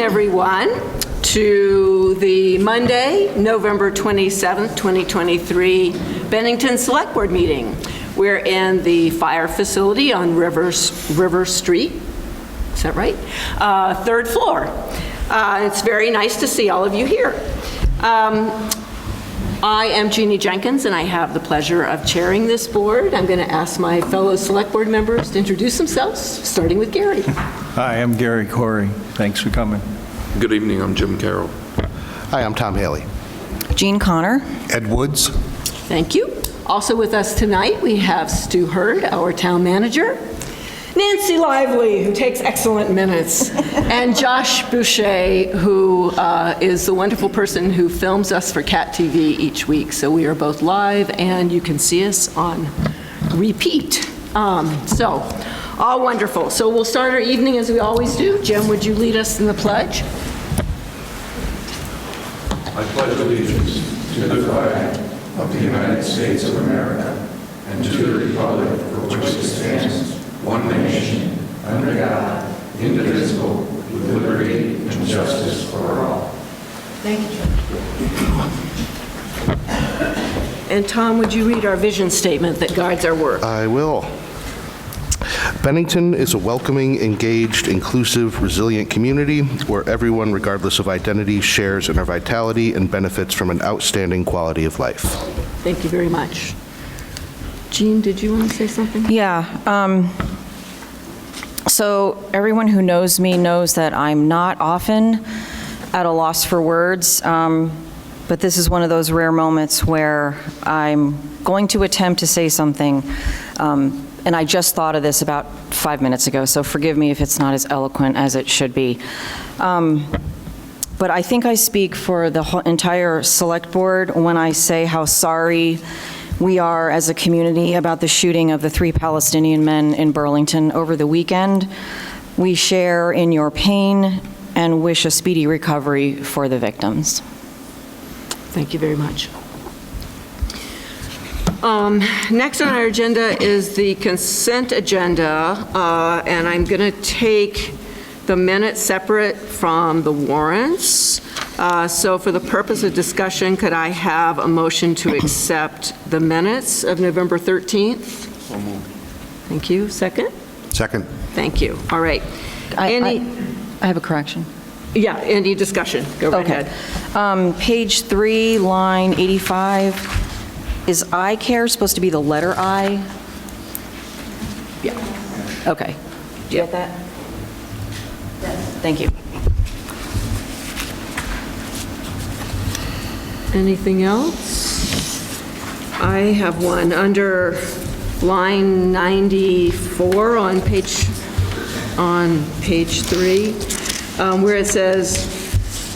everyone, to the Monday, November 27th, 2023 Bennington Select Board meeting. We're in the fire facility on River Street. Is that right? Third floor. It's very nice to see all of you here. I am Jeannie Jenkins, and I have the pleasure of chairing this board. I'm going to ask my fellow select board members to introduce themselves, starting with Gary. Hi, I'm Gary Corey. Thanks for coming. Good evening, I'm Jim Carroll. Hi, I'm Tom Haley. Jean Connor. Ed Woods. Thank you. Also with us tonight, we have Stu Hurd, our town manager, Nancy Lively, who takes excellent minutes, and Josh Boucher, who is the wonderful person who films us for Cat TV each week. So we are both live, and you can see us on repeat. So, all wonderful. So we'll start our evening as we always do. Jim, would you lead us in the pledge? I pledge allegiance to the flag of the United States of America and to the republic for which it stands, one nation, under God, indivisible, with liberty and justice for all. Thank you. And Tom, would you read our vision statement that guides our work? I will. Bennington is a welcoming, engaged, inclusive, resilient community where everyone, regardless of identity, shares in our vitality and benefits from an outstanding quality of life. Thank you very much. Jean, did you want to say something? Yeah. So everyone who knows me knows that I'm not often at a loss for words, but this is one of those rare moments where I'm going to attempt to say something, and I just thought of this about 5 minutes ago, so forgive me if it's not as eloquent as it should be. But I think I speak for the entire select board when I say how sorry we are as a community about the shooting of the 3 Palestinian men in Burlington over the weekend. We share in your pain and wish a speedy recovery for the victims. Thank you very much. Next on our agenda is the consent agenda, and I'm going to take the minutes separate from the warrants. So for the purpose of discussion, could I have a motion to accept the minutes of November 13th? Thank you. Second? Second. Thank you. All right. I have a correction. Yeah, any discussion? Go right ahead. Page 3, line 85, is I care supposed to be the letter I? Yeah. Okay. Do you get that? Yes. Thank you. Anything else? I have one under line 94 on page 3, where it says,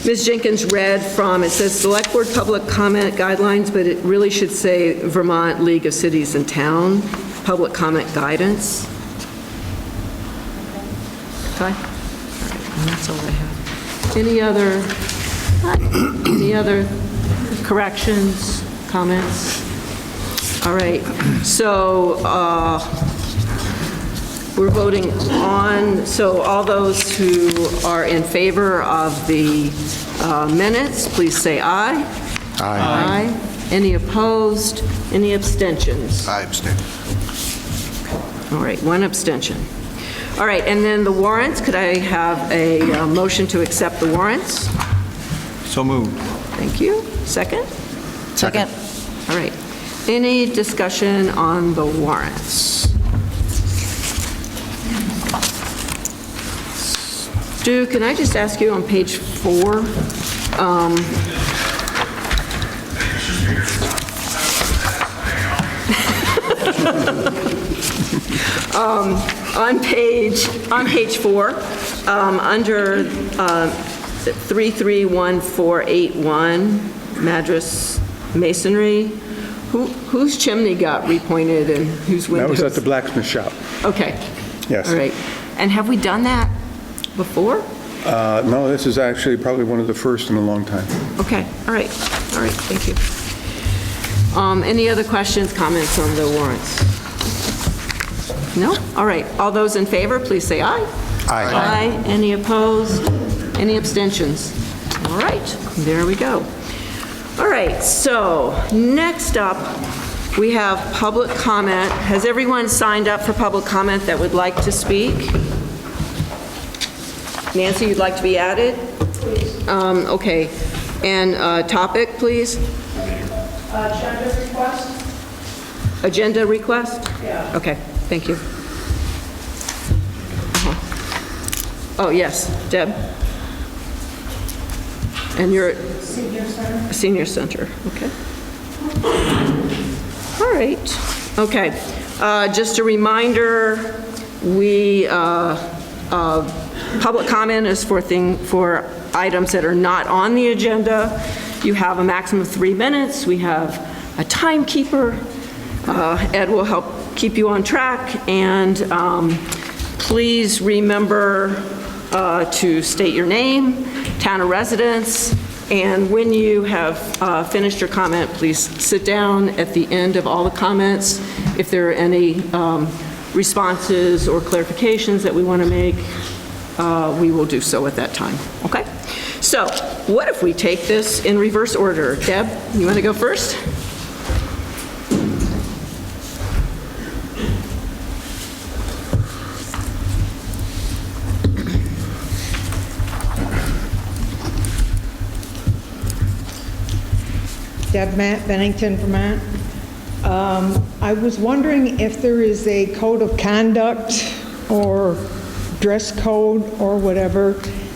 Ms. Jenkins read from, it says Select Board Public Comment Guidelines, but it really should say Vermont League of Cities and Town Public Comment Guidance. Okay? All right, and that's all I have. Any other corrections, comments? All right, so we're voting on, so all those who are in favor of the minutes, please say aye. Aye. Aye. Any opposed? Any abstentions? I abstain. All right, one abstention. All right, and then the warrants, could I have a motion to accept the warrants? So moved. Thank you. Second? Second. All right. Any discussion on the warrants? Stu, can I just ask you on page 4? On page 4, under 331481, Madras Masonry, whose chimney got repointed and whose windows? That was at the blacksmith shop. Okay. Yes. All right. And have we done that before? No, this is actually probably one of the first in a long time. Okay. All right. All right. Thank you. Any other questions, comments on the warrants? No? All right. All those in favor, please say aye. Aye. Aye. Any opposed? Any abstentions? All right, there we go. All right, so next up, we have public comment. Has everyone signed up for public comment that would like to speak? Nancy, you'd like to be added? Please. Okay, and topic, please? Agenda request? Agenda request? Yeah. Okay, thank you. Oh, yes, Deb? And you're at Senior Center? Senior Center, okay. All right, okay. Just a reminder, public comment is for items that are not on the agenda. You have a maximum of 3 minutes. We have a timekeeper. Ed will help keep you on track, and please remember to state your name, town of residence, and when you have finished your comment, please sit down at the end of all the comments. If there are any responses or clarifications that we want to make, we will do so at that time, okay? So what if we take this in reverse order? Deb, you want to go first? Deb Matt, Bennington, Vermont. I was wondering if there is a code of conduct or dress code or whatever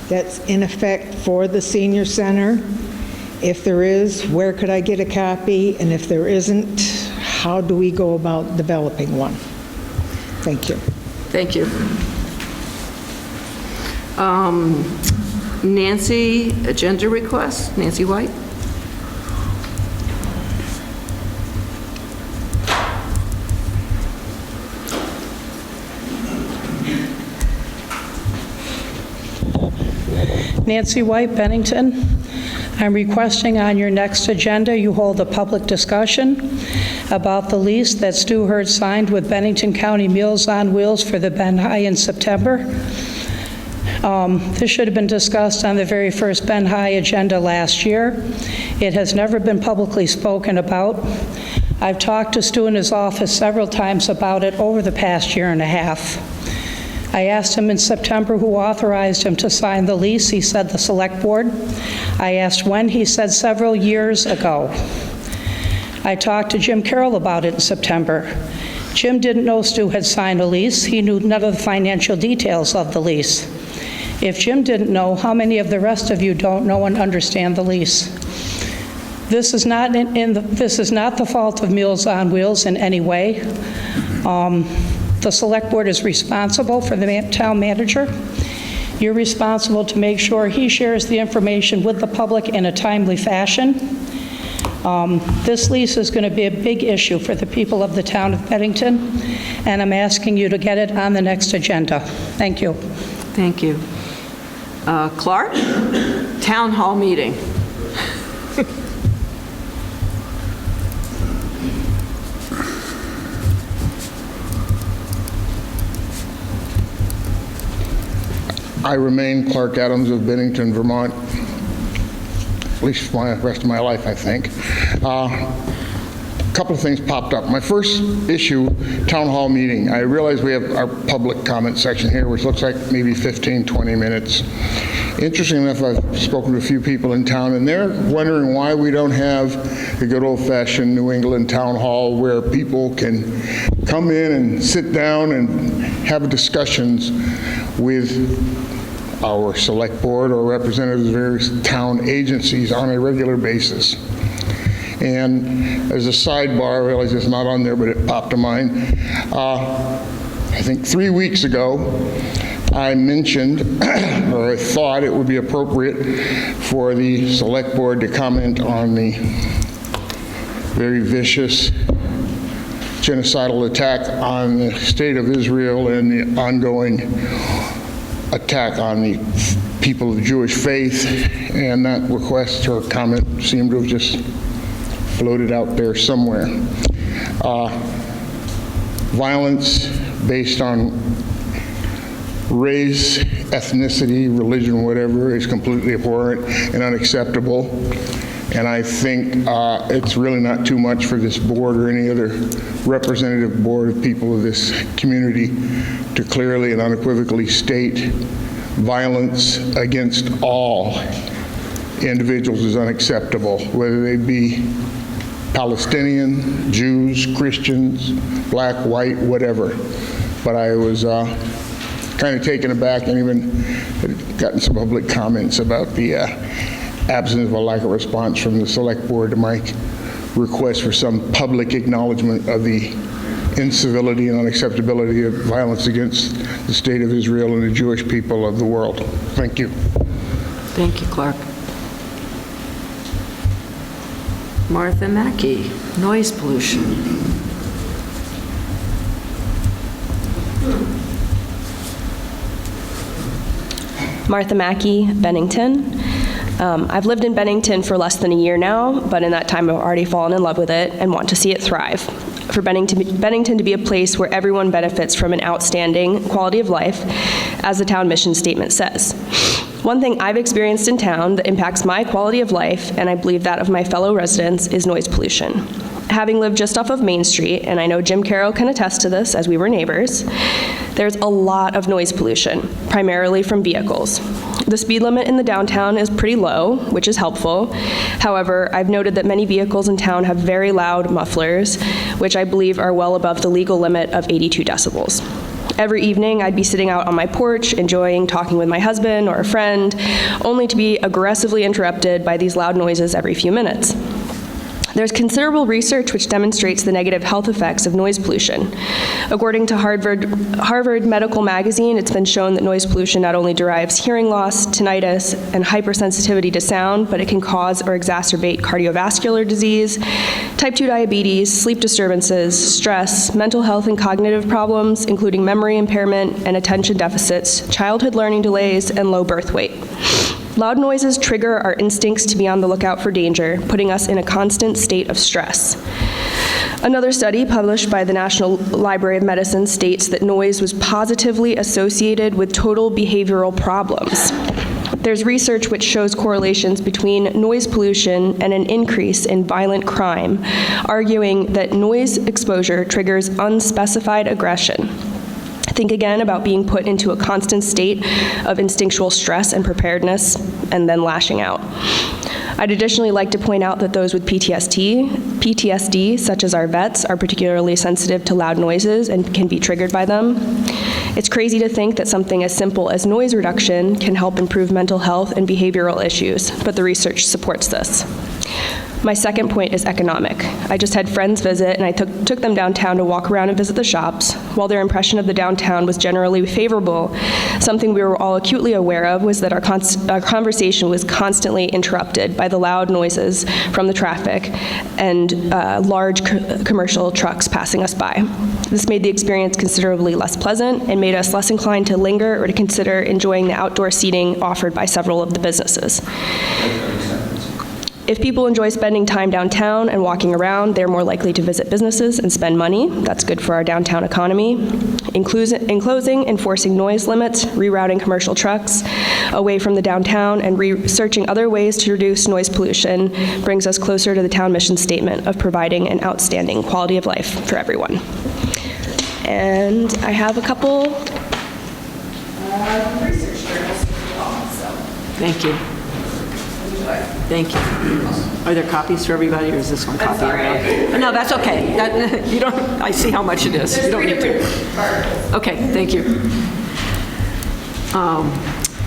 that's in effect for the senior center. If there is, where could I get a copy? And if there isn't, how do we go about developing one? Thank you. Thank you. Nancy, agenda request, Nancy White? Nancy White, Bennington. I'm requesting on your next agenda you hold a public discussion about the lease that Stu Hurd signed with Bennington County Meals on Wheels for the Ben High in September. This should have been discussed on the very first Ben High agenda last year. It has never been publicly spoken about. I've talked to Stu in his office several times about it over the past year and a half. I asked him in September who authorized him to sign the lease. He said the select board. I asked when. He said several years ago. I talked to Jim Carroll about it in September. Jim didn't know Stu had signed a lease. He knew none of the financial details of the lease. If Jim didn't know, how many of the rest of you don't know and understand the lease? This is not the fault of Meals on Wheels in any way. The select board is responsible for the town manager. You're responsible to make sure he shares the information with the public in a timely fashion. This lease is going to be a big issue for the people of the town of Bennington, and I'm asking you to get it on the next agenda. Thank you. Thank you. Clark, town hall meeting. I remain Clark Adams of Bennington, Vermont, at least for the rest of my life, I think. A couple of things popped up. My first issue, town hall meeting. I realize we have our public comment section here, which looks like maybe 15, 20 minutes. Interesting enough, I've spoken to a few people in town, and they're wondering why we don't have the good old-fashioned New England town hall where people can come in and sit down and have discussions with our select board or representatives of various town agencies on a regular basis. And as a sidebar, I realize it's not on there, but it popped to mind. I think 3 weeks ago, I mentioned, or I thought it would be appropriate for the select board to comment on the very vicious genocidal attack on the state of Israel and the ongoing attack on the people of Jewish faith, and that request or comment seemed to have just floated out there somewhere. Violence based on race, ethnicity, religion, whatever, is completely abhorrent and unacceptable. And I think it's really not too much for this board or any other representative board of people of this community to clearly and unequivocally state violence against all individuals is unacceptable, whether they be Palestinian, Jews, Christians, black, white, whatever. But I was kind of taken aback and even had gotten some public comments about the absence of a lack of response from the select board to my request for some public acknowledgement of the incivility and unacceptability of violence against the state of Israel and the Jewish people of the world. Thank you. Thank you, Clark. Martha Mackey, noise pollution. Martha Mackey, Bennington. I've lived in Bennington for less than a year now, but in that time I've already fallen in love with it and want to see it thrive. For Bennington to be a place where everyone benefits from an outstanding quality of life, as the town mission statement says. One thing I've experienced in town that impacts my quality of life, and I believe that of my fellow residents, is noise pollution. Having lived just off of Main Street, and I know Jim Carroll can attest to this as we were neighbors, there's a lot of noise pollution, primarily from vehicles. The speed limit in the downtown is pretty low, which is helpful. However, I've noted that many vehicles in town have very loud mufflers, which I believe are well above the legal limit of 82 decibels. Every evening, I'd be sitting out on my porch, enjoying talking with my husband or a friend, only to be aggressively interrupted by these loud noises every few minutes. There's considerable research which demonstrates the negative health effects of noise pollution. According to Harvard Medical Magazine, it's been shown that noise pollution not only derives hearing loss, tinnitus, and hypersensitivity to sound, but it can cause or exacerbate cardiovascular disease, type 2 diabetes, sleep disturbances, stress, mental health and cognitive problems, including memory impairment and attention deficits, childhood learning delays, and low birth weight. Loud noises trigger our instincts to be on the lookout for danger, putting us in a constant state of stress. Another study published by the National Library of Medicine states that noise was positively associated with total behavioral problems. There's research which shows correlations between noise pollution and an increase in violent crime, arguing that noise exposure triggers unspecified aggression. Think again about being put into a constant state of instinctual stress and preparedness, and then lashing out. I'd additionally like to point out that those with PTSD, such as our vets, are particularly sensitive to loud noises and can be triggered by them. It's crazy to think that something as simple as noise reduction can help improve mental health and behavioral issues, but the research supports this. My second point is economic. I just had friends visit, and I took them downtown to walk around and visit the shops. While their impression of the downtown was generally favorable, something we were all acutely aware of was that our conversation was constantly interrupted by the loud noises from the traffic and large commercial trucks passing us by. This made the experience considerably less pleasant and made us less inclined to linger or to consider enjoying the outdoor seating offered by several of the businesses. If people enjoy spending time downtown and walking around, they're more likely to visit businesses and spend money. That's good for our downtown economy. In closing, enforcing noise limits, rerouting commercial trucks away from the downtown, and researching other ways to reduce noise pollution brings us closer to the town mission statement of providing an outstanding quality of life for everyone. And I have a couple research journals so. Thank you. Thank you. Are there copies for everybody, or is this one copy? No, that's okay. You don't. I see how much it is. You don't need to. Okay, thank you.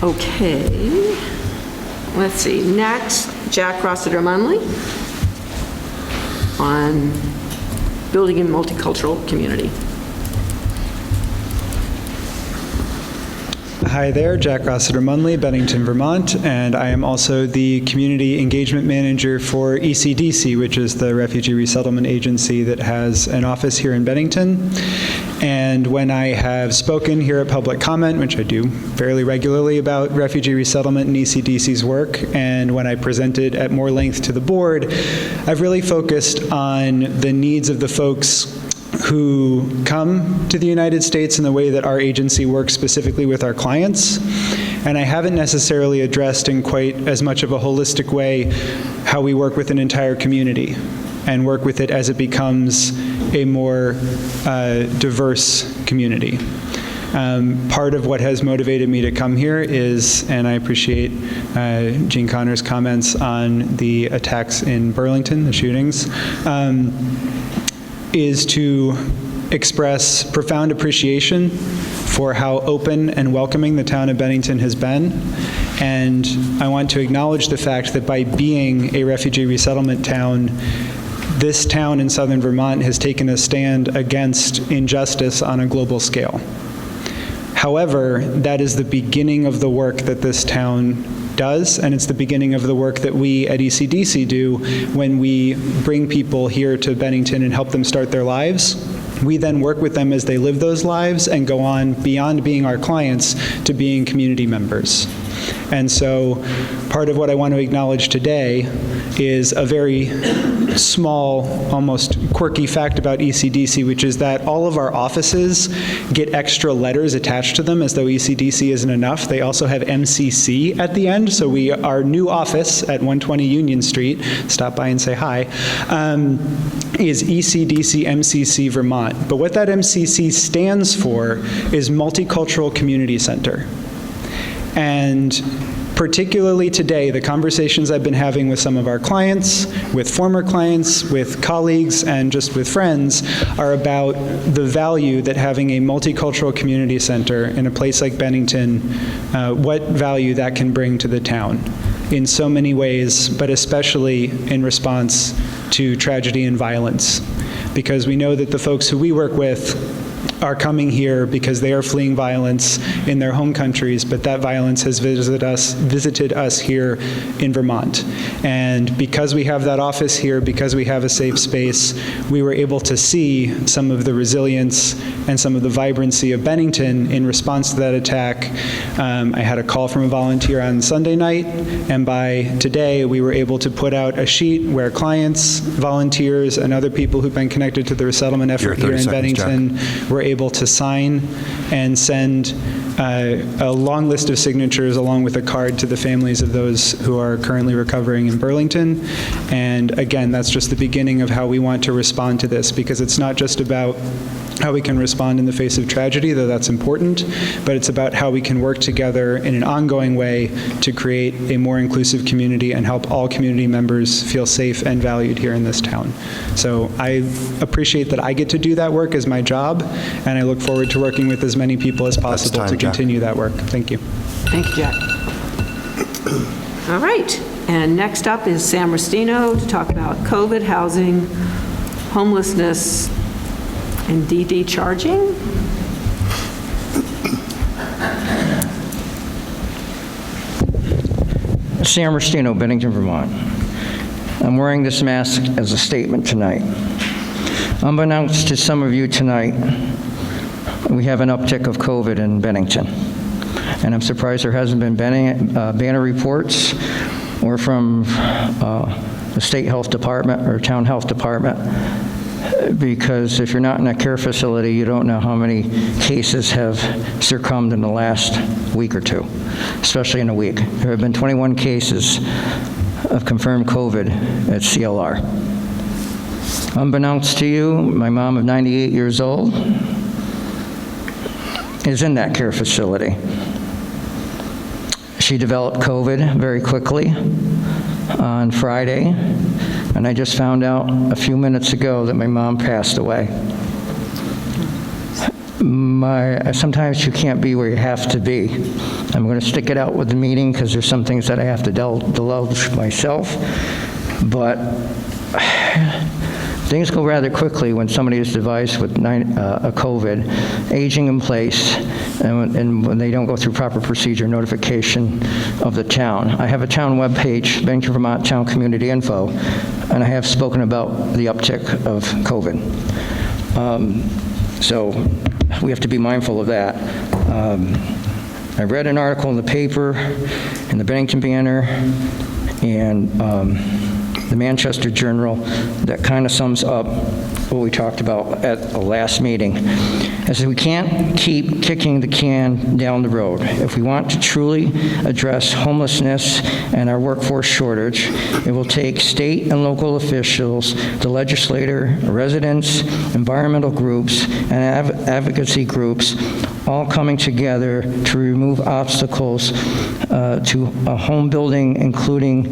Okay. Let's see. Next, Jack Rossiter-Munley on building a multicultural community. Hi there, Jack Rossiter-Munley, Bennington, Vermont, and I am also the Community Engagement Manager for ECDC, which is the Refugee Resettlement Agency that has an office here in Bennington. And when I have spoken here at Public Comment, which I do fairly regularly about refugee resettlement and ECDC's work, and when I presented at more length to the board, I've really focused on the needs of the folks who come to the United States in the way that our agency works specifically with our clients. And I haven't necessarily addressed in quite as much of a holistic way how we work with an entire community and work with it as it becomes a more diverse community. Part of what has motivated me to come here is, and I appreciate Gene Connor's comments on the attacks in Burlington, the shootings, is to express profound appreciation for how open and welcoming the town of Bennington has been. And I want to acknowledge the fact that by being a refugee resettlement town, this town in southern Vermont has taken a stand against injustice on a global scale. However, that is the beginning of the work that this town does, and it's the beginning of the work that we at ECDC do when we bring people here to Bennington and help them start their lives. We then work with them as they live those lives and go on beyond being our clients to being community members. And so part of what I want to acknowledge today is a very small, almost quirky fact about ECDC, which is that all of our offices get extra letters attached to them as though ECDC isn't enough. They also have MCC at the end, so our new office at 120 Union Street, stop by and say hi, is ECDC MCC Vermont. But what that MCC stands for is Multicultural Community Center. And particularly today, the conversations I've been having with some of our clients, with former clients, with colleagues, and just with friends are about the value that having a multicultural community center in a place like Bennington, what value that can bring to the town in so many ways, but especially in response to tragedy and violence. Because we know that the folks who we work with are coming here because they are fleeing violence in their home countries, but that violence has visited us here in Vermont. And because we have that office here, because we have a safe space, we were able to see some of the resilience and some of the vibrancy of Bennington in response to that attack. I had a call from a volunteer on Sunday night, and by today we were able to put out a sheet where clients, volunteers, and other people who've been connected to the resettlement effort here in Bennington were able to sign and send a long list of signatures along with a card to the families of those who are currently recovering in Burlington. And again, that's just the beginning of how we want to respond to this, because it's not just about how we can respond in the face of tragedy, though that's important, but it's about how we can work together in an ongoing way to create a more inclusive community and help all community members feel safe and valued here in this town. So I appreciate that I get to do that work as my job, and I look forward to working with as many people as possible to continue that work. Thank you. Thank you, Jack. All right, and next up is Sam Rustino to talk about COVID, housing, homelessness, and DD charging. Sam Rustino, Bennington, Vermont. I'm wearing this mask as a statement tonight. Unbeknownst to some of you tonight, we have an uptick of COVID in Bennington. And I'm surprised there hasn't been banner reports or from the state health department or town health department, because if you're not in a care facility, you don't know how many cases have succumbed in the last week or two, especially in a week. There have been 21 cases of confirmed COVID at CLR. Unbeknownst to you, my mom of 98 years old is in that care facility. She developed COVID very quickly on Friday, and I just found out a few minutes ago that my mom passed away. Sometimes you can't be where you have to be. I'm going to stick it out with the meeting because there's some things that I have to divulge myself, but things go rather quickly when somebody is devised with a COVID, aging in place, and when they don't go through proper procedure notification of the town. I have a town webpage, Bennington, Vermont Town Community Info, and I have spoken about the uptick of COVID. So we have to be mindful of that. I read an article in the paper, in the Bennington Banner, and the Manchester Journal, that kind of sums up what we talked about at the last meeting. I said, we can't keep kicking the can down the road. If we want to truly address homelessness and our workforce shortage, it will take state and local officials, the legislator, residents, environmental groups, and advocacy groups all coming together to remove obstacles to a home building, including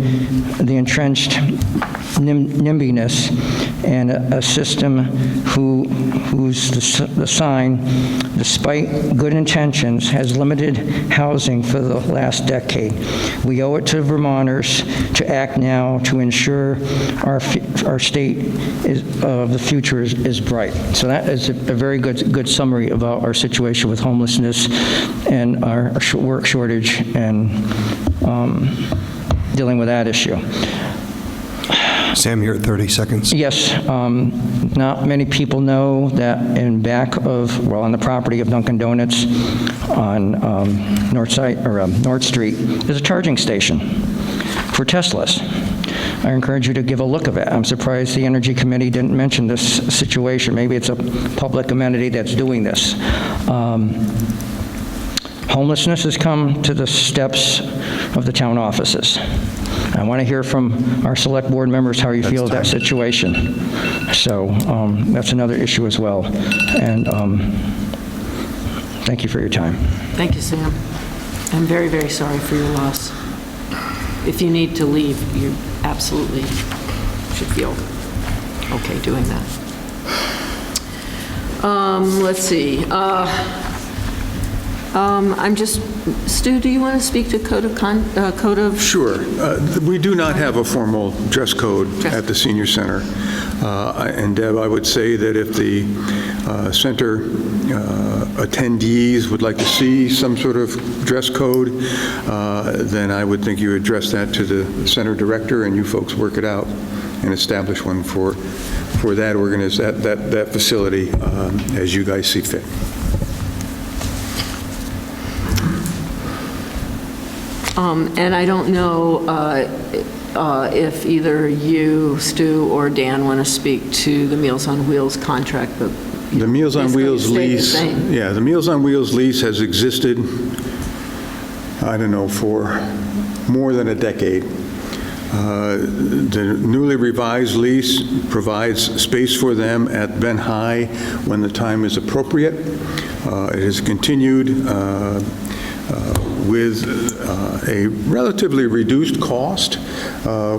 the entrenched NIMBYness, and a system whose the sign, despite good intentions, has limited housing for the last decade. We owe it to Vermonters to act now to ensure our state of the future is bright. So that is a very good summary about our situation with homelessness and our work shortage and dealing with that issue. Sam, you're at 30 seconds. Yes, not many people know that on the property of Dunkin' Donuts on North Street, there's a charging station for Teslas. I encourage you to give a look at it. I'm surprised the Energy Committee didn't mention this situation. Maybe it's a public amenity that's doing this. Homelessness has come to the steps of the town offices. I want to hear from our select board members how you feel of that situation. So that's another issue as well. And thank you for your time. Thank you, Sam. I'm very, very sorry for your loss. If you need to leave, you absolutely should feel okay doing that. Let's see. Stu, do you want to speak to code of? Sure. We do not have a formal dress code at the senior center. And Deb, I would say that if the center attendees would like to see some sort of dress code, then I would think you address that to the center director and you folks work it out and establish one for that facility as you guys see fit. And I don't know if either you, Stu, or Dan want to speak to the Meals on Wheels contract, but the Meals on Wheels lease, the Meals on Wheels lease has existed, I don't know, for more than a decade. The newly revised lease provides space for them at Ben High when the time is appropriate. It has continued with a relatively reduced cost,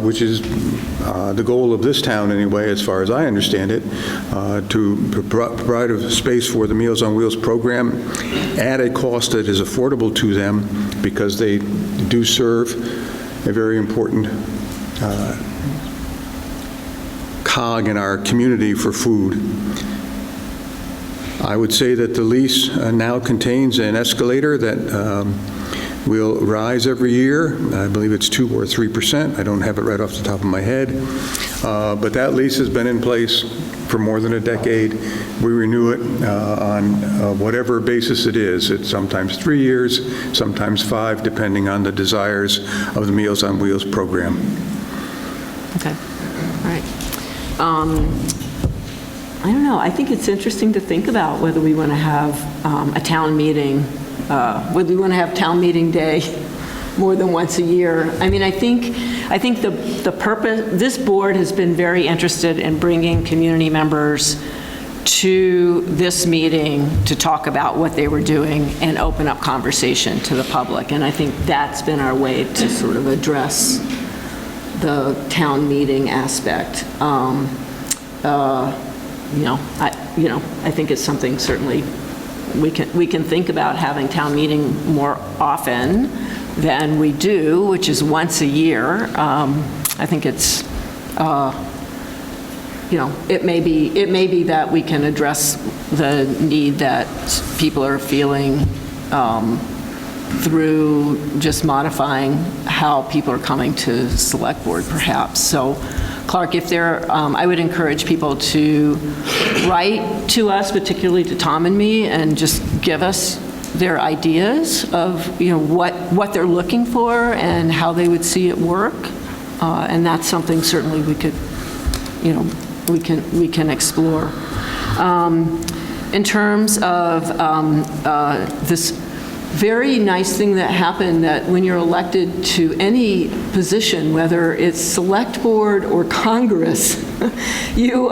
which is the goal of this town anyway, as far as I understand it, to provide a space for the Meals on Wheels program at a cost that is affordable to them because they do serve a very important cog in our community for food. I would say that the lease now contains an escalator that will rise every year. I believe it's 2 or 3%. I don't have it right off the top of my head. But that lease has been in place for more than a decade. We renew it on whatever basis it is. It's sometimes 3 years, sometimes 5, depending on the desires of the Meals on Wheels program. Okay, all right. I don't know. I think it's interesting to think about whether we want to have a town meeting, whether we want to have town meeting day more than once a year. I mean, I think the purpose, this board has been very interested in bringing community members to this meeting to talk about what they were doing and open up conversation to the public. And I think that's been our way to sort of address the town meeting aspect. I think it's something certainly we can think about having town meeting more often than we do, which is once a year. I think it's, it may be that we can address the need that people are feeling through just modifying how people are coming to select board, perhaps. So, Clark, I would encourage people to write to us, particularly to Tom and me, and just give us their ideas of, what they're looking for and how they would see it work. And that's something certainly we could, we can explore. In terms of this very nice thing that happened, that when you're elected to any position, whether it's select board or Congress, you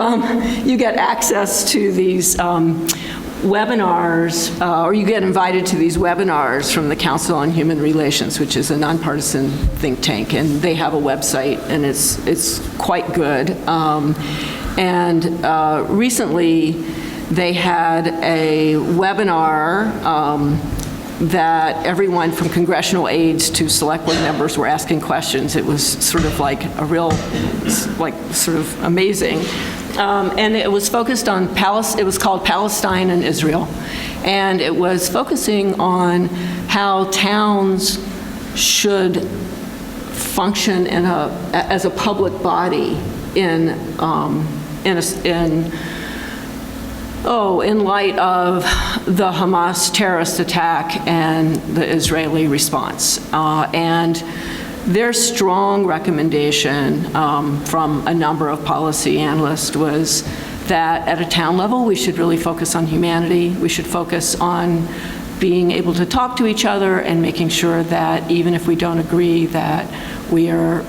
get access to these webinars, or you get invited to these webinars from the Council on Human Relations, which is a nonpartisan think tank, and they have a website, and it's quite good. Recently, they had a webinar that everyone from congressional aides to select board members were asking questions. It was sort of like a real, sort of amazing. And it was focused on it was called Palestine and Israel. And it was focusing on how towns should function as a public body in light of the Hamas terrorist attack and the Israeli response. And their strong recommendation from a number of policy analysts was that at a town level, we should really focus on humanity. We should focus on being able to talk to each other and making sure that even if we don't agree, that we are,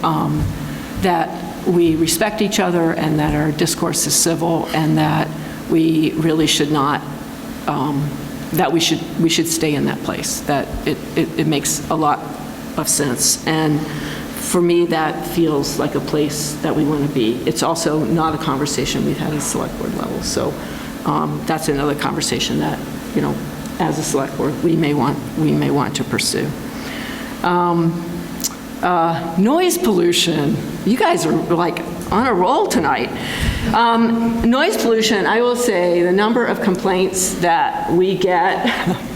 that we respect each other and that our discourse is civil, and that we really should not, that we should stay in that place, that it makes a lot of sense. And for me, that feels like a place that we want to be. It's also not a conversation we've had at select board level. So that's another conversation that, as a select board, we may want to pursue. Noise pollution. You guys are like on a roll tonight. Noise pollution, I will say the number of complaints that we get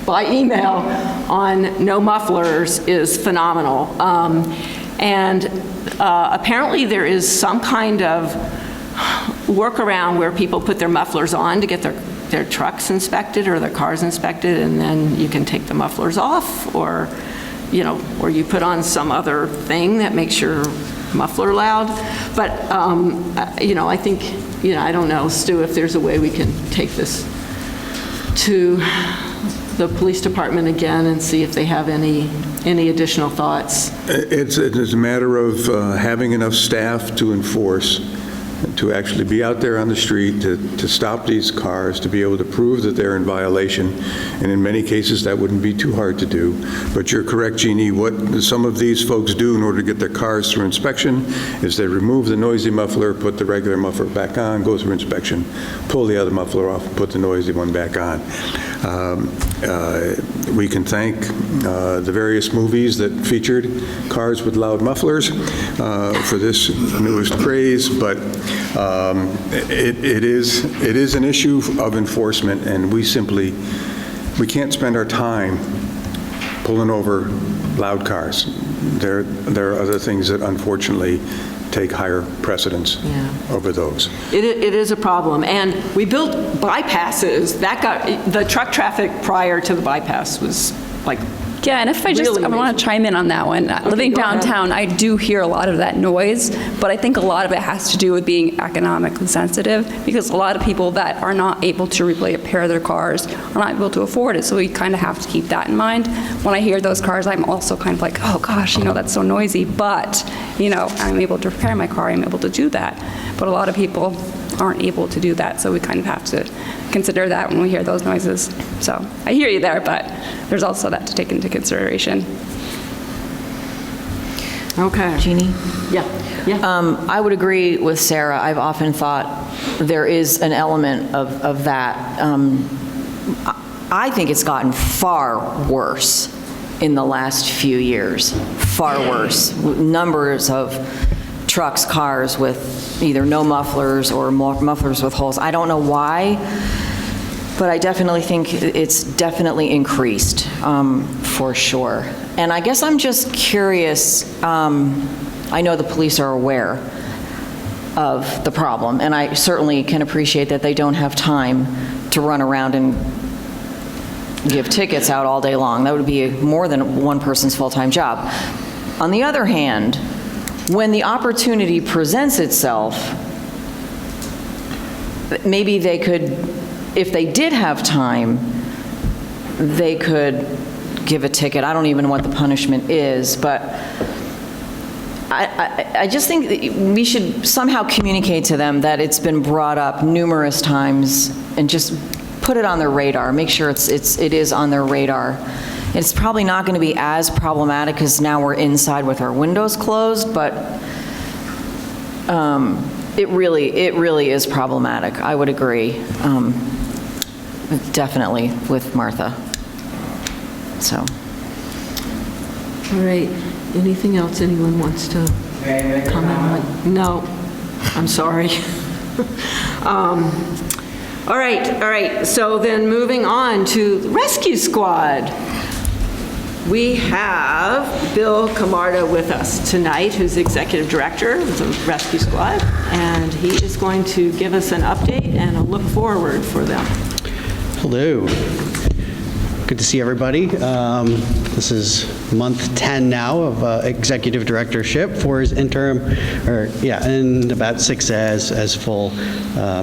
by email on no mufflers is phenomenal. Apparently there is some kind of workaround where people put their mufflers on to get their trucks inspected or their cars inspected, and then you can take the mufflers off, or you put on some other thing that makes your muffler loud. But, I think, I don't know, Stu, if there's a way we can take this to the police department again and see if they have any additional thoughts. It's a matter of having enough staff to enforce, to actually be out there on the street, to stop these cars, to be able to prove that they're in violation. And in many cases, that wouldn't be too hard to do. But you're correct, Jeannie. What some of these folks do in order to get their cars through inspection is they remove the noisy muffler, put the regular muffler back on, go through inspection, pull the other muffler off, and put the noisy one back on. We can thank the various movies that featured cars with loud mufflers for this newest craze, but it is an issue of enforcement, and we can't spend our time pulling over loud cars. There are other things that unfortunately take higher precedence over those. It is a problem, and we built bypasses. The truck traffic prior to the bypass was like. Yeah, and if I want to chime in on that one. Living downtown, I do hear a lot of that noise, but I think a lot of it has to do with being economically sensitive, because a lot of people that are not able to repair their cars are not able to afford it, so we kind of have to keep that in mind. When I hear those cars, I'm also kind of like, oh gosh, that's so noisy, but, I'm able to repair my car, I'm able to do that. But a lot of people aren't able to do that, so we kind of have to consider that when we hear those noises. So I hear you there, but there's also that to take into consideration. Okay. Jeannie? Yeah. I would agree with Sarah. I've often thought there is an element of that. I think it's gotten far worse in the last few years, far worse. Numbers of trucks, cars with either no mufflers or mufflers with holes. I don't know why, but I definitely think it's definitely increased, for sure. And I guess I'm just curious, I know the police are aware of the problem, and I certainly can appreciate that they don't have time to run around and give tickets out all day long. That would be more than one person's full-time job. On the other hand, when the opportunity presents itself, maybe they could, if they did have time, they could give a ticket. I don't even know what the punishment is, but I just think that we should somehow communicate to them that it's been brought up numerous times and just put it on their radar, make sure it is on their radar. It's probably not going to be as problematic because now we're inside with our windows closed, but it really is problematic. I would agree, definitely with Martha. So. All right. Anything else anyone wants to comment on? No, I'm sorry. All right. So then moving on to the Rescue Squad. We have Bill Camarda with us tonight, who's Executive Director of the Rescue Squad, and he is going to give us an update and a look forward for them. Hello. Good to see everybody. This is month 10 now of executive directorship. 4 is interim, and about 6 as full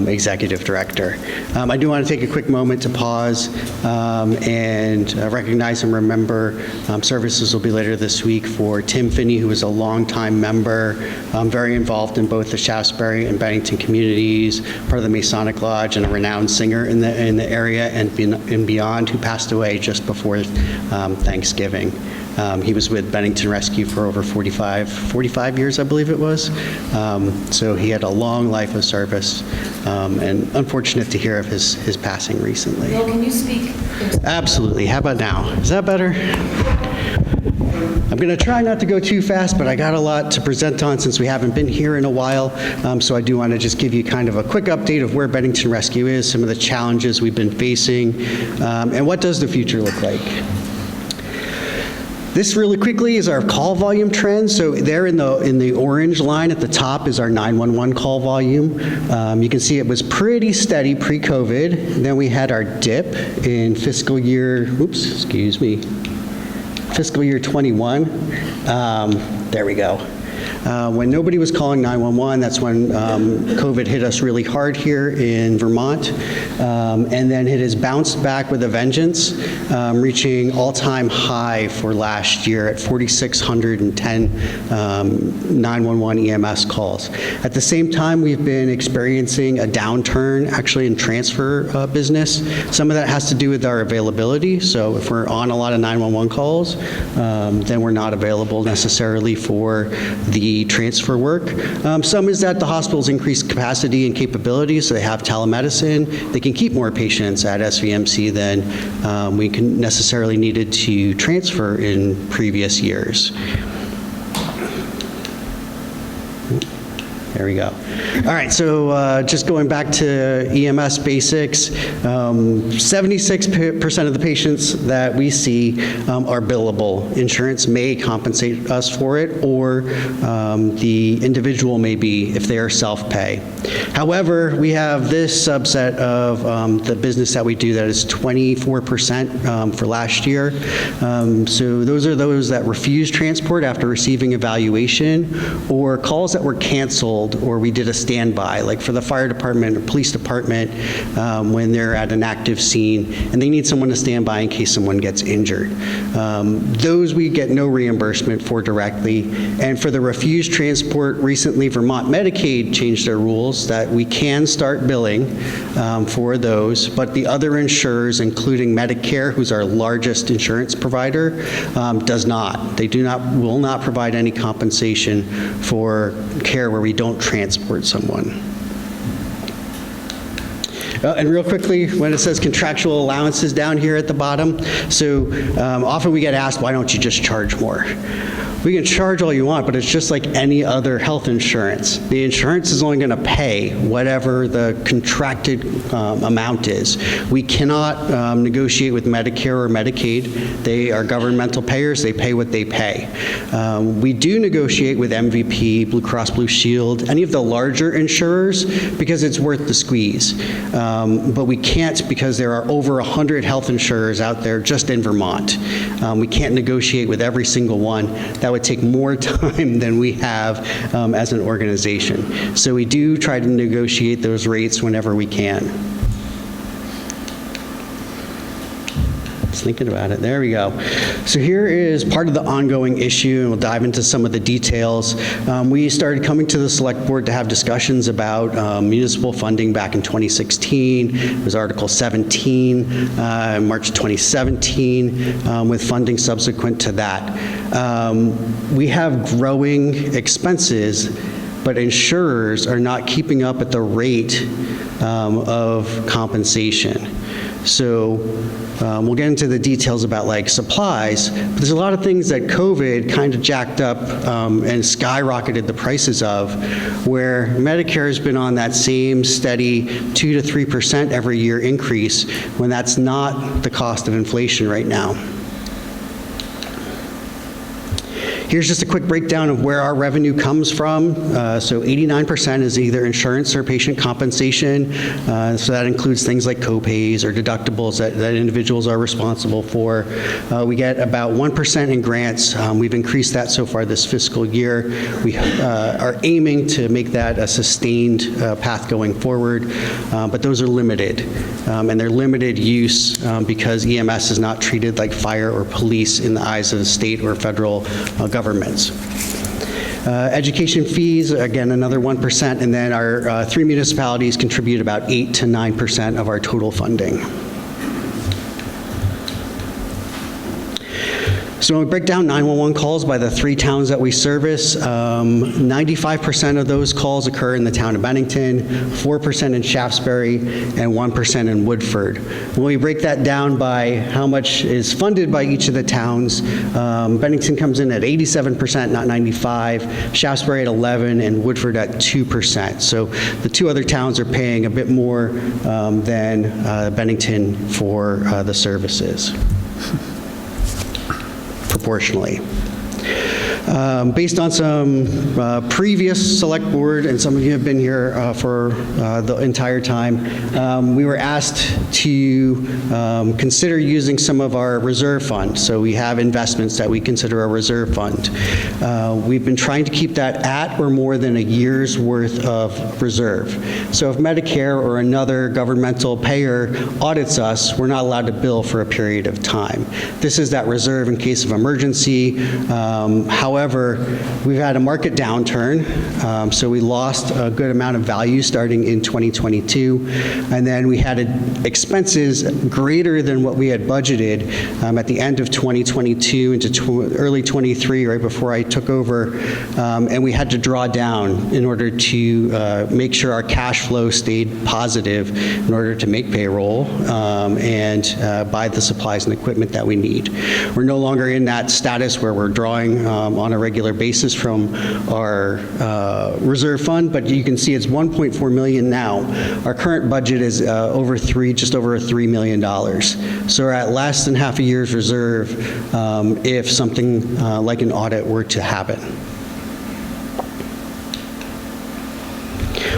executive director. I do want to take a quick moment to pause and recognize and remember services will be later this week for Tim Finney, who is a longtime member, very involved in both the Shaftesbury and Bennington communities, part of the Masonic Lodge, and a renowned singer in the area and beyond, who passed away just before Thanksgiving. He was with Bennington Rescue for over 45 years, I believe it was. So he had a long life of service, and unfortunate to hear of his passing recently. Bill, can you speak? Absolutely. How about now? Is that better? I'm going to try not to go too fast, but I got a lot to present on since we haven't been here in a while. So I do want to just give you kind of a quick update of where Bennington Rescue is, some of the challenges we've been facing, and what does the future look like. This really quickly is our call volume trend. So there in the orange line at the top is our 911 call volume. You can see it was pretty steady pre-COVID. Then we had our dip in fiscal year 21. There we go. When nobody was calling 911, that's when COVID hit us really hard here in Vermont. And then it has bounced back with a vengeance, reaching all-time high for last year at 4,610 911 EMS calls. At the same time, we've been experiencing a downturn actually in transfer business. Some of that has to do with our availability. So if we're on a lot of 911 calls, then we're not available necessarily for the transfer work. Some is that the hospitals increase capacity and capability, so they have telemedicine. They can keep more patients at SVMC than we can necessarily needed to transfer in previous years. There we go. All right, so just going back to EMS basics, 76% of the patients that we see are billable. Insurance may compensate us for it, or the individual may be if they are self-pay. However, we have this subset of the business that we do that is 24% for last year. So those are those that refuse transport after receiving evaluation, or calls that were canceled or we did a standby, like for the fire department or police department when they're at an active scene and they need someone to stand by in case someone gets injured. Those we get no reimbursement for directly. And for the refused transport, recently Vermont Medicaid changed their rules that we can start billing for those, but the other insurers, including Medicare, who's our largest insurance provider, does not. They will not provide any compensation for care where we don't transport someone. And real quickly, when it says contractual allowances down here at the bottom, so often we get asked, why don't you just charge more? We can charge all you want, but it's just like any other health insurance. The insurance is only going to pay whatever the contracted amount is. We cannot negotiate with Medicare or Medicaid. They are governmental payers. They pay what they pay. We do negotiate with MVP, Blue Cross Blue Shield, any of the larger insurers because it's worth the squeeze. But we can't because there are over 100 health insurers out there just in Vermont. We can't negotiate with every single one. that would take more time than we have as an organization. So we do try to negotiate those rates whenever we can. Just thinking about it. There we go. So here is part of the ongoing issue, and we'll dive into some of the details. We started coming to the select board to have discussions about municipal funding back in 2016. It was Article 17, March 2017, with funding subsequent to that. We have growing expenses, but insurers are not keeping up at the rate of compensation. So we'll get into the details about like supplies, but there's a lot of things that COVID kind of jacked up and skyrocketed the prices of, where Medicare has been on that same steady 2 to 3% every year increase, when that's not the cost of inflation right now. Here's just a quick breakdown of where our revenue comes from. So 89% is either insurance or patient compensation. So that includes things like co-pays or deductibles that individuals are responsible for. We get about 1% in grants. We've increased that so far this fiscal year. We are aiming to make that a sustained path going forward, but those are limited. And they're limited use because EMS is not treated like fire or police in the eyes of the state or federal governments. Education fees, again, another 1%, and then our 3 municipalities contribute about 8 to 9% of our total funding. So when we break down 911 calls by the 3 towns that we service, 95% of those calls occur in the town of Bennington, 4% in Shaftesbury, and 1% in Woodford. When we break that down by how much is funded by each of the towns, Bennington comes in at 87%, not 95%, Shaftesbury at 11%, and Woodford at 2%. So the 2 other towns are paying a bit more than Bennington for the services, proportionally. Based on some previous select board, and some of you have been here for the entire time, we were asked to consider using some of our reserve fund. So we have investments that we consider a reserve fund. We've been trying to keep that at or more than a year's worth of reserve. So if Medicare or another governmental payer audits us, we're not allowed to bill for a period of time. This is that reserve in case of emergency. However, we've had a market downturn, so we lost a good amount of value starting in 2022, and then we had expenses greater than what we had budgeted at the end of 2022 into early 23, right before I took over, and we had to draw down in order to make sure our cash flow stayed positive in order to make payroll and buy the supplies and equipment that we need. We're no longer in that status where we're drawing on a regular basis from our reserve fund, but you can see it's $1.4 million now. Our current budget is just over $3 million. So we're at less than half a year's reserve if something like an audit were to happen.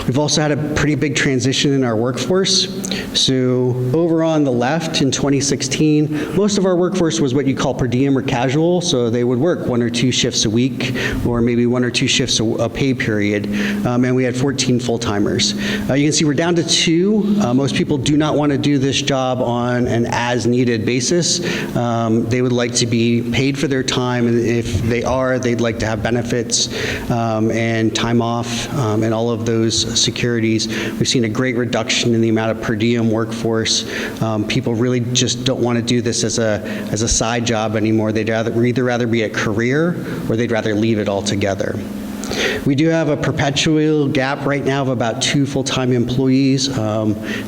We've also had a pretty big transition in our workforce. So over on the left in 2016, most of our workforce was what you call per diem or casual. So they would work 1 or 2 shifts a week, or maybe 1 or 2 shifts a pay period. And we had 14 full-timers. You can see we're down to 2. Most people do not want to do this job on an as-needed basis. They would like to be paid for their time, and if they are, they'd like to have benefits and time off and all of those securities. We've seen a great reduction in the amount of per diem workforce. People really just don't want to do this as a side job anymore. They'd either rather be a career or they'd rather leave it altogether. We do have a perpetual gap right now of about 2 full-time employees,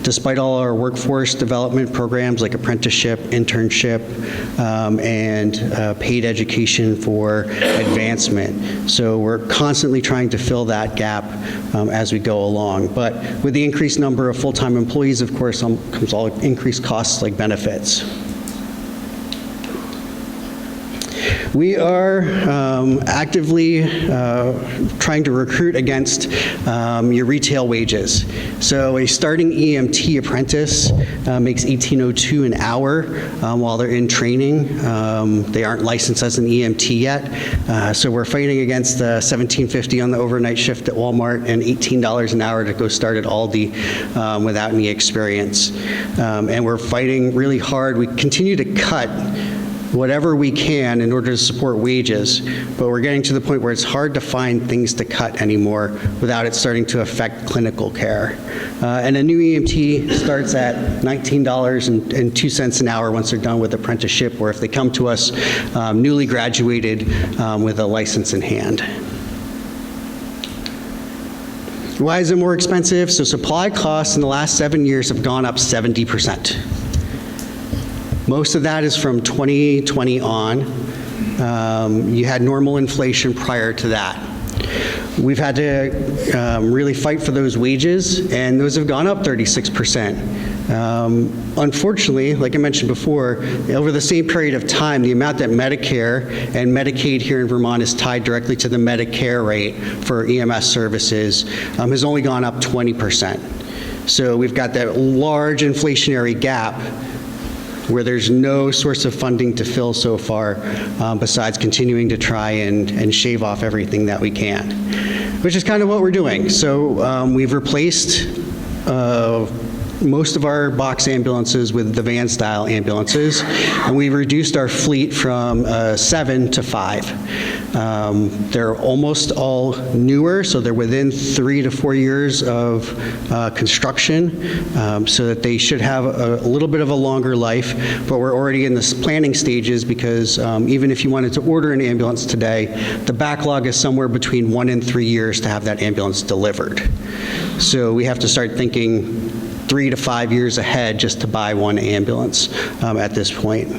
despite all our workforce development programs like apprenticeship, internship, and paid education for advancement. So we're constantly trying to fill that gap as we go along. But with the increased number of full-time employees, of course, comes all increased costs like benefits. We are actively trying to recruit against your retail wages. So a starting EMT apprentice makes $18.02 an hour while they're in training. They aren't licensed as an EMT yet, so we're fighting against the $17.50 on the overnight shift at Walmart and $18 an hour to go start at Aldi without any experience. And we're fighting really hard. We continue to cut whatever we can in order to support wages, but we're getting to the point where it's hard to find things to cut anymore without it starting to affect clinical care. And a new EMT starts at $19.02 an hour once they're done with apprenticeship, or if they come to us newly graduated with a license in hand. Why is it more expensive? So supply costs in the last 7 years have gone up 70%. Most of that is from 2020 on. You had normal inflation prior to that. We've had to really fight for those wages, and those have gone up 36%. Unfortunately, like I mentioned before, over the same period of time, the amount that Medicare and Medicaid here in Vermont is tied directly to the Medicare rate for EMS services has only gone up 20%. So we've got that large inflationary gap where there's no source of funding to fill so far, besides continuing to try and shave off everything that we can, which is kind of what we're doing. So we've replaced most of our box ambulances with the van-style ambulances, and we reduced our fleet from 7 to 5. They're almost all newer, so they're within 3 to 4 years of construction, so that they should have a little bit of a longer life, but we're already in the planning stages because even if you wanted to order an ambulance today, the backlog is somewhere between 1 and 3 years to have that ambulance delivered. So we have to start thinking 3 to 5 years ahead just to buy one ambulance at this point.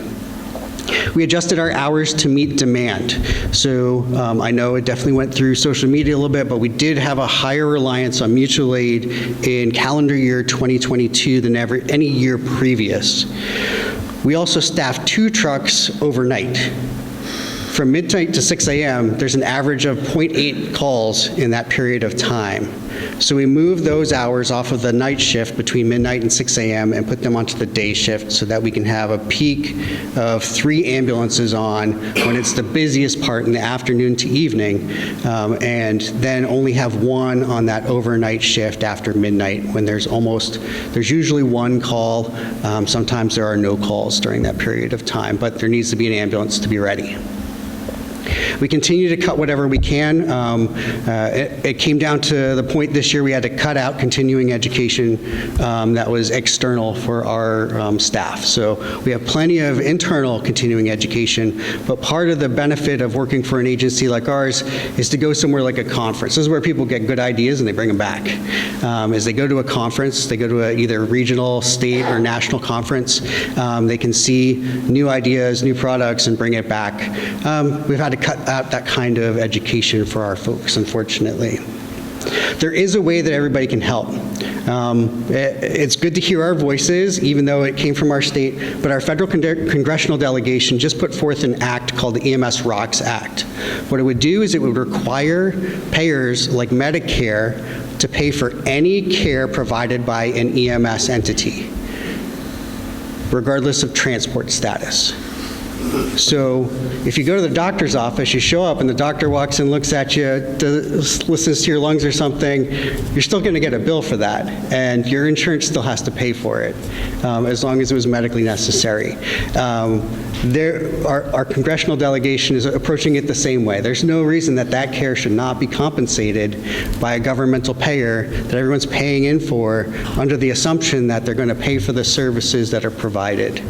We adjusted our hours to meet demand. So I know it definitely went through social media a little bit, but we did have a higher reliance on mutual aid in calendar year 2022 than any year previous. We also staffed 2 trucks overnight. From midnight to 6 a.m., there's an average of 0.8 calls in that period of time. So we moved those hours off of the night shift between midnight and 6 a.m. and put them onto the day shift so that we can have a peak of 3 ambulances on when it's the busiest part in the afternoon to evening, and then only have 1 on that overnight shift after midnight when there's usually 1 call. Sometimes there are no calls during that period of time, but there needs to be an ambulance to be ready. We continue to cut whatever we can. It came down to the point this year we had to cut out continuing education that was external for our staff. So we have plenty of internal continuing education, but part of the benefit of working for an agency like ours is to go somewhere like a conference. This is where people get good ideas and they bring them back. As they go to a conference, they go to either regional, state, or national conference, they can see new ideas, new products, and bring it back. We've had to cut out that kind of education for our folks, unfortunately. There is a way that everybody can help. It's good to hear our voices, even though it came from our state, but our federal congressional delegation just put forth an act called the EMS Rocks Act. What it would do is it would require payers like Medicare to pay for any care provided by an EMS entity, regardless of transport status. So if you go to the doctor's office, you show up and the doctor walks in, looks at you, listens to your lungs or something, you're still going to get a bill for that, and your insurance still has to pay for it, as long as it was medically necessary. Our congressional delegation is approaching it the same way. There's no reason that that care should not be compensated by a governmental payer that everyone's paying in for under the assumption that they're going to pay for the services that are provided.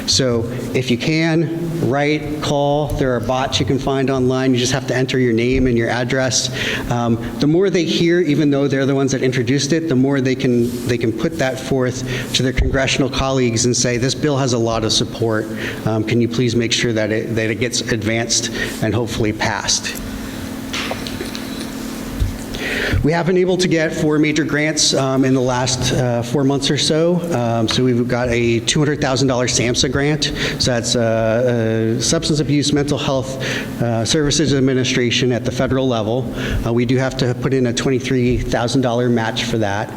So if you can, write, call. There are bots you can find online. You just have to enter your name and your address. The more they hear, even though they're the ones that introduced it, the more they can put that forth to their congressional colleagues and say, this bill has a lot of support. Can you please make sure that it gets advanced and hopefully passed? We have been able to get 4 major grants in the last 4 months or so. So we've got a $200,000 SAMHSA grant. So that's Substance Abuse Mental Health Services Administration at the federal level. We do have to put in a $23,000 match for that.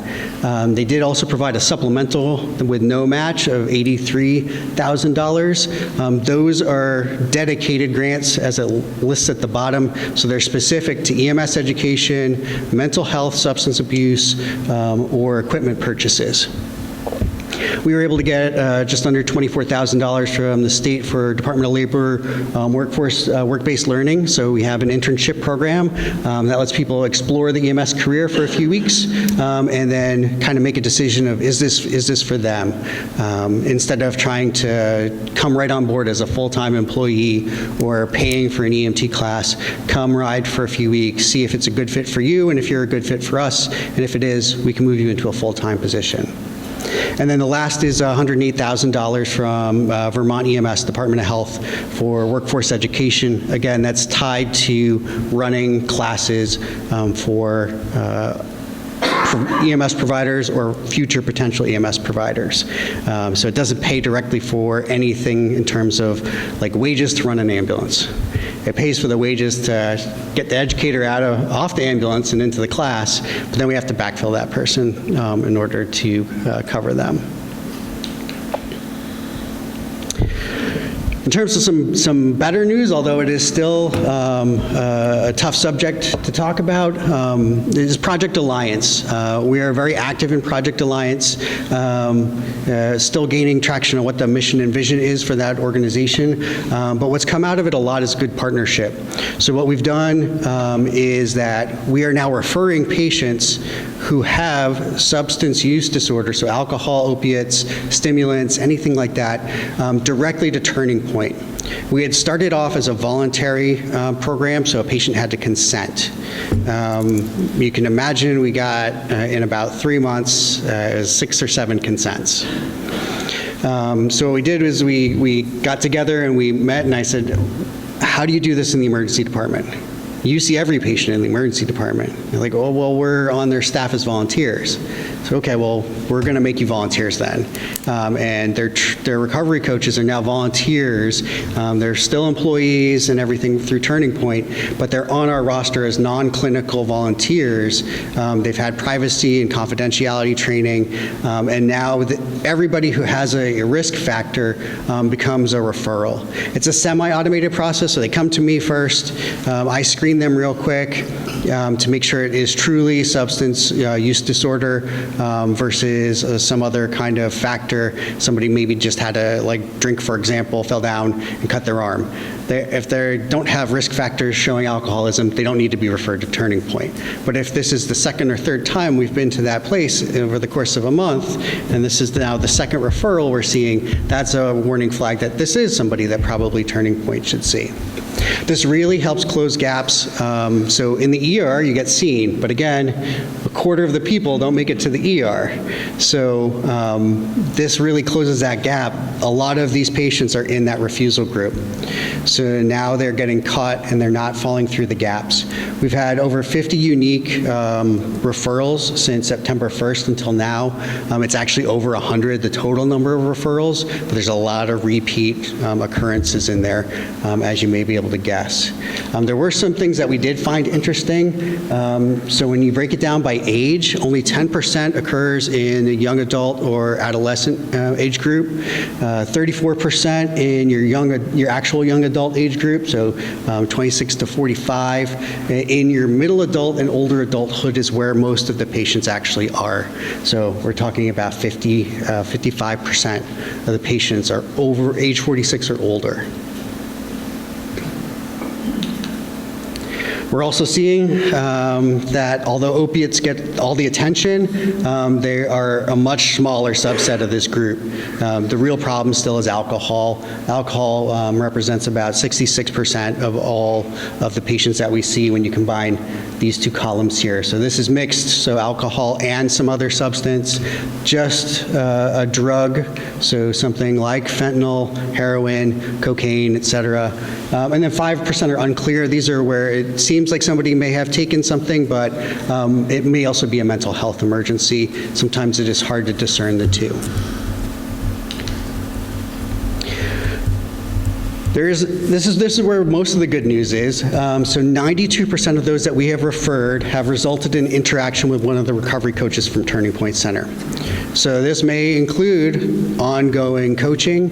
They did also provide a supplemental with no match of $83,000. Those are dedicated grants as it lists at the bottom. So they're specific to EMS education, mental health, substance abuse, or equipment purchases. We were able to get just under $24,000 from the state for Department of Labor work-based learning. So we have an internship program that lets people explore the EMS career for a few weeks and then kind of make a decision of is this for them, instead of trying to come right on board as a full-time employee or paying for an EMT class. Come ride for a few weeks, see if it's a good fit for you and if you're a good fit for us, and if it is, we can move you into a full-time position. And then the last is $108,000 from Vermont EMS, Department of Health, for workforce education. Again, that's tied to running classes for EMS providers or future potential EMS providers. So it doesn't pay directly for anything in terms of like wages to run an ambulance. It pays for the wages to get the educator off the ambulance and into the class, but then we have to backfill that person in order to cover them. In terms of some better news, although it is still a tough subject to talk about, is Project Alliance. We are very active in Project Alliance, still gaining traction on what the mission and vision is for that organization. But what's come out of it a lot is good partnership. So what we've done is that we are now referring patients who have substance use disorder, so alcohol, opiates, stimulants, anything like that, directly to Turning Point. We had started off as a voluntary program, so a patient had to consent. You can imagine we got, in about 3 months, 6 or 7 consents. So what we did was we got together and we met, and I said, how do you do this in the emergency department? You see every patient in the emergency department. They're like, oh, well, we're on their staff as volunteers. So, okay, well, we're going to make you volunteers then. And their recovery coaches are now volunteers. They're still employees and everything through Turning Point, but they're on our roster as non-clinical volunteers. They've had privacy and confidentiality training, and now everybody who has a risk factor becomes a referral. It's a semi-automated process, so they come to me first. I screen them real quick to make sure it is truly substance use disorder versus some other kind of factor. Somebody maybe just had a drink, for example, fell down and cut their arm. If they don't have risk factors showing alcoholism, they don't need to be referred to Turning Point. But if this is the second or third time we've been to that place over the course of a month, and this is now the second referral we're seeing, that's a warning flag that this is somebody that probably Turning Point should see. This really helps close gaps. So in the ER, you get seen, but again, a quarter of the people don't make it to the ER. So this really closes that gap. A lot of these patients are in that refusal group. So now they're getting caught and they're not falling through the gaps. We've had over 50 unique referrals since September 1st until now. It's actually over 100, the total number of referrals, but there's a lot of repeat occurrences in there, as you may be able to guess. There were some things that we did find interesting. So when you break it down by age, only 10% occurs in a young adult or adolescent age group, 34% in your actual young adult age group, so 26 to 45. In your middle adult and older adulthood is where most of the patients actually are. So we're talking about 55% of the patients are over age 46 or older. We're also seeing that although opiates get all the attention, they are a much smaller subset of this group. The real problem still is alcohol. Alcohol represents about 66% of all of the patients that we see when you combine these two columns here. So this is mixed, so alcohol and some other substance, just a drug, so something like fentanyl, heroin, cocaine, etc. And then 5% are unclear. These are where it seems seems like somebody may have taken something, but it may also be a mental health emergency. Sometimes it is hard to discern the two. This is where most of the good news is. So 92% of those that we have referred have resulted in interaction with one of the recovery coaches from Turning Point Center. So this may include ongoing coaching,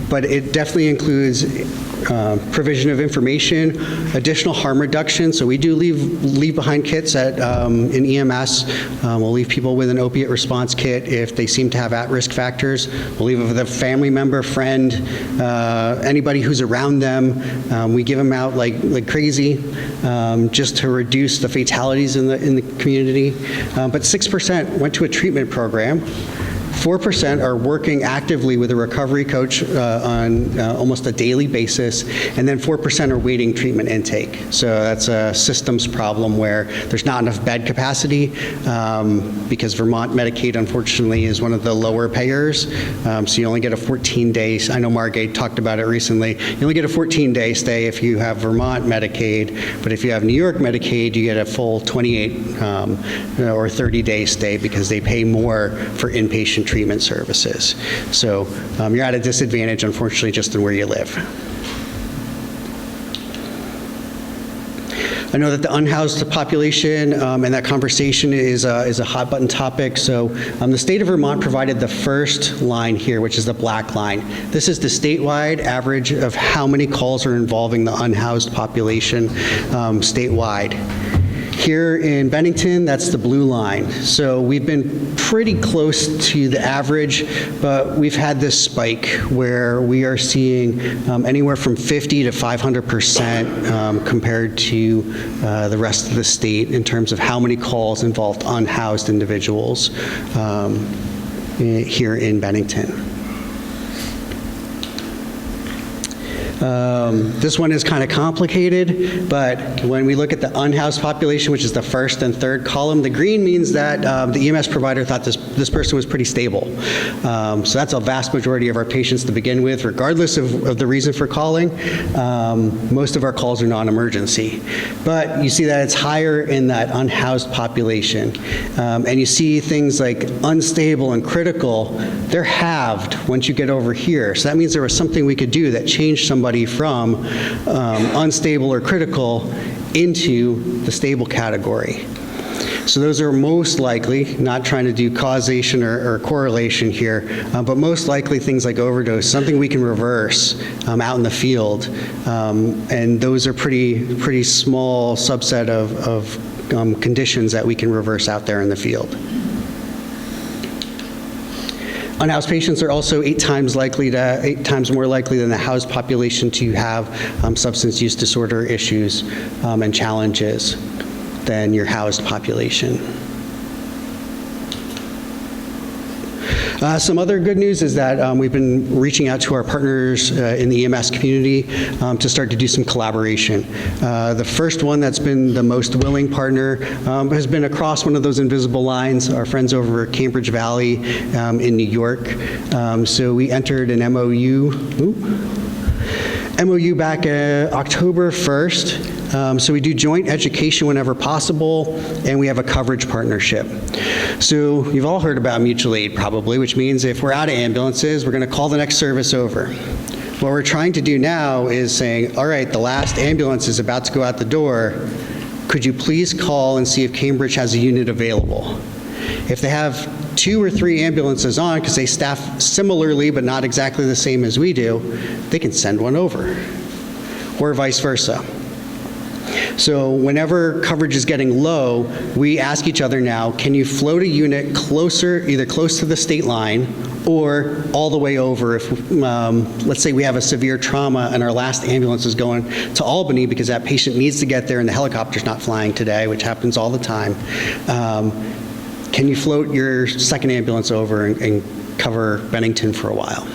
but it definitely includes provision of information, additional harm reduction. So we do leave behind kits in EMS. We'll leave people with an opiate response kit if they seem to have at-risk factors. We'll leave it with a family member, friend, anybody who's around them. We give them out like crazy, just to reduce the fatalities in the community. But 6% went to a treatment program. 4% are working actively with a recovery coach on almost a daily basis, and then 4% are waiting treatment intake. So that's a systems problem where there's not enough bed capacity because Vermont Medicaid, unfortunately, is one of the lower payers. So you only get a 14-day, I know Margate talked about it recently, you only get a 14-day stay if you have Vermont Medicaid, but if you have New York Medicaid, you get a full 28 or 30-day stay because they pay more for inpatient treatment services. So you're at a disadvantage, unfortunately, just in where you live. I know that the unhoused population and that conversation is a hot button topic. So the state of Vermont provided the first line here, which is the black line. This is the statewide average of how many calls are involving the unhoused population statewide. Here in Bennington, that's the blue line. So we've been pretty close to the average, but we've had this spike where we are seeing anywhere from 50 to 500% compared to the rest of the state in terms of how many calls involved unhoused individuals here in Bennington. This one is kind of complicated, but when we look at the unhoused population, which is the first and third column, the green means that the EMS provider thought this person was pretty stable. So that's a vast majority of our patients to begin with, regardless of the reason for calling. Most of our calls are non-emergency. But you see that it's higher in that unhoused population. And you see things like unstable and critical, they're halved once you get over here. So that means there was something we could do that changed somebody from unstable or critical into the stable category. So those are most likely, not trying to do causation or correlation here, but most likely things like overdose, something we can reverse out in the field. And those are pretty small subset of conditions that we can reverse out there in the field. Unhoused patients are also 8 times more likely than the housed population to have substance use disorder issues and challenges than your housed population. Some other good news is that we've been reaching out to our partners in the EMS community to start to do some collaboration. The first one that's been the most willing partner has been across one of those invisible lines, our friends over at Cambridge Valley in New York. So we entered an MOU back October 1st. So we do joint education whenever possible, and we have a coverage partnership. So you've all heard about mutual aid probably, which means if we're out of ambulances, we're going to call the next service over. What we're trying to do now is saying, all right, the last ambulance is about to go out the door. Could you please call and see if Cambridge has a unit available? If they have 2 or 3 ambulances on, because they staff similarly but not exactly the same as we do, they can send one over, or vice versa. So whenever coverage is getting low, we ask each other now, can you float a unit closer, either close to the state line or all the way over if, let's say we have a severe trauma and our last ambulance is going to Albany because that patient needs to get there and the helicopter's not flying today, which happens all the time. Can you float your second ambulance over and cover Bennington for a while?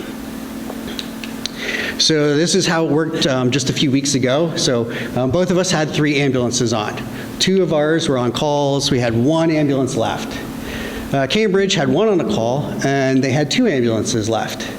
So this is how it worked just a few weeks ago. So both of us had 3 ambulances on. 2 of ours were on calls. We had 1 ambulance left. Cambridge had 1 on a call, and they had 2 ambulances left.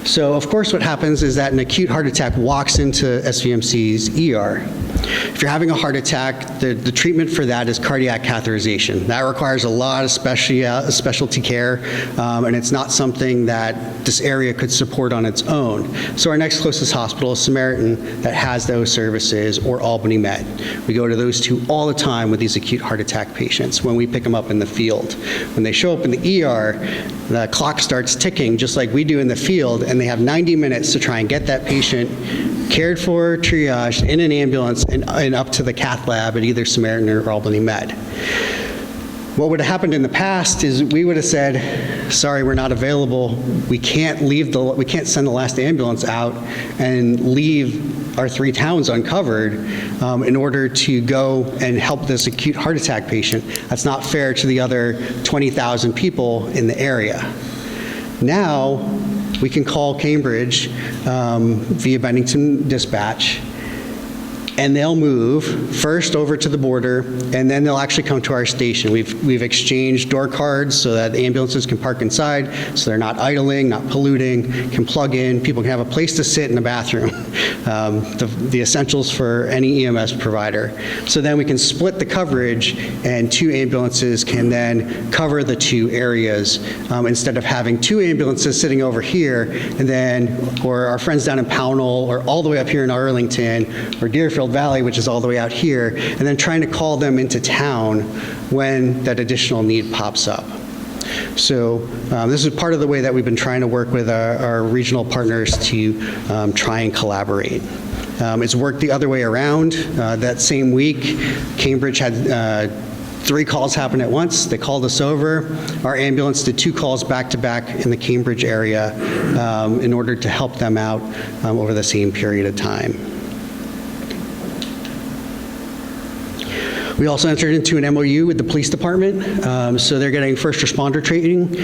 So of course what happens is that an acute heart attack walks into SVMC's ER. If you're having a heart attack, the treatment for that is cardiac catheterization. That requires a lot of specialty care, and it's not something that this area could support on its own. So our next closest hospital is Samaritan, that has those services, or Albany Med. We go to those two all the time with these acute heart attack patients when we pick them up in the field. When they show up in the ER, the clock starts ticking just like we do in the field, and they have 90 minutes to try and get that patient cared for, triaged in an ambulance, and up to the cath lab at either Samaritan or Albany Med. What would have happened in the past is we would have said, sorry, we're not available. We can't send the last ambulance out and leave our 3 towns uncovered in order to go and help this acute heart attack patient. That's not fair to the other 20,000 people in the area. Now, we can call Cambridge via Bennington Dispatch, and they'll move first over to the border, and then they'll actually come to our station. We've exchanged door cards so that the ambulances can park inside, so they're not idling, not polluting, can plug in, people can have a place to sit in the bathroom, the essentials for any EMS provider. So then we can split the coverage, and 2 ambulances can then cover the 2 areas instead of having 2 ambulances sitting over here, and then, or our friends down in Pownell, or all the way up here in Arlington, or Deerfield Valley, which is all the way out here, and then trying to call them into town when that additional need pops up. So this is part of the way that we've been trying to work with our regional partners to try and collaborate. It's worked the other way around. That same week, Cambridge had 3 calls happen at once. They called us over. Our ambulance did 2 calls back-to-back in the Cambridge area in order to help them out over the same period of time. We also entered into an MOU with the police department, so they're getting first responder training.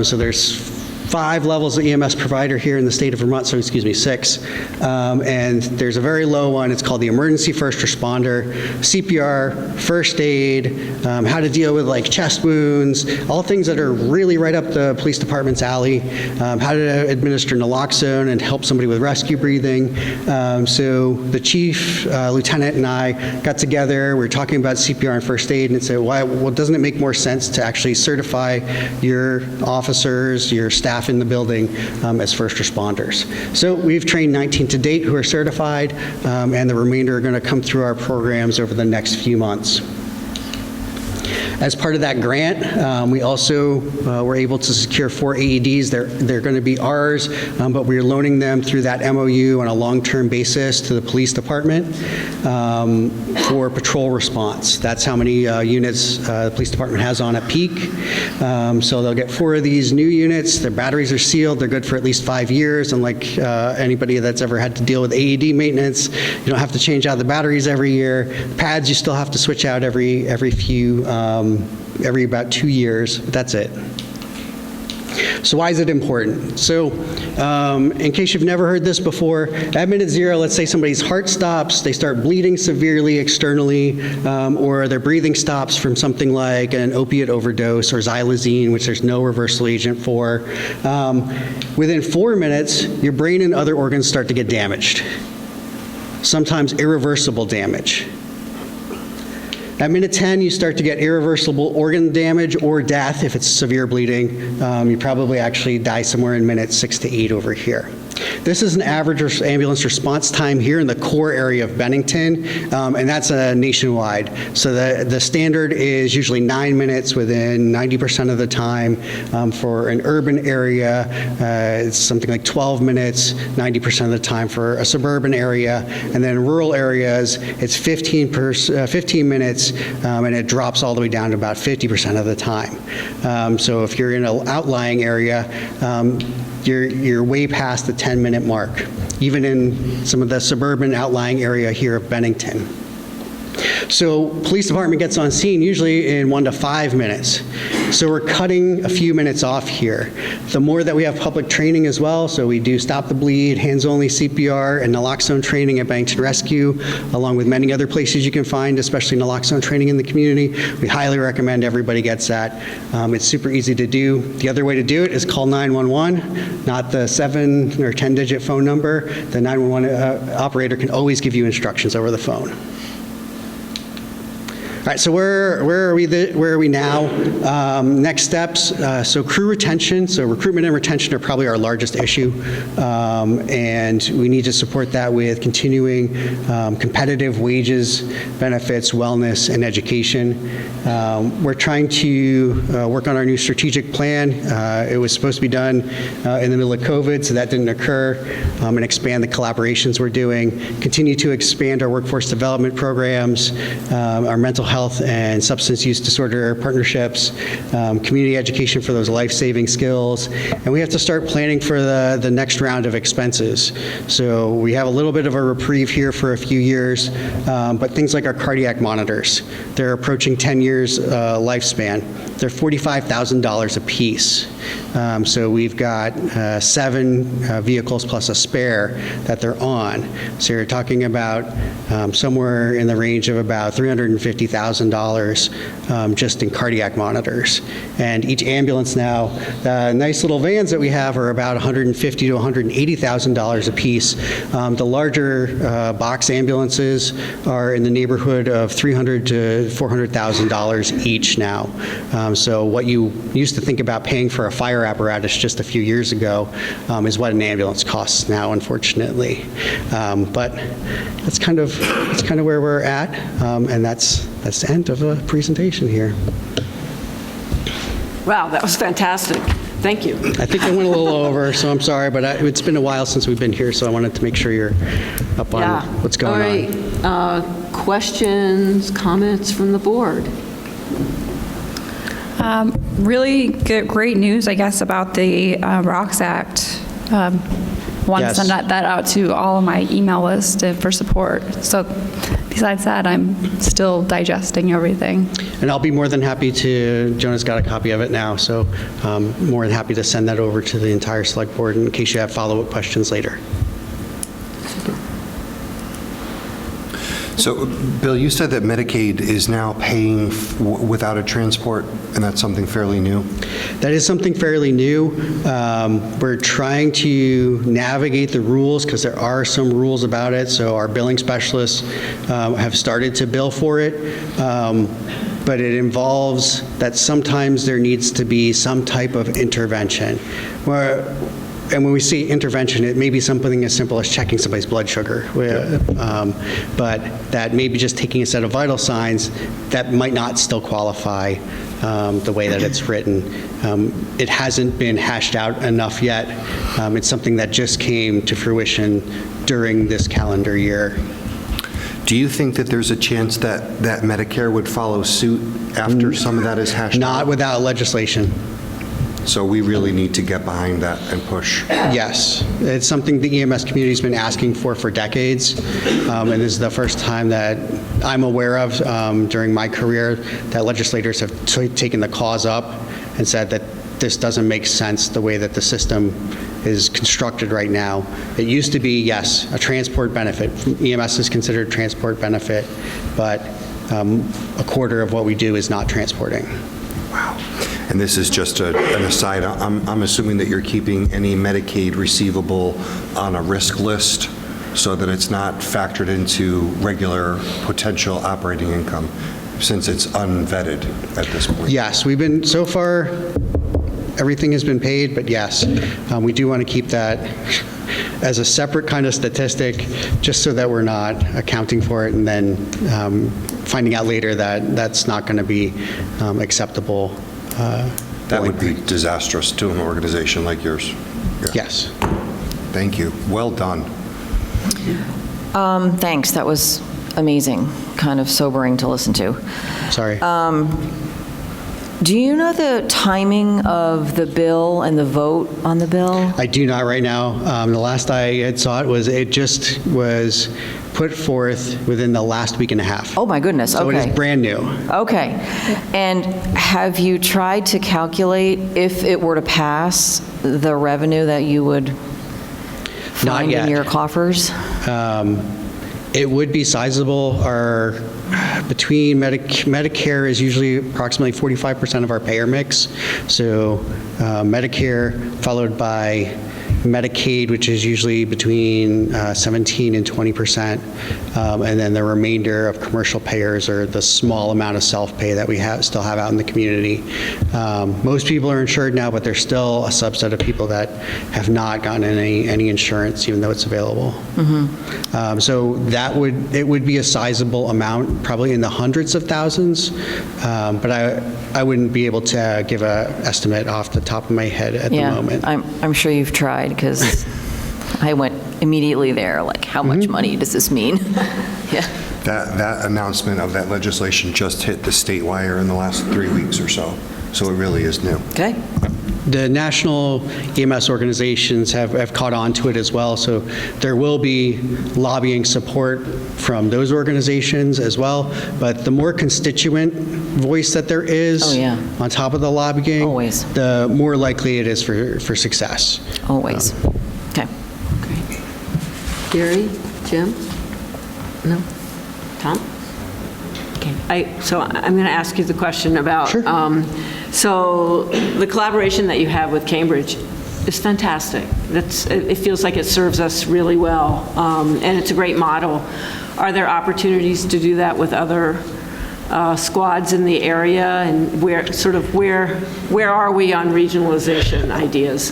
So there's 5 levels of EMS provider here in the state of Vermont, so excuse me, 6. And there's a very low one. It's called the emergency first responder, CPR, first aid, how to deal with like chest wounds, all things that are really right up the police department's alley, how to administer naloxone and help somebody with rescue breathing. So the chief, lieutenant, and I got together. We were talking about CPR and first aid, and said, well, doesn't it make more sense to actually certify your officers, your staff in the building as first responders? So we've trained 19 to date who are certified, and the remainder are going to come through our programs over the next few months. As part of that grant, we also were able to secure 4 AEDs. They're going to be ours, but we're loaning them through that MOU on a long-term basis to the police department for patrol response. That's how many units the police department has on at peak. So they'll get 4 of these new units. Their batteries are sealed. They're good for at least 5 years. Unlike anybody that's ever had to deal with AED maintenance, you don't have to change out the batteries every year. Pads you still have to switch out every about 2 years. That's it. So why is it important? So in case you've never heard this before, at minute 0, let's say somebody's heart stops, they start bleeding severely externally, or their breathing stops from something like an opiate overdose or xylazine, which there's no reversal agent for. Within 4 minutes, your brain and other organs start to get damaged, sometimes irreversible damage. At minute 10, you start to get irreversible organ damage or death. If it's severe bleeding, you probably actually die somewhere in minutes 6 to 8 over here. This is an average ambulance response time here in the core area of Bennington, and that's nationwide. So the standard is usually 9 minutes within 90% of the time. For an urban area, it's something like 12 minutes, 90% of the time for a suburban area. And then in rural areas, it's 15 minutes, and it drops all the way down to about 50% of the time. So if you're in an outlying area, you're way past the 10-minute mark, even in some of the suburban outlying area here of Bennington. So police department gets on scene usually in 1 to 5 minutes. So we're cutting a few minutes off here. The more that we have public training as well, so we do stop the bleed, hands-only CPR, and naloxone training at Bennington Rescue, along with many other places you can find, especially naloxone training in the community. We highly recommend everybody gets that. It's super easy to do. The other way to do it is call 911, not the 7 or 10-digit phone number. The 911 operator can always give you instructions over the phone. right, so where are we now? Next steps, so crew retention, so recruitment and retention are probably our largest issue, and we need to support that with continuing competitive wages, benefits, wellness, and education. We're trying to work on our new strategic plan. It was supposed to be done in the middle of COVID, so that didn't occur, and expand the collaborations we're doing, continue to expand our workforce development programs, our mental health and substance use disorder partnerships, community education for those life-saving skills, and we have to start planning for the next round of expenses. So we have a little bit of a reprieve here for a few years, but things like our cardiac monitors, they're approaching 10 years lifespan. They're $45,000 a piece. So we've got 7 vehicles plus a spare that they're on. So you're talking about somewhere in the range of about $350,000 just in cardiac monitors. And each ambulance now, the nice little vans that we have are about $150,000 to $180,000 a piece. The larger box ambulances are in the neighborhood of $300,000 to $400,000 each now. So what you used to think about paying for a fire apparatus just a few years ago is what an ambulance costs now, unfortunately. But that's kind of where we're at, and that's the end of the presentation here. Wow, that was fantastic. Thank you. I think I went a little over, so I'm sorry, but it's been a while since we've been here, so I wanted to make sure you're up on what's going on. All right. Questions, comments from the board? Really good, great news, I guess, about the ROCKS Act. Want to send that out to all of my email list for support. So besides that, I'm still digesting everything. And I'll be more than happy to, Jonah's got a copy of it now, so more than happy to send that over to the entire select board in case you have follow-up questions later. So, Bill, you said that Medicaid is now paying without a transport, and that's something fairly new? That is something fairly new. We're trying to navigate the rules because there are some rules about it, so our billing specialists have started to bill for it. But it involves that sometimes there needs to be some type of intervention. And when we say intervention, it may be something as simple as checking somebody's blood sugar. But that may be just taking a set of vital signs that might not still qualify the way that it's written. It hasn't been hashed out enough yet. It's something that just came to fruition during this calendar year. Do you think that there's a chance that Medicare would follow suit after some of that is hashed out? Not without legislation. So we really need to get behind that and push. Yes, it's something the EMS community's been asking for decades, and this is the first time that I'm aware of during my career that legislators have taken the cause up and said that this doesn't make sense the way that the system is constructed right now. It used to be, yes, a transport benefit. EMS is considered a transport benefit, but a quarter of what we do is not transporting. Wow. And this is just an aside. I'm assuming that you're keeping any Medicaid receivable on a risk list so that it's not factored into regular potential operating income, since it's unvetted at this point. Yes, we've been, so far, everything has been paid, but yes, we do want to keep that as a separate kind of statistic, just so that we're not accounting for it and then finding out later that that's not going to be acceptable. That would be disastrous to an organization like yours. Yeah. Yes. Thank you. Well done. Thanks. That was amazing. Kind of sobering to listen to. Sorry. Do you know the timing of the bill and the vote on the bill? I do not right now. The last I had saw it just was put forth within the last week and a half. Oh my goodness, okay. So it is brand new. Okay. And have you tried to calculate, if it were to pass, the revenue that you would find in your coffers? It would be sizable. Between Medicare is usually approximately 45% of our payer mix. So Medicare, followed by Medicaid, which is usually between 17 and 20%, and then the remainder of commercial payers are the small amount of self-pay that we still have out in the community. Most people are insured now, but there's still a subset of people that have not gotten any insurance, even though it's available. So it would be a sizable amount, probably in the hundreds of thousands, but I wouldn't be able to give an estimate off the top of my head at the moment. I'm sure you've tried, because I went immediately there, like, how much money does this mean? Yeah. That announcement of that legislation just hit the state wire in the last 3 weeks or so. So it really is new. Okay. The national EMS organizations have caught on to it as well, so there will be lobbying support from those organizations as well, but the more constituent voice that there is on top of the lobbying, the more likely it is for success. Always. Okay. Great. Gary, Jim? No? Tom? Okay. So I'm going to ask you the question about, so the collaboration that you have with Cambridge is fantastic. It feels like it serves us really well, and it's a great model. Are there opportunities to do that with other squads in the area, and where are we on regionalization ideas?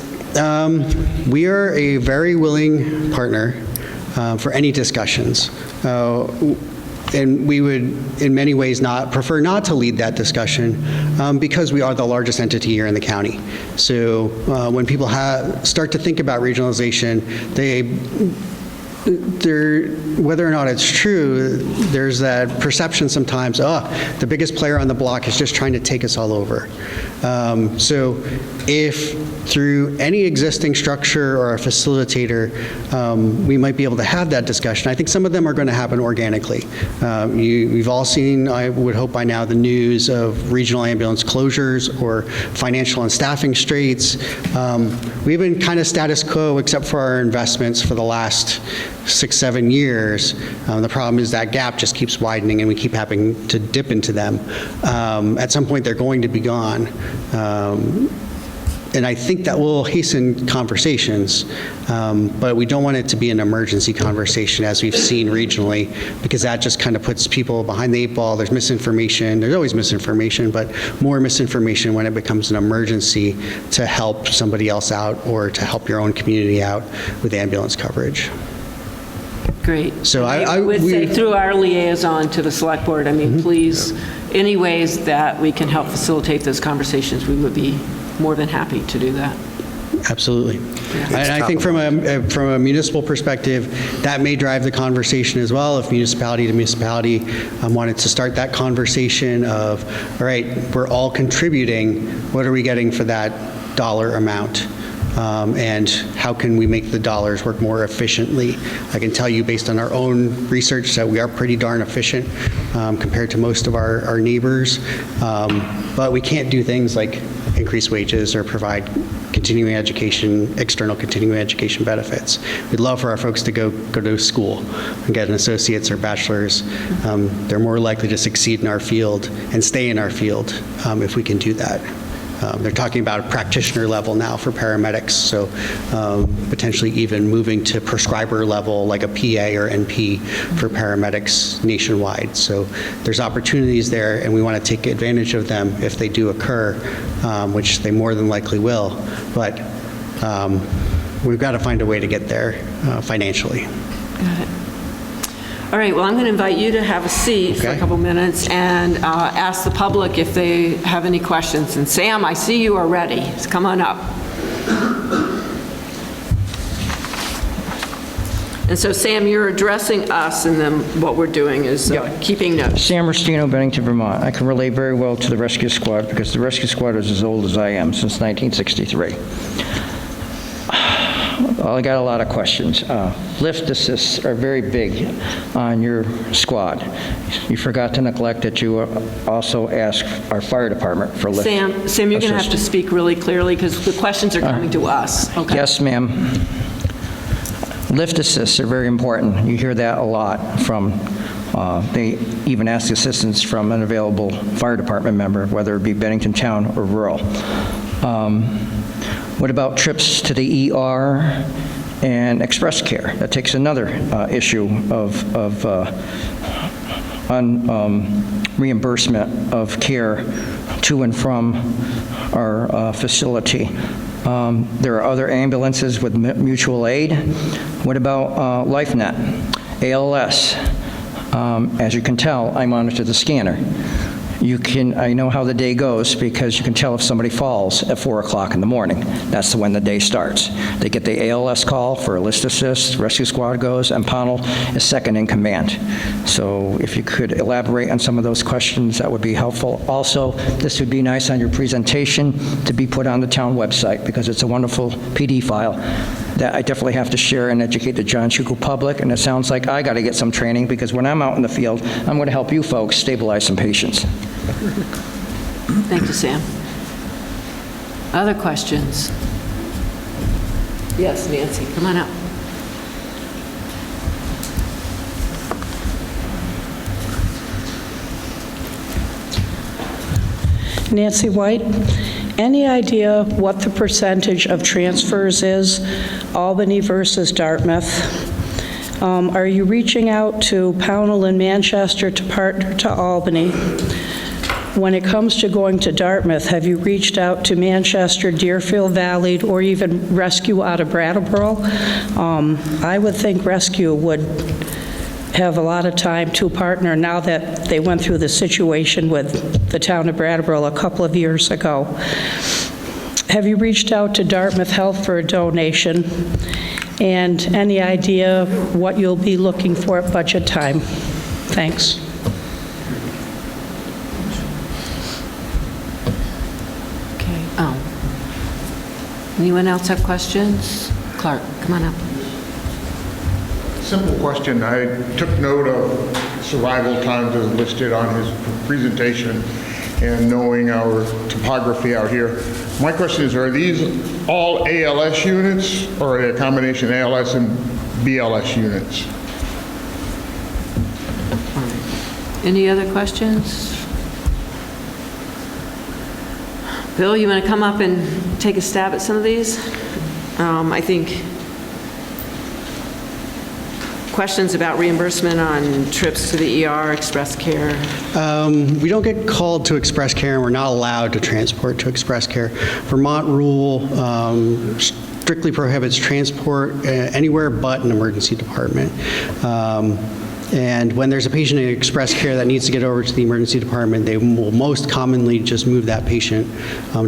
We are a very willing partner for any discussions. And we would, in many ways, prefer not to lead that discussion because we are the largest entity here in the county. So when people start to think about regionalization, whether or not it's true, there's that perception sometimes, the biggest player on the block is just trying to take us all over. So if through any existing structure or a facilitator, we might be able to have that discussion. I think some of them are going to happen organically. We've all seen, I would hope by now, the news of regional ambulance closures or financial and staffing straits. We've been kind of status quo except for our investments for the last 6-7 years. The problem is that gap just keeps widening and we keep having to dip into them. At some point they're going to be gone. And I think that will hasten conversations, but we don't want it to be an emergency conversation as we've seen regionally, because that just kind of puts people behind the 8 ball. There's misinformation. There's always misinformation, but more misinformation when it becomes an emergency to help somebody else out or to help your own community out with ambulance coverage. Great. So I would say through our liaison to the select board, I mean, please, any ways that we can help facilitate those conversations, we would be more than happy to do that. Absolutely. And I think from a municipal perspective, that may drive the conversation as well. If municipality to municipality wanted to start that conversation of, all right, we're all contributing, what are we getting for that dollar amount? And how can we make the dollars work more efficiently? I can tell you based on our own research that we are pretty darn efficient compared to most of our neighbors. But we can't do things like increase wages or provide continuing education, external continuing education benefits. We'd love for our folks to go to school and get an associate's or bachelor's. They're more likely to succeed in our field and stay in our field if we can do that. They're talking about a practitioner level now for paramedics, so potentially even moving to prescriber level like a PA or NP for paramedics nationwide. So there's opportunities there, and we want to take advantage of them if they do occur, which they more than likely will. But we've got to find a way to get there financially. Got it. All right, well, I'm going to invite you to have a seat for a couple minutes and ask the public if they have any questions. And Sam, I see you are ready. So come on up. And so, Sam, you're addressing us, and then what we're doing is keeping notes. Sam Rustino, Bennington, Vermont. I can relate very well to the rescue squad because the rescue squad is as old as I am, since 1963. Well, I got a lot of questions. Lift assists are very big on your squad. You forgot to neglect that you also ask our fire department for lift Sam, you're going to have to speak really clearly because the questions are coming to us. Okay. Yes, ma'am. Lift assists are very important. You hear that a lot from, they even ask assistance from an available fire department member, whether it be Bennington town or rural. What about trips to the ER and express care? That takes another issue of reimbursement of care to and from our facility. There are other ambulances with mutual aid. What about LifeNet, ALS? As you can tell, I monitor the scanner. I know how the day goes because you can tell if somebody falls at 4 o'clock in the morning. That's when the day starts. They get the ALS call for a list assist, rescue squad goes, and Pownell is second in command. So if you could elaborate on some of those questions, that would be helpful. Also, this would be nice on your presentation to be put on the town website because it's a wonderful PD file that I definitely have to share and educate the John Schuylkill public, and it sounds like I got to get some training because when I'm out in the field, I'm going to help you folks stabilize some patients. Thank you, Sam. Other questions? Yes, Nancy, come on up. Nancy White, any idea what the percentage of transfers is, Albany versus Dartmouth? Are you reaching out to Pownell and Manchester to partner to Albany? When it comes to going to Dartmouth, have you reached out to Manchester, Deerfield Valley, or even Rescue out of Brattleboro? I would think Rescue would have a lot of time to partner now that they went through the situation with the town of Brattleboro a couple of years ago. Have you reached out to Dartmouth Health for a donation? And any idea what you'll be looking for at budget time? Thanks. Okay. Anyone else have questions? Clark, come on up. Simple question. I took note of survival times as listed on his presentation and knowing our topography out here. My question is, are these all ALS units or are they a combination ALS and BLS units? Any other questions? Bill, you want to come up and take a stab at some of these? I think questions about reimbursement on trips to the ER, express care. We don't get called to express care, and we're not allowed to transport to express care. Vermont rule strictly prohibits transport anywhere but an emergency department. And when there's a patient in express care that needs to get over to the emergency department, they will most commonly just move that patient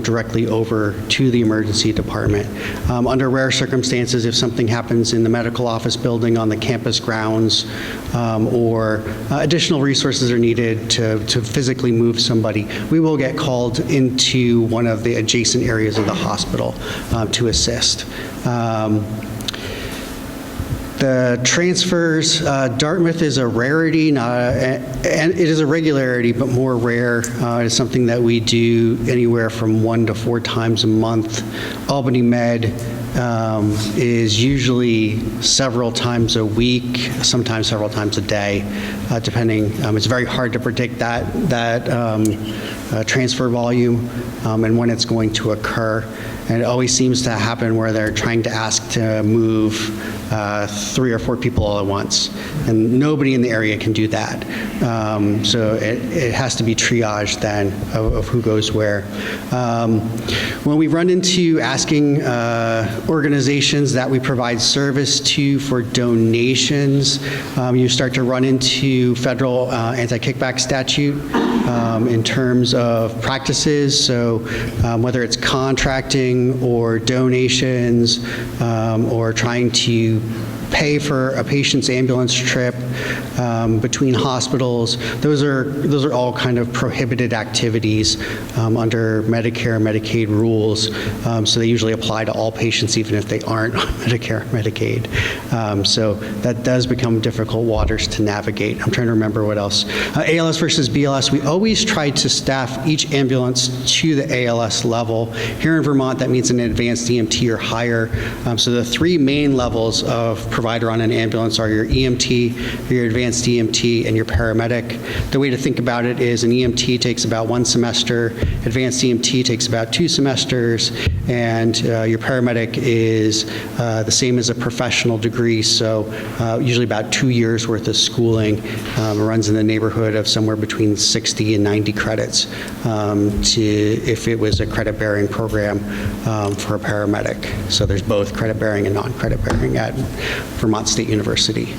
directly over to the emergency department. Under rare circumstances, if something happens in the medical office building on the campus grounds, or additional resources are needed to physically move somebody, we will get called into one of the adjacent areas of the hospital to assist. The transfers, Dartmouth is a rarity, and it is a regularity, but more rare. It's something that we do anywhere from 1 to 4 times a month. Albany Med is usually several times a week, sometimes several times a day, depending. It's very hard to predict that transfer volume and when it's going to occur. And it always seems to happen where they're trying to ask to move 3 or 4 people all at once. And nobody in the area can do that. So it has to be triaged then of who goes where. When we run into asking organizations that we provide service to for donations, you start to run into federal anti-kickback statute in terms of practices. So whether it's contracting or donations or trying to pay for a patient's ambulance trip between hospitals, those are all kind of prohibited activities under Medicare and Medicaid rules. So they usually apply to all patients even if they aren't on Medicare and Medicaid. So that does become difficult waters to navigate. I'm trying to remember what else. ALS versus BLS, we always try to staff each ambulance to the ALS level. Here in Vermont, that means an advanced EMT or higher. So the 3 main levels of provider on an ambulance are your EMT, your advanced EMT, and your paramedic. The way to think about it is an EMT takes about 1 semester, advanced EMT takes about 2 semesters, and your paramedic is the same as a professional degree, so usually about 2 years worth of schooling. It runs in the neighborhood of somewhere between 60 and 90 credits if it was a credit-bearing program for a paramedic. So there's both credit-bearing and non-credit-bearing at Vermont State University.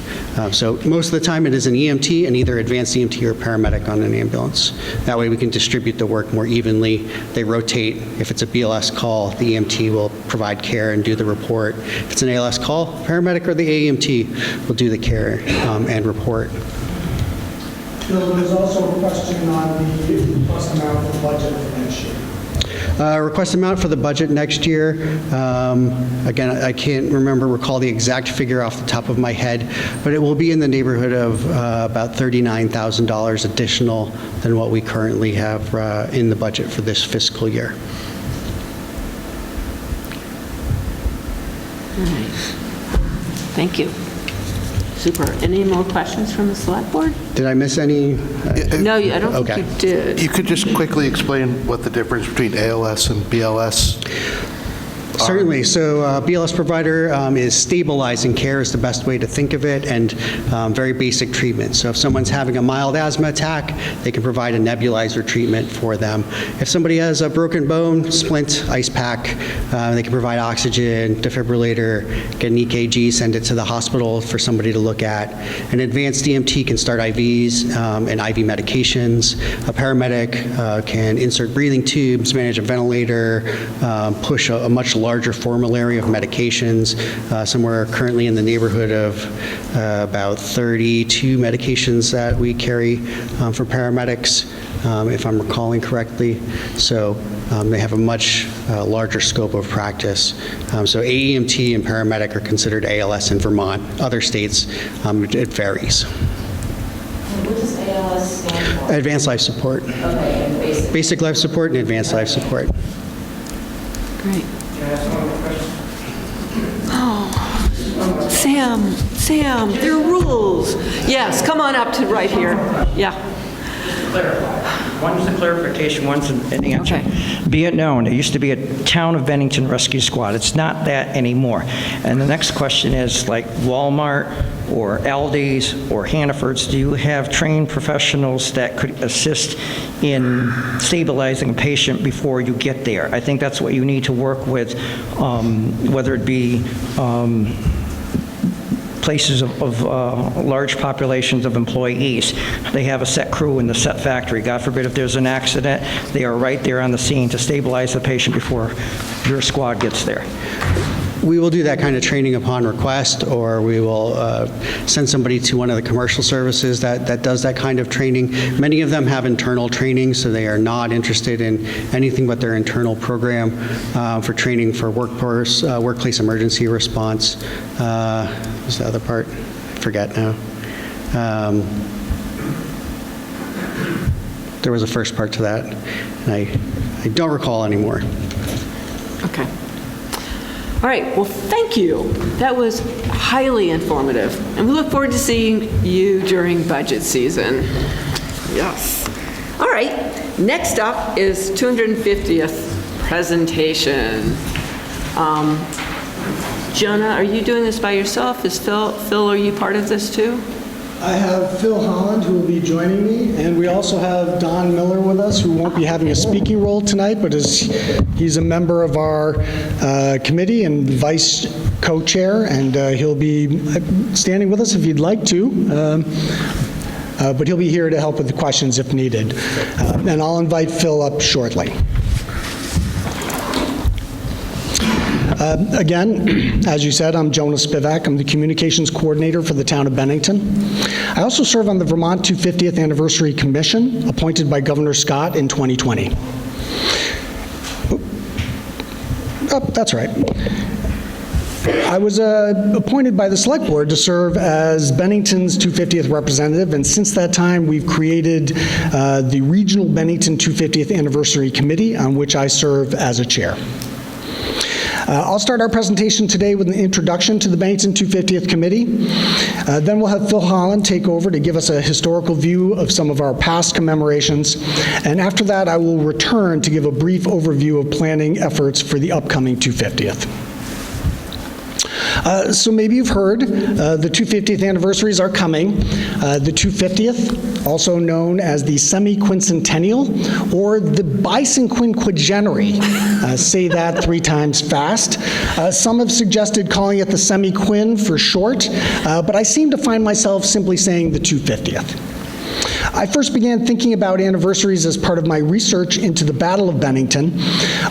So most of the time it is an EMT and either advanced EMT or paramedic on an ambulance. That way we can distribute the work more evenly. They rotate. If it's a BLS call, the EMT will provide care and do the report. If it's an ALS call, paramedic or the AEMT will do the care and report. Bill, there's also a question on the request amount for the budget for next year. Request amount for the budget next year. Again, I can't recall the exact figure off the top of my head, but it will be in the neighborhood of about $39,000 additional than what we currently have in the budget for this fiscal year. All right. Thank you. Super. Any more questions from the select board? Did I miss any? No, I don't think you did. You could just quickly explain what the difference between ALS and BLS Certainly. So BLS provider is stabilizing care is the best way to think of it, and very basic treatment. So if someone's having a mild asthma attack, they can provide a nebulizer treatment for them. If somebody has a broken bone, splint, ice pack, they can provide oxygen, defibrillator, get an EKG, send it to the hospital for somebody to look at. An advanced EMT can start IVs and IV medications. A paramedic can insert breathing tubes, manage a ventilator, push a much larger formulary of medications, somewhere currently in the neighborhood of about 32 medications that we carry for paramedics, if I'm recalling correctly. So they have a much larger scope of practice. So AEMT and paramedic are considered ALS in Vermont. Other states, it varies. What does ALS stand for? Advanced life support. Okay, and basic. Basic life support and advanced life support. Great. Oh, Sam, there are rules. Yes, come on up to right here. Yeah. One's a clarification, one's an answer. Okay. Be it known, there used to be a Town of Bennington Rescue Squad. It's not that anymore. And the next question is, like Walmart or Aldi's or Hannaford's, do you have trained professionals that could assist in stabilizing a patient before you get there? I think that's what you need to work with, whether it be places of large populations of employees. They have a set crew in the set factory. God forbid if there's an accident, they are right there on the scene to stabilize the patient before your squad gets there. We will do that kind of training upon request, or we will send somebody to one of the commercial services that does that kind of training. Many of them have internal training, so they are not interested in anything but their internal program for training for workplace emergency response. What's the other part? I forget now. There was a first part to that, and I don't recall anymore. Okay. All right, well, thank you. That was highly informative, and we look forward to seeing you during budget season. Yes. All right, next up is 250th presentation. Jonah, are you doing this by yourself? Is Phil, are you part of this too? I have Phil Holland, who will be joining me, and we also have Don Miller with us, who won't be having a speaking role tonight, but he's a member of our committee and vice co-chair, and he'll be standing with us if you'd like to. But he'll be here to help with the questions if needed. And I'll invite Phil up shortly. Again, as you said, I'm Jonah Spivak. I'm the communications coordinator for the town of Bennington. I also serve on the Vermont 250th Anniversary Commission, appointed by Governor Scott in 2020. Oh, that's right. I was appointed by the Select Board to serve as Bennington's 250th representative, and since that time, we've created the Regional Bennington 250th Anniversary Committee, on which I serve as a chair. I'll start our presentation today with an introduction to the Bennington 250th Committee. Then we'll have Phil Holland take over to give us a historical view of some of our past commemorations. And after that, I will return to give a brief overview of planning efforts for the upcoming 250th. So maybe you've heard the 250th anniversaries are coming. The 250th, also known as the semi-quincentennial or the bicentenary. Say that 3 times fast. Some have suggested calling it the semi-quin for short, but I seem to find myself simply saying the 250th. I first began thinking about anniversaries as part of my research into the Battle of Bennington.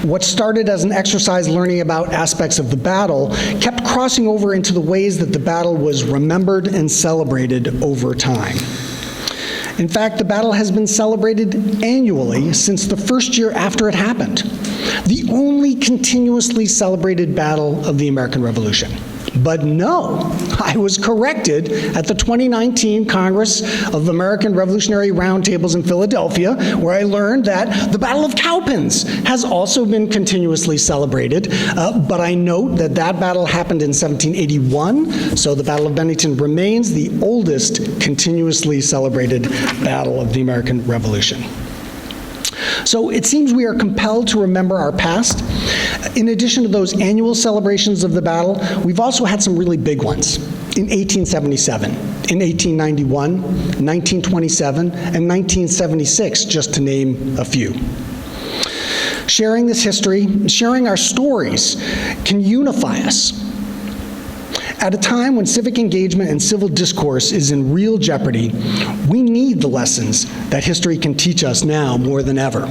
What started as an exercise learning about aspects of the battle kept crossing over into the ways that the battle was remembered and celebrated over time. In fact, the battle has been celebrated annually since the first year after it happened, the only continuously celebrated battle of the American Revolution. But no, I was corrected at the 2019 Congress of American Revolutionary Roundtables in Philadelphia, where I learned that the Battle of Cowpens has also been continuously celebrated. But I note that that battle happened in 1781, so the Battle of Bennington remains the oldest continuously celebrated battle of the American Revolution. So it seems we are compelled to remember our past. In addition to those annual celebrations of the battle, we've also had some really big ones. In 1877, in 1891, 1927, and 1976, just to name a few. Sharing this history, sharing our stories, can unify us. At a time when civic engagement and civil discourse is in real jeopardy, we need the lessons that history can teach us now more than ever.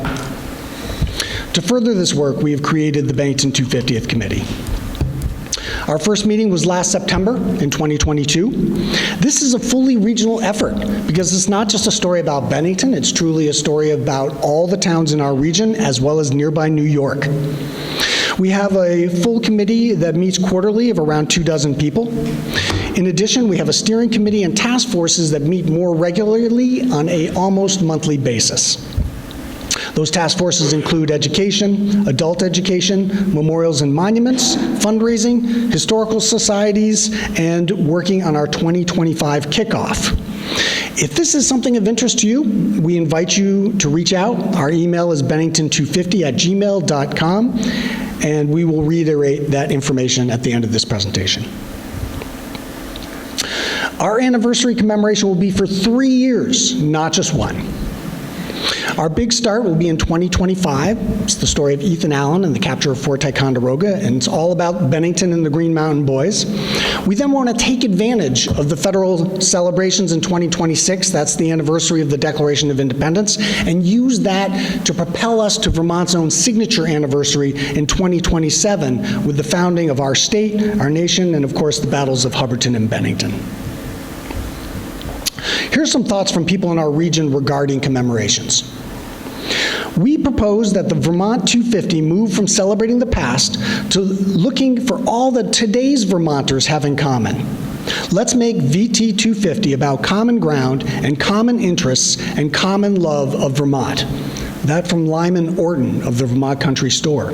To further this work, we have created the Bennington 250th Committee. Our first meeting was last September in 2022. This is a fully regional effort because it's not just a story about Bennington, it's truly a story about all the towns in our region as well as nearby New York. We have a full committee that meets quarterly of around 24 people. In addition, we have a steering committee and task forces that meet more regularly on an almost monthly basis. Those task forces include education, adult education, memorials and monuments, fundraising, historical societies, and working on our 2025 kickoff. If this is something of interest to you, we invite you to reach out. Our email is bennington250@gmail.com, and we will reiterate that information at the end of this presentation. Our anniversary commemoration will be for 3 years, not just one. Our big start will be in 2025. It's the story of Ethan Allen and the capture of Fort Ticonderoga, and it's all about Bennington and the Green Mountain Boys. We then want to take advantage of the federal celebrations in 2026, that's the anniversary of the Declaration of Independence, and use that to propel us to Vermont's own signature anniversary in 2027 with the founding of our state, our nation, and of course the battles of Hubbardton and Bennington. Here's some thoughts from people in our region regarding commemorations. We propose that the Vermont 250 move from celebrating the past to looking for all that today's Vermonters have in common. Let's make VT 250 about common ground and common interests and common love of Vermont. That from Lyman Orton of the Vermont Country Store.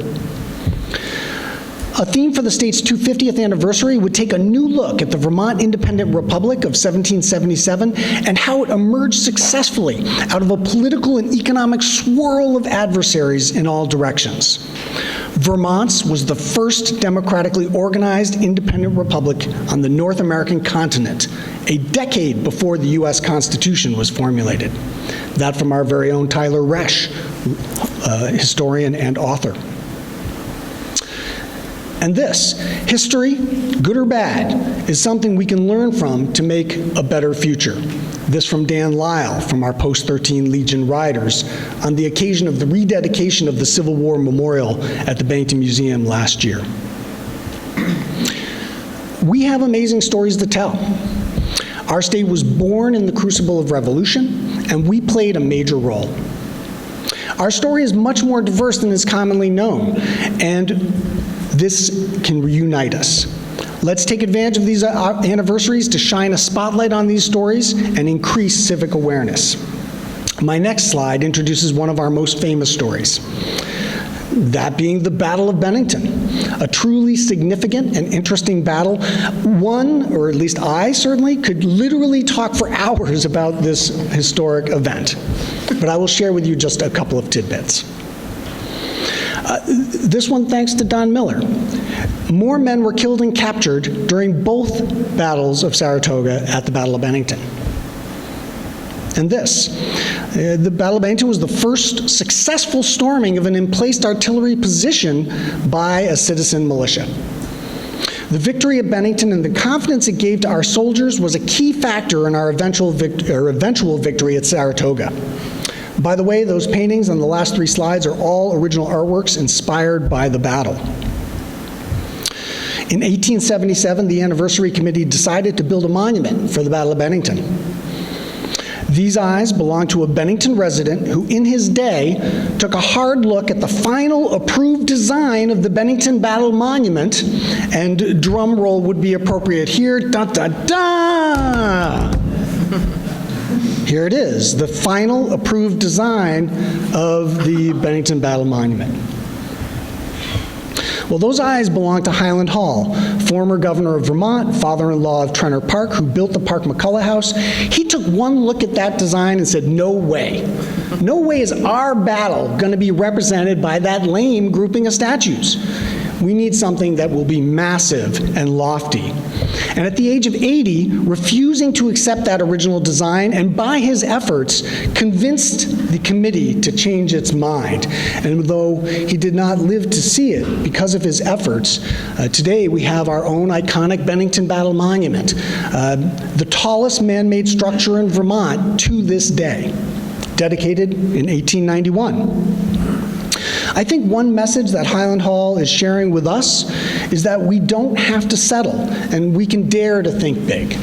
A theme for the state's 250th anniversary would take a new look at the Vermont Independent Republic of 1777 and how it emerged successfully out of a political and economic swirl of adversaries in all directions. Vermont's was the first democratically organized independent republic on the North American continent, a decade before the U.S. Constitution was formulated. That from our very own Tyler Resch, historian and author. And this, history, good or bad, is something we can learn from to make a better future. This from Dan Lyle from our Post-13 Legion Riders on the occasion of the rededication of the Civil War Memorial at the Bennington Museum last year. We have amazing stories to tell. Our state was born in the crucible of revolution, and we played a major role. Our story is much more diverse than is commonly known, and this can reunite us. Let's take advantage of these anniversaries to shine a spotlight on these stories and increase civic awareness. My next slide introduces one of our most famous stories, that being the Battle of Bennington. a truly significant and interesting battle. One, or at least I certainly, could literally talk for hours about this historic event, but I will share with you just a couple of tidbits. This one thanks to Don Miller. More men were killed and captured during both battles of Saratoga at the Battle of Bennington. And this, the Battle of Bennington was the first successful storming of an emplaced artillery position by a citizen militia. The victory at Bennington and the confidence it gave to our soldiers was a key factor in our eventual victory at Saratoga. By the way, those paintings on the last 3 slides are all original artworks inspired by the battle. In 1877, the Anniversary Committee decided to build a monument for the Battle of Bennington. These eyes belong to a Bennington resident who, in his day, took a hard look at the final approved design of the Bennington Battle Monument, and drum roll would be appropriate here, da-da-da! Here it is, the final approved design of the Bennington Battle Monument. Well, those eyes belong to Highland Hall, former governor of Vermont, father-in-law of Trenor Park, who built the Park McCullough House. He took one look at that design and said, no way. No way is our battle going to be represented by that lame grouping of statues. We need something that will be massive and lofty. And at the age of 80, refusing to accept that original design, and by his efforts, convinced the committee to change its mind. And though he did not live to see it, because of his efforts, today we have our own iconic Bennington Battle Monument, the tallest man-made structure in Vermont to this day, dedicated in 1891. I think one message that Highland Hall is sharing with us is that we don't have to settle, and we can dare to think big.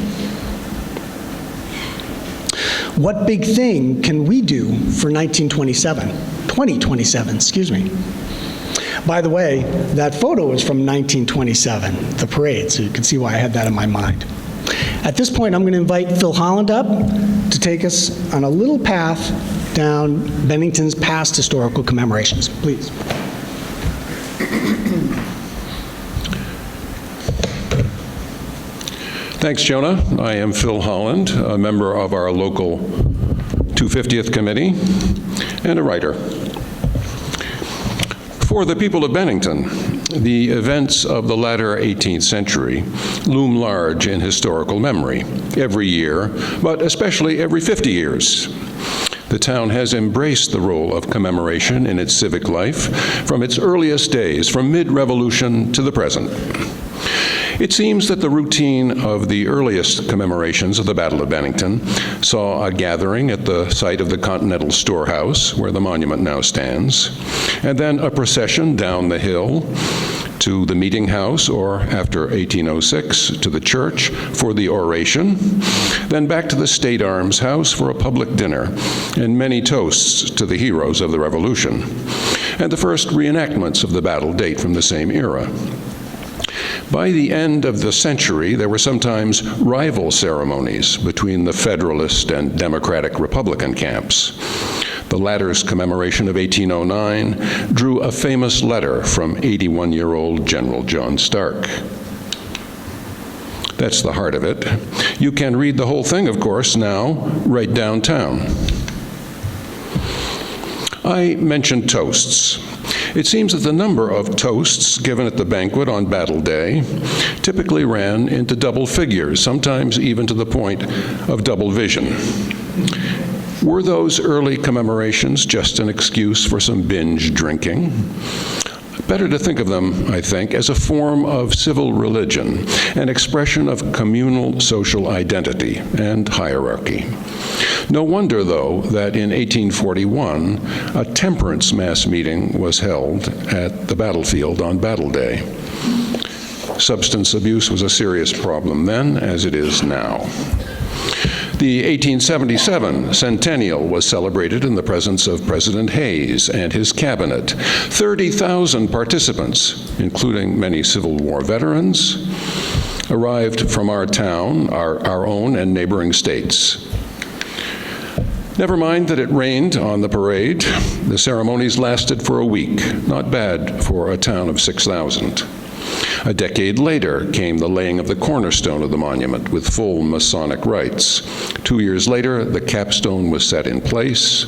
What big thing can we do for 2027, excuse me. By the way, that photo is from 1927, the parade, so you can see why I had that in my mind. At this point, I'm going to invite Phil Holland up to take us on a little path down Bennington's past historical commemorations. Please. Thanks, Jonah. I am Phil Holland, a member of our local 250th committee and a writer. For the people of Bennington, the events of the latter 18th century loom large in historical memory every year, but especially every 50 years. The town has embraced the role of commemoration in its civic life from its earliest days, from mid-revolution to the present. It seems that the routine of the earliest commemorations of the Battle of Bennington saw a gathering at the site of the Continental Storehouse, where the monument now stands, and then a procession down the hill to the meeting house, or after 1806, to the church for the oration, then back to the State Arms House for a public dinner, and many toasts to the heroes of the Revolution, and the first reenactments of the battle date from the same era. By the end of the century, there were sometimes rival ceremonies between the Federalist and Democratic Republican camps. The latter's commemoration of 1809 drew a famous letter from 81-year-old General John Stark. That's the heart of it. You can read the whole thing, of course, now, right downtown. I mentioned toasts. It seems that the number of toasts given at the banquet on Battle Day typically ran into double figures, sometimes even to the point of double vision. Were those early commemorations just an excuse for some binge drinking? Better to think of them, I think, as a form of civil religion, an expression of communal social identity and hierarchy. No wonder, though, that in 1841, a temperance mass meeting was held at the battlefield on Battle Day. Substance abuse was a serious problem then, as it is now. The 1877 centennial was celebrated in the presence of President Hayes and his cabinet. 30,000 participants, including many Civil War veterans, arrived from our town, our own and neighboring states. Never mind that it rained on the parade. The ceremonies lasted for a week. Not bad for a town of 6,000. A decade later came the laying of the cornerstone of the monument with full Masonic rites. 2 years later, the capstone was set in place.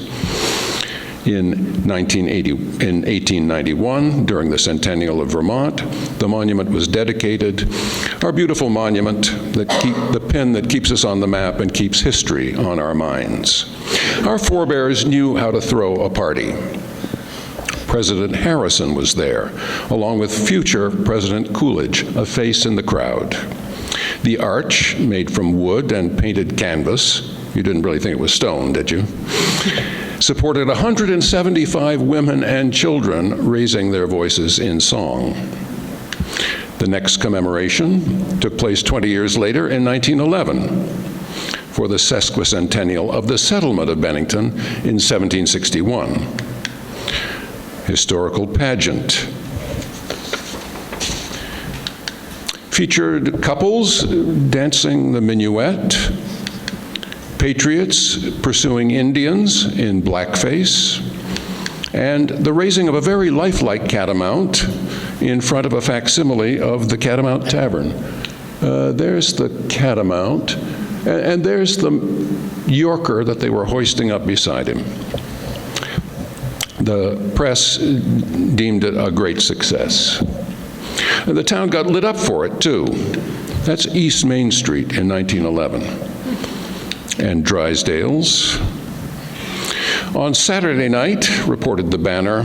In 1891, during the centennial of Vermont, the monument was dedicated. Our beautiful monument, the pin that keeps us on the map and keeps history on our minds. Our forebears knew how to throw a party. President Harrison was there, along with future President Coolidge, a face in the crowd. The arch, made from wood and painted canvas, you didn't really think it was stone, did you? Supported 175 women and children raising their voices in song. The next commemoration took place 20 years later in 1911 for the sesquicentennial of the settlement of Bennington in 1761. Historical pageant. Featured couples dancing the minuet, patriots pursuing Indians in blackface, and the raising of a very lifelike catamount in front of a facsimile of the Catamount Tavern. There's the catamount, and there's the Yorker that they were hoisting up beside him. The press deemed it a great success. And the town got lit up for it, too. That's East Main Street in 1911. And Drysdale's. On Saturday night, reported the banner,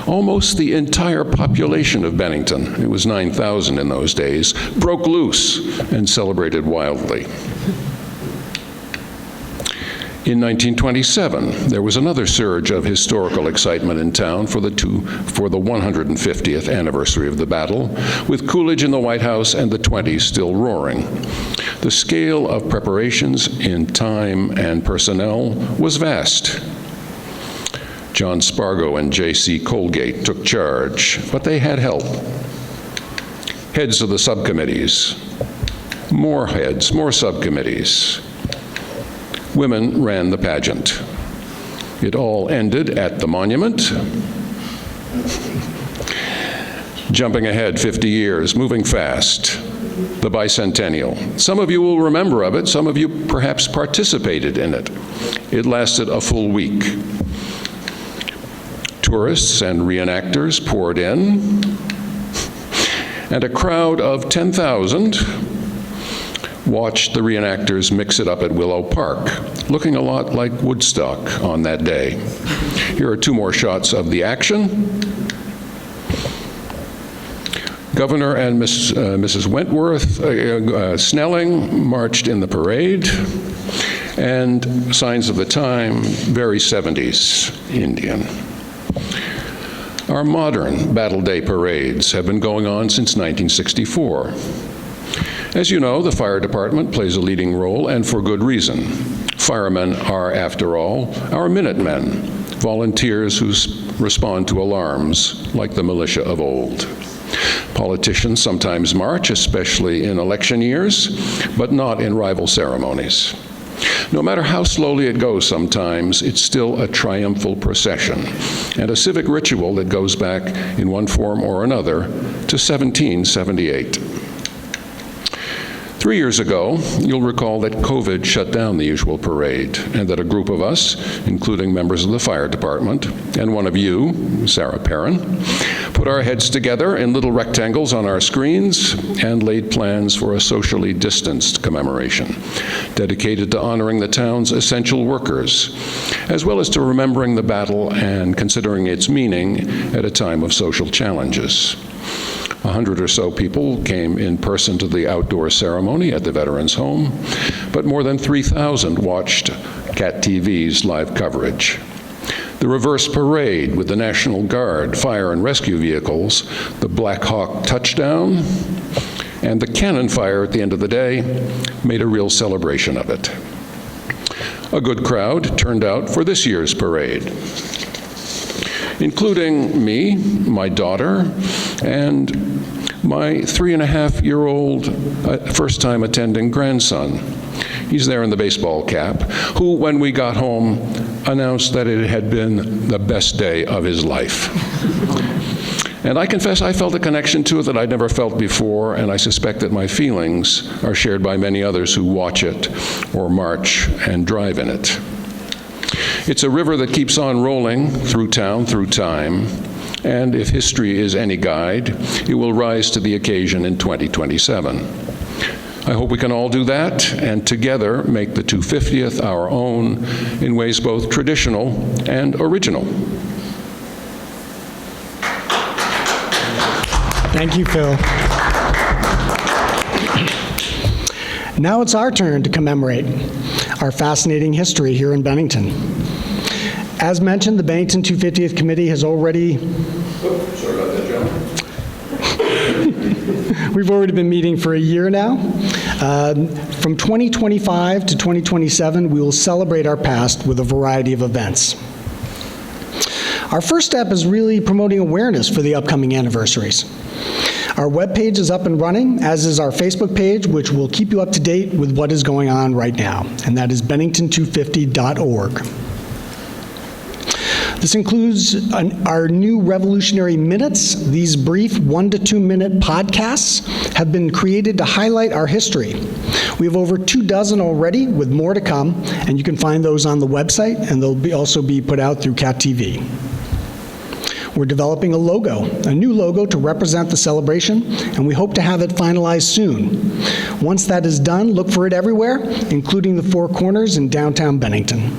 almost the entire population of Bennington, it was 9,000 in those days, broke loose and celebrated wildly. In 1927, there was another surge of historical excitement in town for the 150th anniversary of the battle, with Coolidge in the White House and the 20s still roaring. The scale of preparations in time and personnel was vast. John Spargo and J.C. Colgate took charge, but they had help. Heads of the subcommittees, more heads, more subcommittees. Women ran the pageant. It all ended at the monument. Jumping ahead 50 years, moving fast, the bicentennial. Some of you will remember of it, some of you perhaps participated in it. It lasted a full week. Tourists and reenactors poured in, and a crowd of 10,000 watched the reenactors mix it up at Willow Park, looking a lot like Woodstock on that day. Here are two more shots of the action. Governor and Mrs. Wentworth Snelling marched in the parade, and signs of the time, very 70s Indian. Our modern Battle Day parades have been going on since 1964. As you know, the fire department plays a leading role, and for good reason. Firemen are, after all, our Minutemen, volunteers who respond to alarms like the militia of old. Politicians sometimes march, especially in election years, but not in rival ceremonies. No matter how slowly it goes sometimes, it's still a triumphal procession and a civic ritual that goes back in one form or another to 1778. 3 years ago, you'll recall that COVID shut down the usual parade, and that a group of us, including members of the fire department, and one of you, Sarah Perrin, put our heads together in little rectangles on our screens and laid plans for a socially distanced commemoration, dedicated to honoring the town's essential workers, as well as to remembering the battle and considering its meaning at a time of social challenges. 100 or so people came in person to the outdoor ceremony at the Veterans Home, but more than 3,000 watched CAT TV's live coverage. The reverse parade with the National Guard, fire and rescue vehicles, the Black Hawk touchdown, and the cannon fire at the end of the day made a real celebration of it. A good crowd turned out for this year's parade, including me, my daughter, and my 3.5-year-old first-time attending grandson. He's there in the baseball cap, who, when we got home, announced that it had been the best day of his life. And I confess I felt a connection to it that I'd never felt before, and I suspect that my feelings are shared by many others who watch it or march and drive in it. It's a river that keeps on rolling through town, through time, and if history is any guide, it will rise to the occasion in 2027. I hope we can all do that and together make the 250th our own in ways both traditional and original. Thank you, Phil. Now it's our turn to commemorate our fascinating history here in Bennington. As mentioned, the Bennington 250th Committee has already... Sorry about that, gentlemen. We've already been meeting for a year now. From 2025 to 2027, we will celebrate our past with a variety of events. Our first step is really promoting awareness for the upcoming anniversaries. Our webpage is up and running, as is our Facebook page, which will keep you up to date with what is going on right now, and that is bennington250.org. This includes our new revolutionary minutes. These brief 1 to 2 minute podcasts have been created to highlight our history. We have over 24 already, with more to come, and you can find those on the website, and they'll also be put out through Cat TV. We're developing a new logo to represent the celebration, and we hope to have it finalized soon. Once that is done, look for it everywhere, including the Four Corners in downtown Bennington.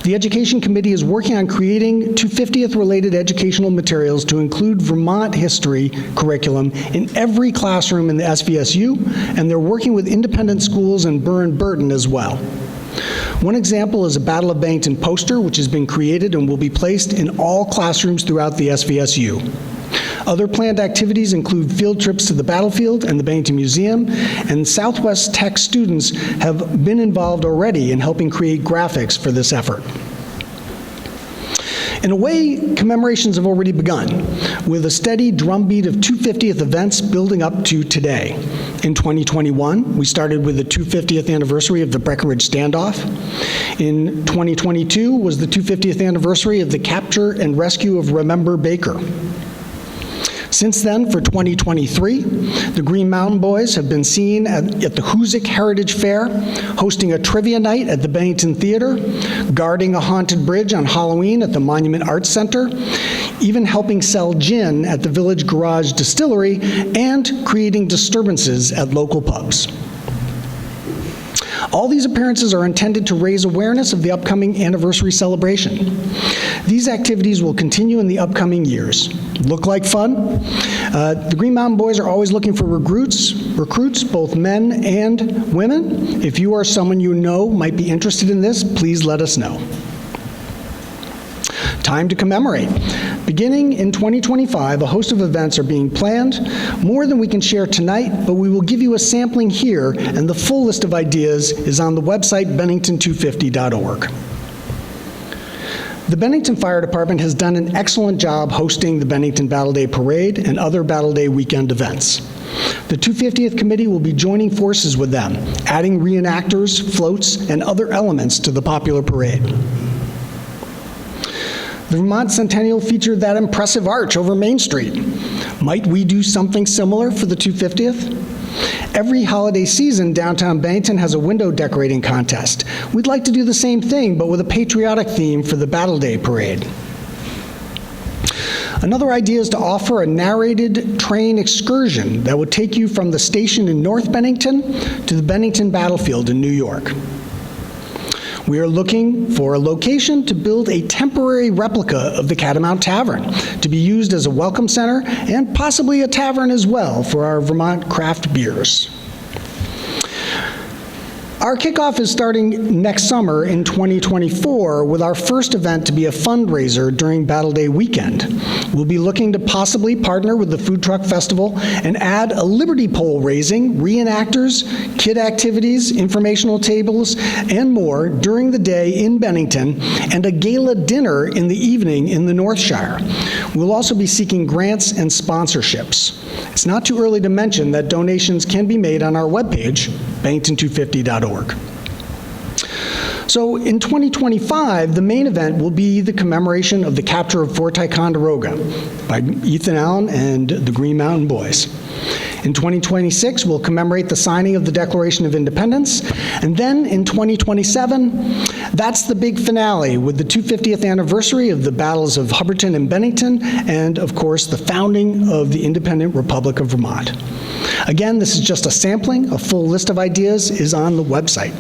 The Education Committee is working on creating 250th-related educational materials to include Vermont history curriculum in every classroom in the SVSU, and they're working with independent schools in Burr and Burton as well. One example is a Battle of Bennington poster, which has been created and will be placed in all classrooms throughout the SVSU. Other planned activities include field trips to the battlefield and the Bennington Museum, and Southwest Tech students have been involved already in helping create graphics for this effort. In a way, commemorations have already begun, with a steady drumbeat of 250th events building up to today. In 2021, we started with the 250th anniversary of the Breckenridge Standoff. In 2022 was the 250th anniversary of the capture and rescue of Remember Baker. Since then, for 2023, the Green Mountain Boys have been seen at the Hoosick Heritage Fair, hosting a trivia night at the Bennington Theater, guarding a haunted bridge on Halloween at the Monument Arts Center, even helping sell gin at the Village Garage Distillery, and creating disturbances at local pubs. All these appearances are intended to raise awareness of the upcoming anniversary celebration. These activities will continue in the upcoming years. Look like fun? The Green Mountain Boys are always looking for recruits, both men and women. If you or someone you know might be interested in this, please let us know. Time to commemorate. Beginning in 2025, a host of events are being planned, more than we can share tonight, but we will give you a sampling here, and the full list of ideas is on the website bennington250.org. The Bennington Fire Department has done an excellent job hosting the Bennington Battle Day Parade and other Battle Day weekend events. The 250th Committee will be joining forces with them, adding reenactors, floats, and other elements to the popular parade. The Vermont Centennial featured that impressive arch over Main Street. Might we do something similar for the 250th? Every holiday season, downtown Bennington has a window decorating contest. We'd like to do the same thing, but with a patriotic theme for the Battle Day Parade. Another idea is to offer a narrated train excursion that would take you from the station in North Bennington to the Bennington battlefield in New York. We are looking for a location to build a temporary replica of the Catamount Tavern to be used as a welcome center and possibly a tavern as well for our Vermont craft beers. Our kickoff is starting next summer in 2024 with our first event to be a fundraiser during Battle Day weekend. We'll be looking to possibly partner with the Food Truck Festival and add a Liberty Pole raising, reenactors, kid activities, informational tables, and more during the day in Bennington, and a gala dinner in the evening in the Northshire. We'll also be seeking grants and sponsorships. It's not too early to mention that donations can be made on our webpage, bennington250.org. So in 2025, the main event will be the commemoration of the capture of Fort Ticonderoga by Ethan Allen and the Green Mountain Boys. In 2026, we'll commemorate the signing of the Declaration of Independence. And then in 2027, that's the big finale with the 250th anniversary of the battles of Hubbardton and Bennington, and of course, the founding of the independent Republic of Vermont. Again, this is just a sampling. A full list of ideas is on the website.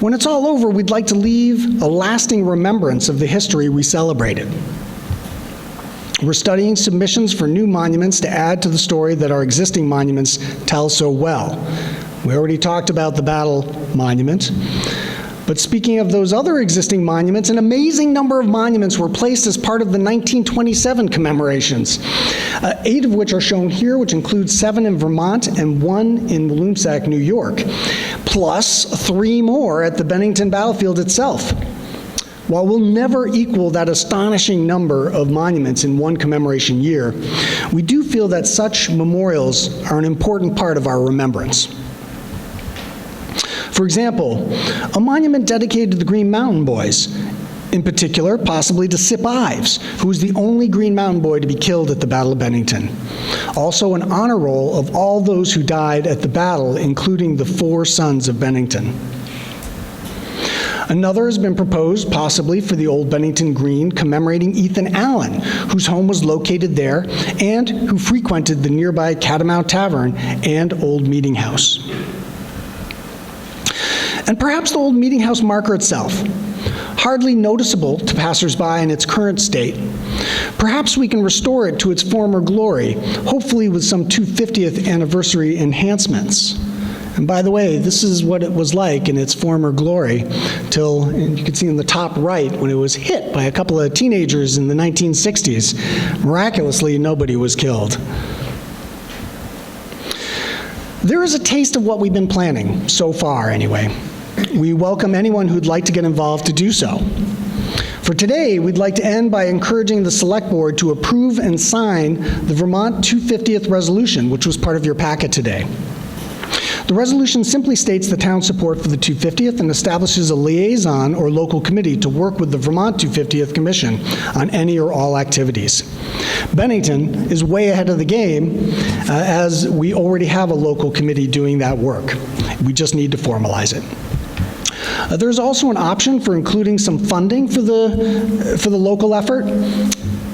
When it's all over, we'd like to leave a lasting remembrance of the history we celebrated. We're studying submissions for new monuments to add to the story that our existing monuments tell so well. We already talked about the Battle Monument. But speaking of those other existing monuments, an amazing number of monuments were placed as part of the 1927 commemorations, 8 of which are shown here, which includes 7 in Vermont and 1 in Walloomsac, New York, plus 3 more at the Bennington battlefield itself. While we'll never equal that astonishing number of monuments in one commemoration year, we do feel that such memorials are an important part of our remembrance. For example, a monument dedicated to the Green Mountain Boys, in particular, possibly to Sip Ives, who was the only Green Mountain Boy to be killed at the Battle of Bennington. Also an honor roll of all those who died at the battle, including the 4 sons of Bennington. Another has been proposed, possibly for the old Bennington Green, commemorating Ethan Allen, whose home was located there and who frequented the nearby Catamount Tavern and Old Meeting House. And perhaps the old meeting house marker itself, hardly noticeable to passersby in its current state. Perhaps we can restore it to its former glory, hopefully with some 250th anniversary enhancements. And by the way, this is what it was like in its former glory till, and you can see in the top right, when it was hit by a couple of teenagers in the 1960s. Miraculously, nobody was killed. There is a taste of what we've been planning, so far anyway. We welcome anyone who'd like to get involved to do so. For today, we'd like to end by encouraging the Select Board to approve and sign the Vermont 250th resolution, which was part of your packet today. The resolution simply states the town's support for the 250th and establishes a liaison or local committee to work with the Vermont 250th Commission on any or all activities. Bennington is way ahead of the game as we already have a local committee doing that work. We just need to formalize it. There's also an option for including some funding for the local effort.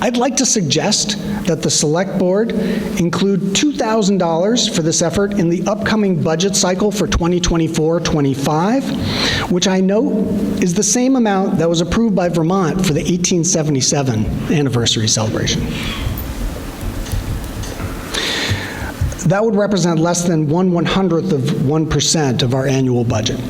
I'd like to suggest that the Select Board include $2,000 for this effort in the upcoming budget cycle for 2024-25, which I note is the same amount that was approved by Vermont for the 1877 anniversary celebration. That would represent less than 1/100th of 1% of our annual budget.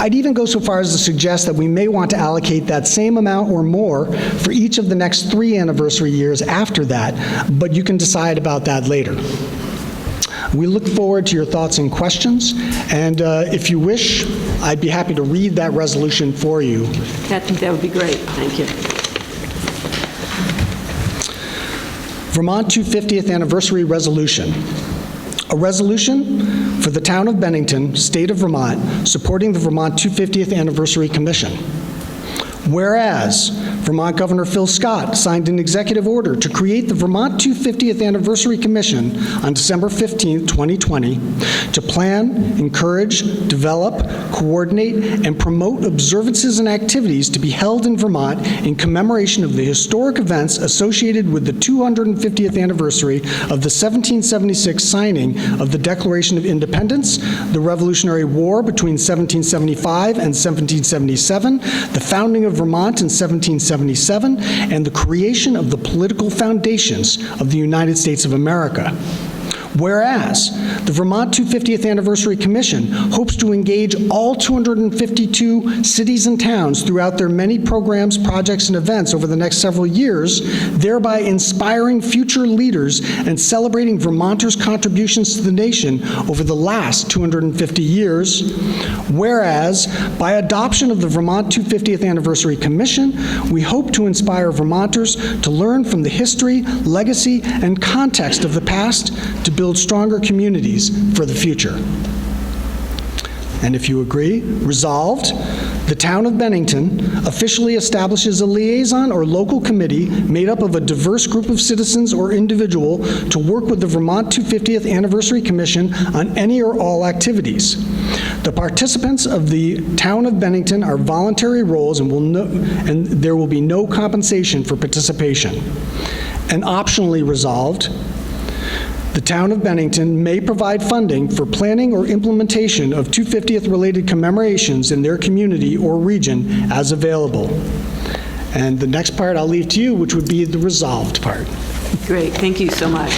I'd even go so far as to suggest that we may want to allocate that same amount or more for each of the next 3 anniversary years after that, but you can decide about that later. We look forward to your thoughts and questions, and if you wish, I'd be happy to read that resolution for you. I think that would be great. Thank you. Vermont 250th Anniversary Resolution. A resolution for the town of Bennington, state of Vermont, supporting the Vermont 250th Anniversary Commission. Whereas Vermont Governor Phil Scott signed an executive order to create the Vermont 250th Anniversary Commission on December 15, 2020, to plan, encourage, develop, coordinate, and promote observances and activities to be held in Vermont in commemoration of the historic events associated with the 250th anniversary of the 1776 signing of the Declaration of Independence, the Revolutionary War between 1775 and 1777, the founding of Vermont in 1777, and the creation of the political foundations of the United States of America. Whereas the Vermont 250th Anniversary Commission hopes to engage all 252 cities and towns throughout their many programs, projects, and events over the next several years, thereby inspiring future leaders and celebrating Vermonters' contributions to the nation over the last 250 years. Whereas, by adoption of the Vermont 250th Anniversary Commission, we hope to inspire Vermonters to learn from the history, legacy, and context of the past to build stronger communities for the future. And if you agree, resolved, the Town of Bennington officially establishes a liaison or local committee made up of a diverse group of citizens or individual to work with the Vermont 250th Anniversary Commission on any or all activities. The participants of the Town of Bennington are voluntary roles and there will be no compensation for participation. And optionally resolved, the Town of Bennington may provide funding for planning or implementation of 250th-related commemorations in their community or region as available. And the next part I'll leave to you, which would be the resolved part. Great, thank you so much.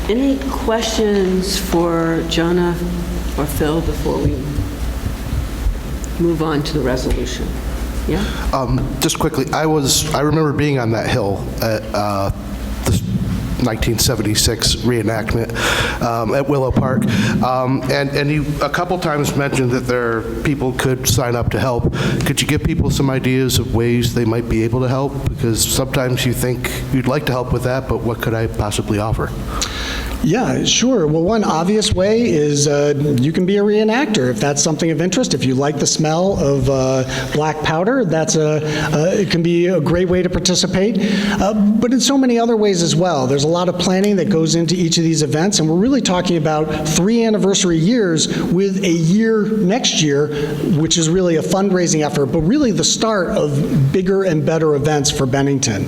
Any questions for Jonna or Phil before we move on to the resolution? Yeah? Just quickly, I remember being on that hill at the 1976 reenactment at Willow Park, and you a couple times mentioned that people could sign up to help. Could you give people some ideas of ways they might be able to help? Because sometimes you think you'd like to help with that, but what could I possibly offer? Yeah, sure. Well, one obvious way is you can be a reenactor if that's something of interest. If you like the smell of black powder, it can be a great way to participate. But in so many other ways as well. There's a lot of planning that goes into each of these events, and we're really talking about 3 anniversary years with a year next year, which is really a fundraising effort, but really the start of bigger and better events for Bennington.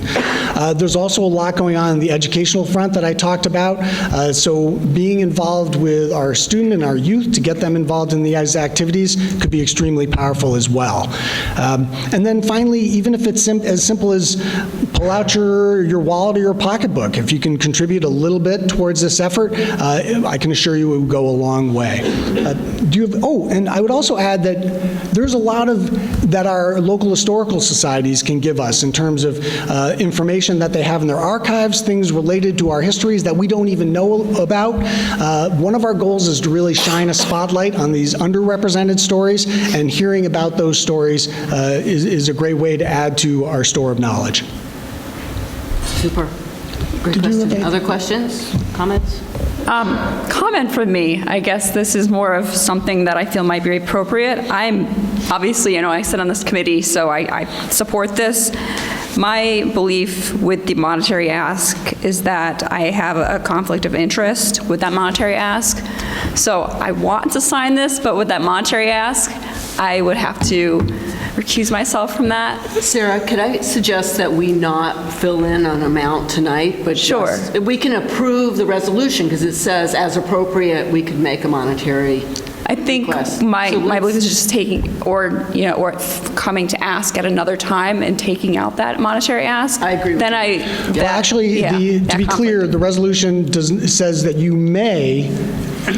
There's also a lot going on the educational front that I talked about. So being involved with our student and our youth to get them involved in these activities could be extremely powerful as well. And then finally, even if it's as simple as pull out your wallet or your pocketbook, if you can contribute a little bit towards this effort, I can assure you it will go a long way. And I would also add that there's a lot that our local historical societies can give us in terms of information that they have in their archives, things related to our histories that we don't even know about. One of our goals is to really shine a spotlight on these underrepresented stories, and hearing about those stories is a great way to add to our store of knowledge. Super. Great question. Other questions? Comments? Comment from me. I guess this is more of something that I feel might be appropriate. I'm obviously, I sit on this committee, so I support this. My belief with the monetary ask is that I have a conflict of interest with that monetary ask. So I want to sign this, but with that monetary ask, I would have to recuse myself from that. Sarah, could I suggest that we not fill in an amount tonight, but sure, we can approve the resolution because it says as appropriate we could make a monetary I think request. my belief is just taking, or coming to ask at another time and taking out that monetary ask. I agree with then you. To be clear, the resolution says that you may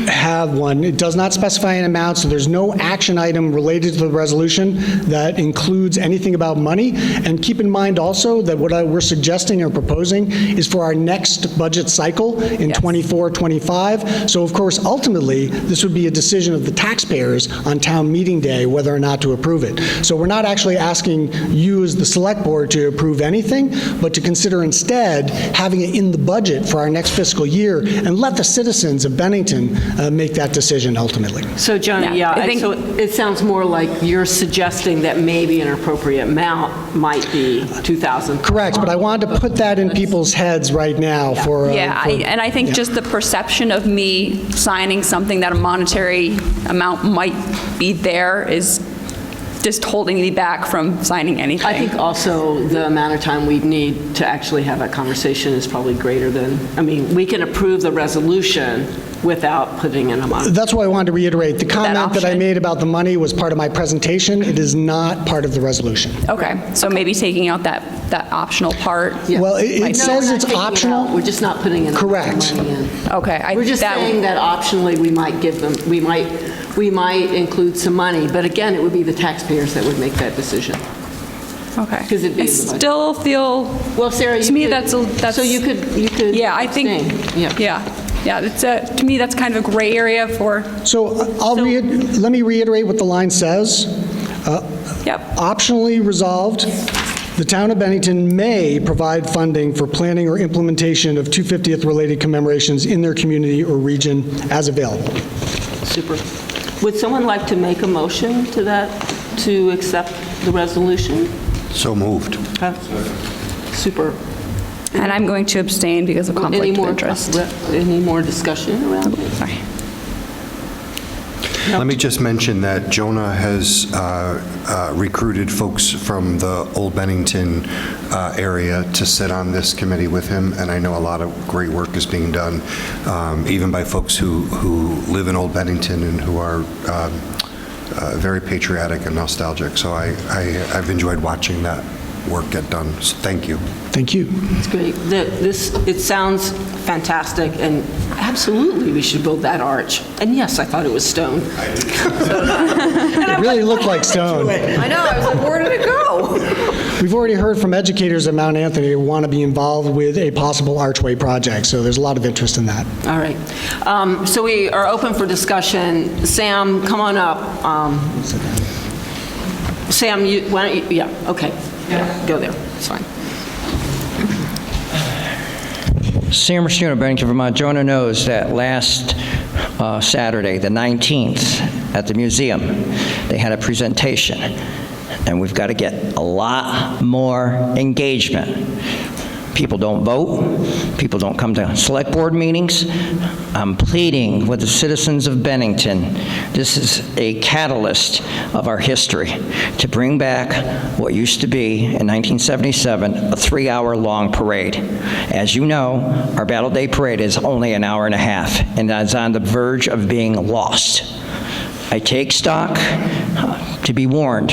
have one. It does not specify an amount, so there's no action item related to the resolution that includes anything about money. And keep in mind also that what we're suggesting or proposing is for our next budget cycle in 24-25. So of course, ultimately, this would be a decision of the taxpayers on town meeting day whether or not to approve it. So we're not actually asking you as the select board to approve anything, but to consider instead having it in the budget for our next fiscal year and let the citizens of Bennington make that decision ultimately. So, John, so it sounds more like you're suggesting that maybe an appropriate amount might be $2,000. Correct, but I wanted to put that in people's heads right now for... and I think just the perception of me signing something that a monetary amount might be there is just holding me back from signing anything. I think also the amount of time we need to actually have that conversation is probably greater than, we can approve the resolution without putting in a monetary. That's why I wanted to reiterate. The comment that I made about the money was part of my presentation. It is not part of the resolution. Okay, so maybe taking out that optional part. Yeah. Well, it says it's optional. We're just not putting in Correct. money in. Okay. We're just saying that optionally we might give them, we might include some money, but again, it would be the taxpayers that would make that decition. Okay. Because it'd be I in the budget. still feel. Well, Sarah, to me that's so you could. Yeah, I think. Yeah. It's to me that's kind of a gray area for. So let me reiterate what the line says. Optionally resolved. The town of Bennington may provide funding for planning or implementation of 250th related commemorations in their community or region as available. Super. Would someone like to make a motion to that, to accept the resolution? So moved. Super. And I'm going to abstain because of conflict of interest. Any more discussion around it? Sorry. Let me just mention that Jonah has recruited folks from the Old Bennington area to sit on this committee with him, and I know a lot of great work is being done, even by folks who live in Old Bennington and who are very patriotic and nostalgic. So I've enjoyed watching that work get done. So thank you. Thank you. It's great. It sounds fantastic, and absolutely we should build that arch. And yes, I thought it was stone. It really looked like stone. I know, I was like, where did it go? We've already heard from educators at Mount Anthony who want to be involved with a possible archway project, so there's a lot of interest in that. All right. So we are open for discussion. Sam, come on up. Sam, why don't you, yeah, okay. Go there, it's fine. Sam Racino, Bennington, Vermont. Jonah knows that last Saturday, the 19th, at the museum, they had a presentation, and we've got to get a lot more engagement. People don't vote. People don't come to select board meetings. I'm pleading with the citizens of Bennington. This is a catalyst of our history to bring back what used to be, in 1977, a 3-hour-long parade. As you know, our Battle Day parade is only an hour and a half, and is on the verge of being lost. I take stock to be warned.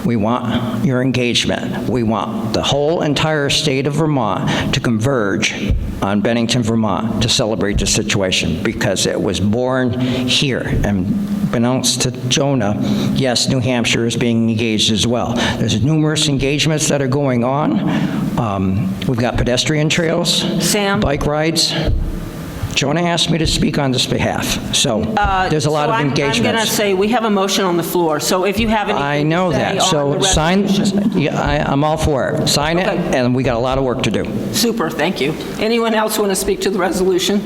We want your engagement. We want the whole entire state of Vermont to converge on Bennington, Vermont to celebrate the situation, because it was born here. And announced to Jonah, yes, New Hampshire is being engaged as well. There's numerous engagements that are going on. We've got pedestrian trails, bike rides. Jonah asked me to speak on this behalf, so there's a lot of engagements. I'm going to say we have a motion on the floor, so if you have anything I know to say that, on so the sign, resolution. yeah, I'm all for it. Sign it, and we got a lot of work to do. Super, thank you. Anyone else want to speak to the resolution?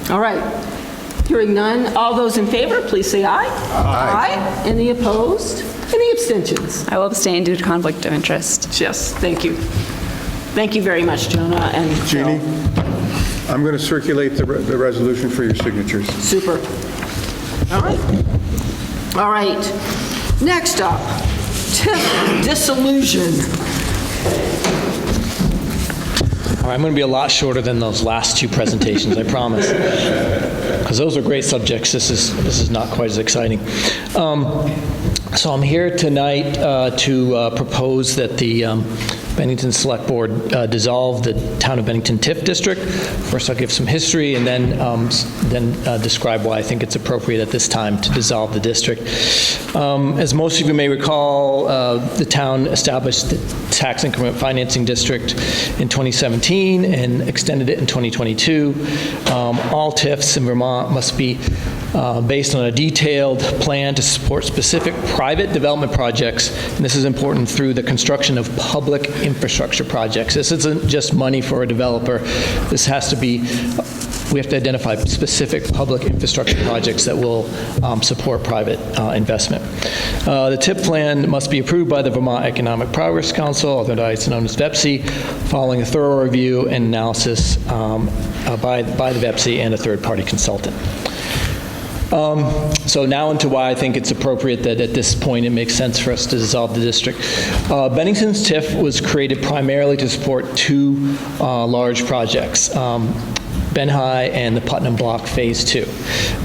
All right. Hearing none, all those in favor, please say aye. Aye. Any opposed? Any abstentions? I will abstain due to conflict of interest. Yes, thank you. Thank you very much, Jonah and Jeannie, Phil. I'm going to circulate the resolution for your signatures. Super. All right. All right. Next up, TIF disillusion. All right, I'm going to be a lot shorter than those last two presentations, I promise, because those are great subjects. This is not quite as exciting. So I'm here tonight to propose that the Bennington Select Board dissolve the Town of Bennington TIF District. First, I'll give some history, and then describe why I think it's appropriate at this time to dissolve the district. As most of you may recall, the town established the Tax Increment Financing District in 2017 and extended it in 2022. All TIFs in Vermont must be based on a detailed plan to support specific private development projects, and this is important through the construction of public infrastructure projects. This isn't just money for a developer. This has to be, we have to identify specific public infrastructure projects that will support private investment. The TIP plan must be approved by the Vermont Economic Progress Council, otherwise known as VEPC, following a thorough review and analysis by the VEPC and a third-party consultant. So now into why I think it's appropriate that at this point it makes sense for us to dissolve the district. Bennington's TIF was created primarily to support two large projects. Ben High and the Putnam Block Phase 2.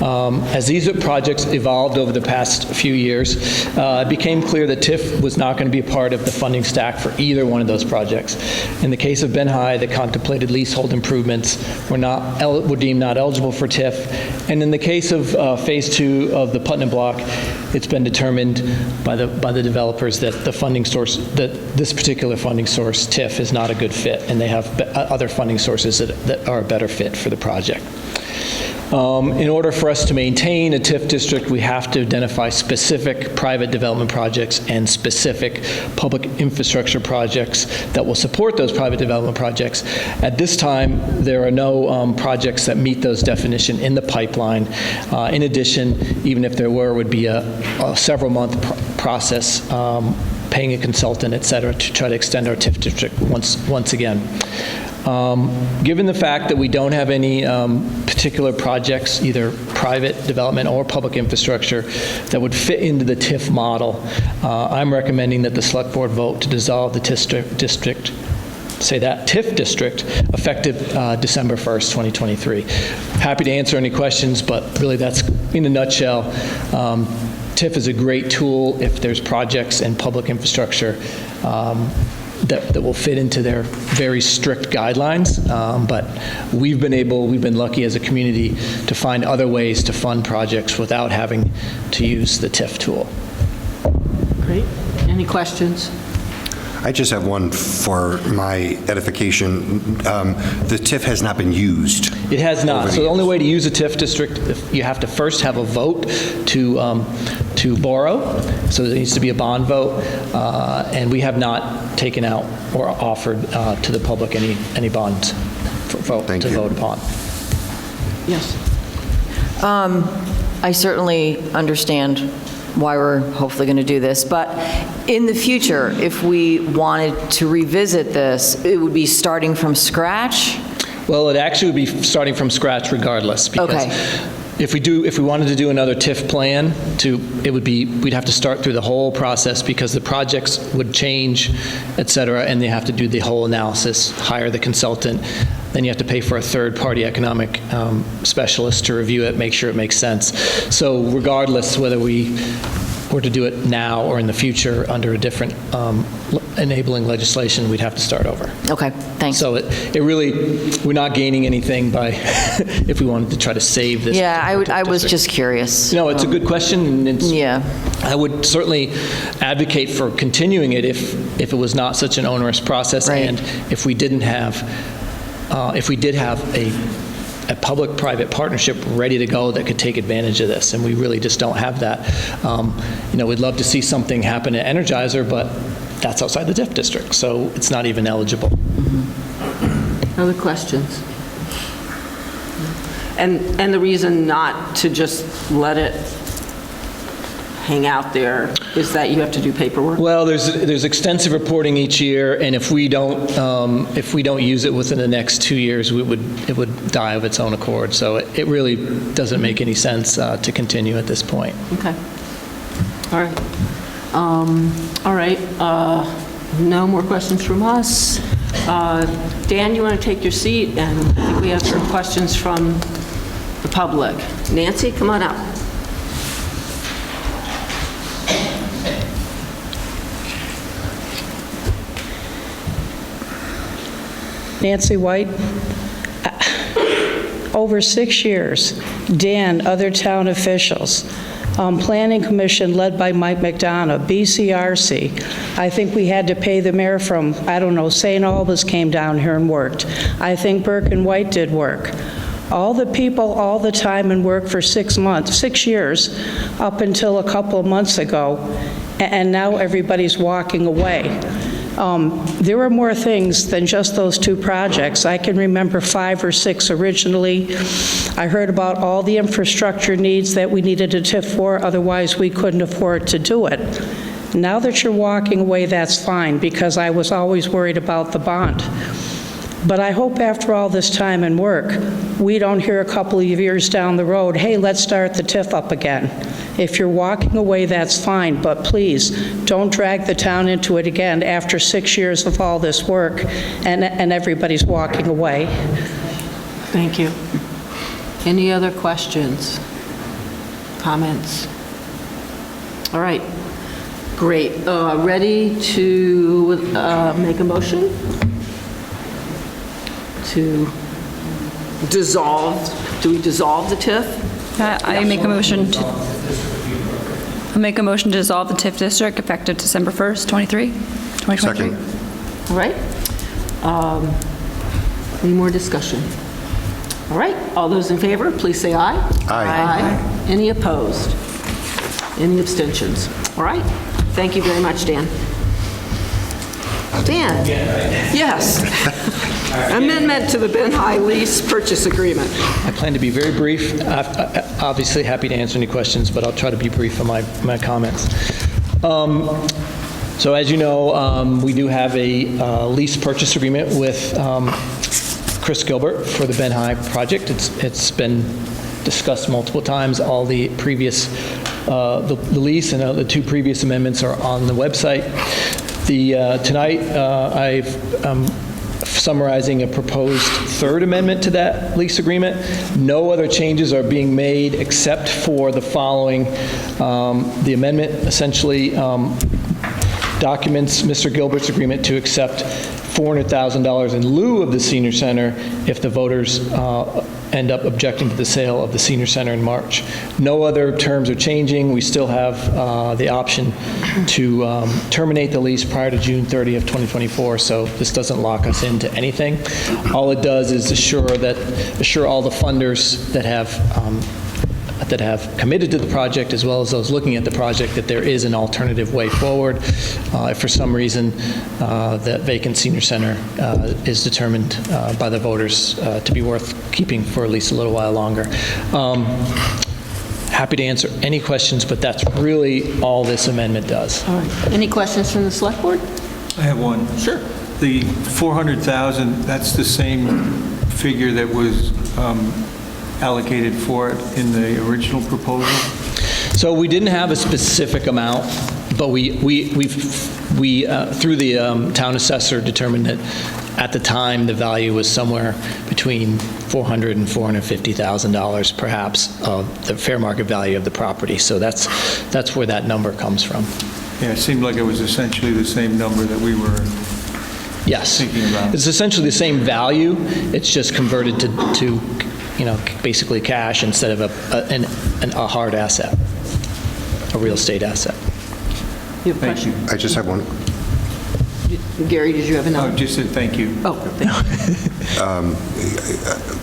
As these projects evolved over the past few years, it became clear that TIF was not going to be a part of the funding stack for either one of those projects. In the case of Ben High, the contemplated leasehold improvements were deemed not eligible for TIF. And in the case of Phase 2 of the Putnam Block, it's been determined by the developers that the funding source, that this particular funding source, TIF, is not a good fit, and they have other funding sources that are a better fit for the project. In order for us to maintain a TIF district, we have to identify specific private development projects and specific public infrastructure projects that will support those private development projects. At this time, there are no projects that meet those definitions in the pipeline. In addition, even if there were, it would be a several-month process, paying a consultant, et cetera, to try to extend our TIF district once again. Given the fact that we don't have any particular projects, either private development or public infrastructure, that would fit into the TIF model, I'm recommending that the Select Board vote to dissolve the TIF district, effective December 1st, 2023. Happy to answer any questions, but really that's, in a nutshell, TIF is a great tool if there's projects and public infrastructure that will fit into their very strict guidelines. But we've been lucky as a community to find other ways to fund projects without having to use the TIF tool. Great. Any questions? I just have one for my edification. The TIF has not been used. It has not. So the only way to use a TIF district, you have to first have a vote to borrow. So there needs to be a bond vote, and we have not taken out or offered to the public any bonds to vote upon. Yes. I certainly understand why we're hopefully going to do this, but in the future, if we wanted to revisit this, it would be starting from scratch? Well, it actually would be starting from scratch regardless, because Okay. if we wanted to do another TIF plan, we'd have to start through the whole process because the projects would change, et cetera, and they have to do the whole analysis, hire the consultant. Then you have to pay for a third-party economic specialist to review it, make sure it makes sense. So regardless whether we were to do it now or in the future under a different enabling legislation, we'd have to start over. Okay, thanks. So it really, we're not gaining anything by if we wanted to try to save this. Yeah, I was just curious. No, it's a good question, and yeah. I would certainly advocate for continuing it if it was not such an onerous process, Right. and if we did have a public-private partnership ready to go that could take advantage of this, and we really just don't have that. We'd love to see something happen at Energizer, but that's outside the TIF district, so it's not even eligible. Other questions? And the reason not to just let it hang out there is that you have to do paperwork? Well, there's extensive reporting each year, and if we don't use it within the next 2 years, it would die of its own accord. So it really doesn't make any sense to continue at this point. Okay. All right. All right. No more questions from us. Dan, you want to take your seat? And I think we have some questions from the public. Nancy, come on up. Nancy White. Over 6 years, Dan, other town officials, Planning Commission led by Mike McDonough, BCRC. I think we had to pay the mayor from, I don't know, St. Albans came down here and worked. I think Burke and White did work. All the people all the time and worked for 6 years, up until a couple of months ago, and now everybody's walking away. There were more things than just those 2 projects. I can remember 5 or 6 originally. I heard about all the infrastructure needs that we needed a TIF for, otherwise we couldn't afford to do it. Now that you're walking away, that's fine, because I was always worried about the bond. But I hope after all this time and work, we don't hear a couple of years down the road, hey, let's start the TIF up again. If you're walking away, that's fine, but please, don't drag the town into it again after 6 years of all this work and everybody's walking away. Thank you. Any other questions? Comments? All right. Great. Ready to make a motion? To dissolve, do we dissolve the TIF? I make a motion to dissolve the TIF district effective December 1st, 2023. Second. All right. Any more discussion? All right, all those in favor, please say aye. Aye. Any opposed? Any abstentions? All right, thank you very much, Dan. Dan? Yes. Amendment to the Ben High lease purchase agreement. I plan to be very brief. Obviously happy to answer any questions, but I'll try to be brief on my comments. So as you know, we do have a lease purchase agreement with Chris Gilbert for the Ben High project. It's been discussed multiple times. All the previous, the lease and the two previous amendments are on the website. Tonight, I'm summarizing a proposed third amendment to that lease agreement. No other changes are being made except for the following. The amendment essentially documents Mr. Gilbert's agreement to accept $400,000 in lieu of the senior center if the voters end up objecting to the sale of the senior center in March. No other terms are changing. We still have the option to terminate the lease prior to June 30th, 2024, so this doesn't lock us into anything. All it does is assure all the funders that have committed to the project, as well as those looking at the project, that there is an alternative way forward. If for some reason that vacant senior center is determined by the voters to be worth keeping for at least a little while longer. Happy to answer any questions, but that's really all this amendment does. All right. Any questions from the select board? I have one. Sure. The 400,000, that's the same figure that was allocated for it in the original proposal? So we didn't have a specific amount, but we through the town assessor determined that at the time the value was somewhere between $400,000 and $450,000 perhaps of the fair market value of the property. So that's where that number comes from. Yeah, it seemed like it was essentially the same number that we were thinking about. It's essentially the same value. It's just converted to basically cash instead of a hard asset, a real estate asset. You have a question? I just have one. Gary, did you have another? Oh, just said thank you. Oh, thank you.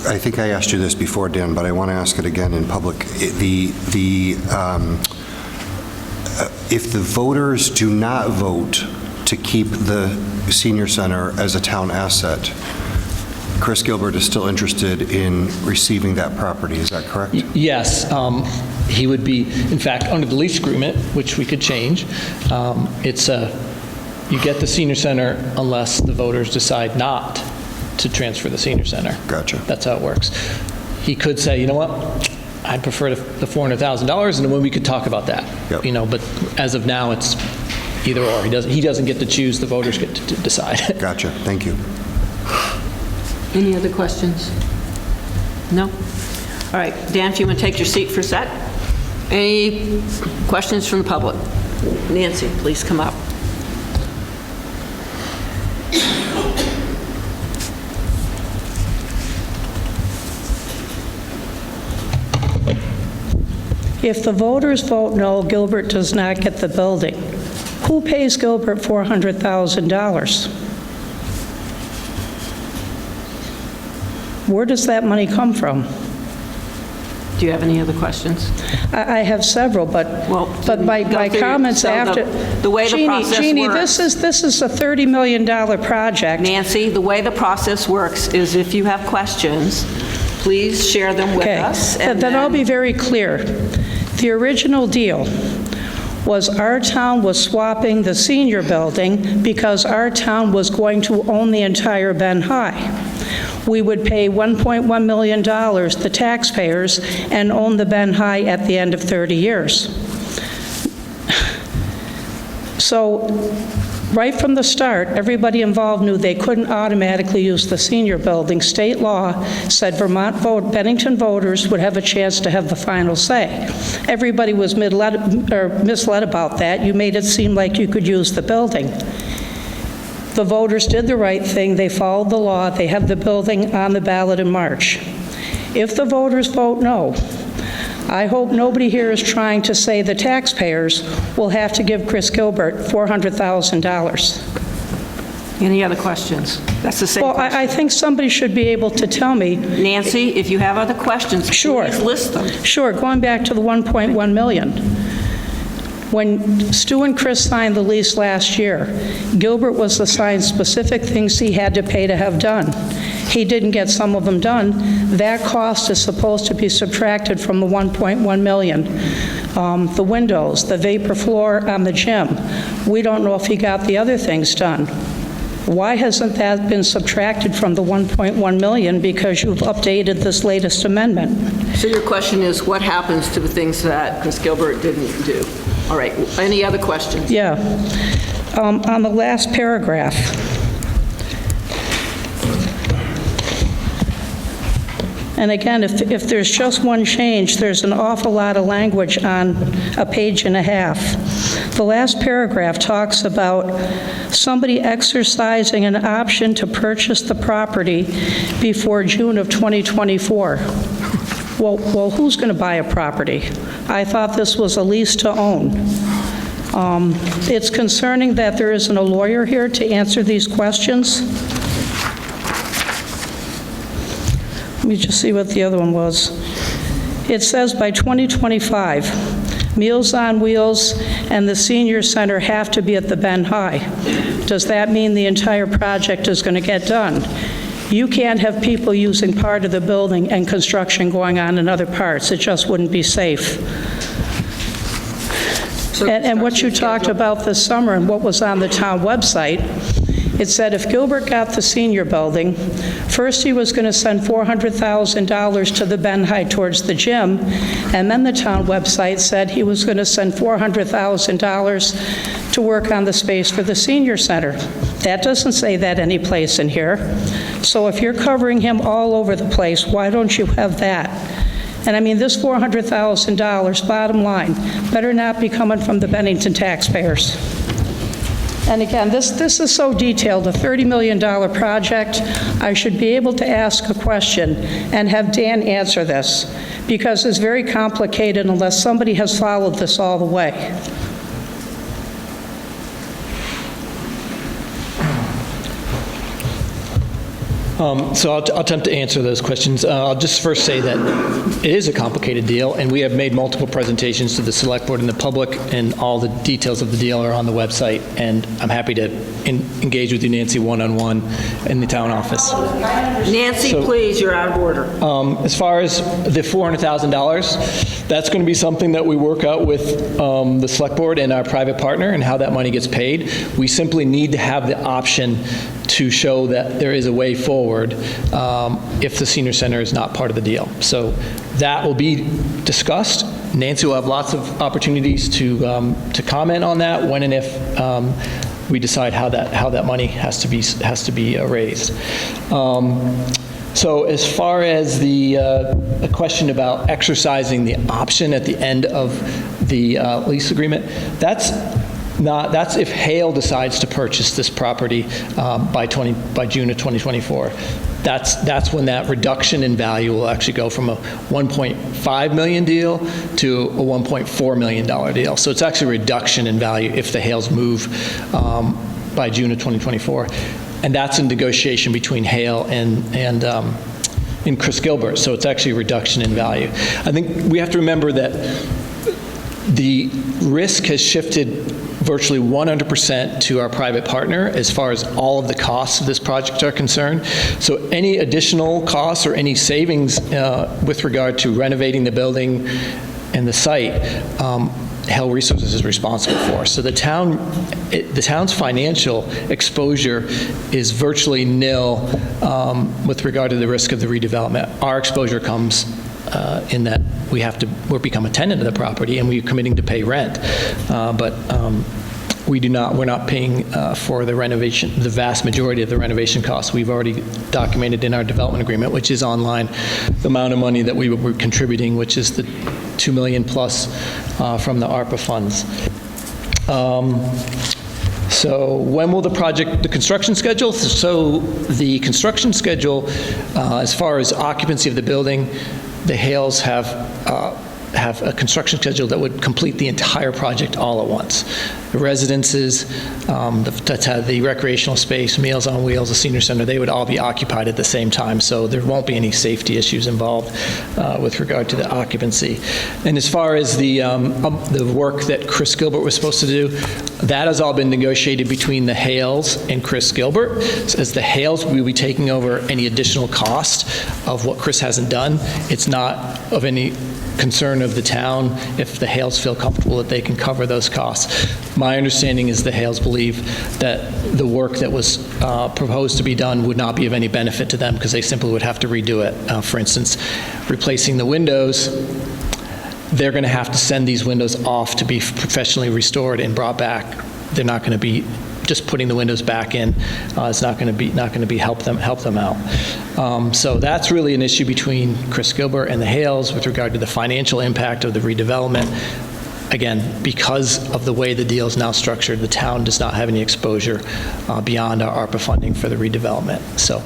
I think I asked you this before, Dan, but I want to ask it again in public. If the voters do not vote to keep the senior center as a town asset, Chris Gilbert is still interested in receiving that property, is that correct? Yes, he would be, in fact, under the lease agreement, which we could change, you get the senior center unless the voters decide not to transfer the senior center. Gotcha. That's how it works. He could say, you know what, I'd prefer the $400,000, and then we could talk about that. Yep. But as of now, it's either or. He doesn't get to choose, the voters get to decide. Gotcha, thank you. Any other questions? No? All right, Dan, if you want to take your seat for a sec. Any questions from the public? Nancy, please come up. If the voters vote no, Gilbert does not get the building. Who pays Gilbert $400,000? Where does that money come from? Do you have any other questions? I have several, but my comments so after... the way the process Jeannie, works... this is a $30 million project. Nancy, the way the process works is if you have questions, please share them with us. And then I'll be very clear. The original deal was our town was swapping the senior building because our town was going to own the entire Ben High. We would pay $1.1 million, the taxpayers, and own the Ben High at the end of 30 years. So right from the start, everybody involved knew they couldn't automatically use the senior building. State law said Bennington voters would have a chance to have the final say. Everybody was misled about that. You made it seem like you could use the building. The voters did the right thing. They followed the law. They have the building on the ballot in March. If the voters vote no, I hope nobody here is trying to say the taxpayers will have to give Chris Gilbert $400,000. Any other questions? That's the same Well, question. I think somebody should be able to tell me. Nancy, if you have other questions, Sure. please list them. Sure, going back to the 1.1 million. When Stu and Chris signed the lease last year, Gilbert was assigned specific things he had to pay to have done. He didn't get some of them done. That cost is supposed to be subtracted from the 1.1 million. The windows, the vapor floor on the gym. We don't know if he got the other things done. Why hasn't that been subtracted from the 1.1 million because you've updated this latest amendment? So your question is, what happens to the things that Chris Gilbert didn't do? All right, any other questions? Yeah. On the last paragraph, and again, if there's just one change, there's an awful lot of language on a page and a half. The last paragraph talks about somebody exercising an option to purchase the property before June of 2024. Well, who's going to buy a property? I thought this was a lease to own. It's concerning that there isn't a lawyer here to answer these questions. Let me just see what the other one was. It says by 2025, Meals on Wheels and the senior center have to be at the Ben High. Does that mean the entire project is going to get done? You can't have people using part of the building and construction going on in other parts. It just wouldn't be safe. And what you talked about this summer and what was on the town website, it said if Gilbert got the senior building, first he was going to send $400,000 to the Ben High towards the gym, and then the town website said he was going to send $400,000 to work on the space for the senior center. That doesn't say that any place in here. So if you're covering him all over the place, why don't you have that? And I mean, this $400,000, bottom line, better not be coming from the Bennington taxpayers. And again, this is so detailed, a $30 million project. I should be able to ask a question and have Dan answer this, because it's very complicated unless somebody has followed this all the way. So I'll attempt to answer those questions. I'll just first say that it is a complicated deal, and we have made multiple presentations to the Select Board and the public, and all the details of the deal are on the website, and I'm happy to engage with you, Nancy, one-on-one in the town office. Nancy, please, you're out of order. As far as the $400,000, that's going to be something that we work out with the Select Board and our private partner and how that money gets paid. We simply need to have the option to show that there is a way forward if the senior center is not part of the deal. So that will be discussed. Nancy will have lots of opportunities to comment on that when and if we decide how that money has to be raised. So as far as the question about exercising the option at the end of the lease agreement, that's if Hale decides to purchase this property by June of 2024. That's when that reduction in value will actually go from a $1.5 million deal to a $1.4 million deal. So it's actually a reduction in value if the Hales move by June of 2024. And that's in negotiation between Hale and Chris Gilbert. So it's actually a reduction in value. I think we have to remember that the risk has shifted virtually 100% to our private partner as far as all of the costs of this project are concerned. So any additional costs or any savings with regard to renovating the building and the site, Hale Resources is responsible for. So the town's financial exposure is virtually nil with regard to the risk of the redevelopment. Our exposure comes in that we're become a tenant of the property and we're committing to pay rent, but we're not paying for the renovation, the vast majority of the renovation costs. We've already documented in our development agreement, which is online, the amount of money that we were contributing, which is the $2 million plus from the ARPA funds. So when will the construction schedule? So the construction schedule, as far as occupancy of the building, the Hales have have a construction schedule that would complete the entire project all at once. The residences, the recreational space, Meals on Wheels, the senior center, they would all be occupied at the same time, so there won't be any safety issues involved with regard to the occupancy. And as far as the work that Chris Gilbert was supposed to do, that has all been negotiated between the Hales and Chris Gilbert. So as the Hales will be taking over any additional cost of what Chris hasn't done, it's not of any concern of the town if the Hales feel comfortable that they can cover those costs. My understanding is the Hales believe that the work that was proposed to be done would not be of any benefit to them because they simply would have to redo it. For instance, replacing the windows, they're going to have to send these windows off to be professionally restored and brought back. They're not going to be just putting the windows back in. It's not going to be help them out. So that's really an issue between Chris Gilbert and the Hales with regard to the financial impact of the redevelopment. Again, because of the way the deal is now structured, the town does not have any exposure beyond our ARPA funding for the redevelopment. So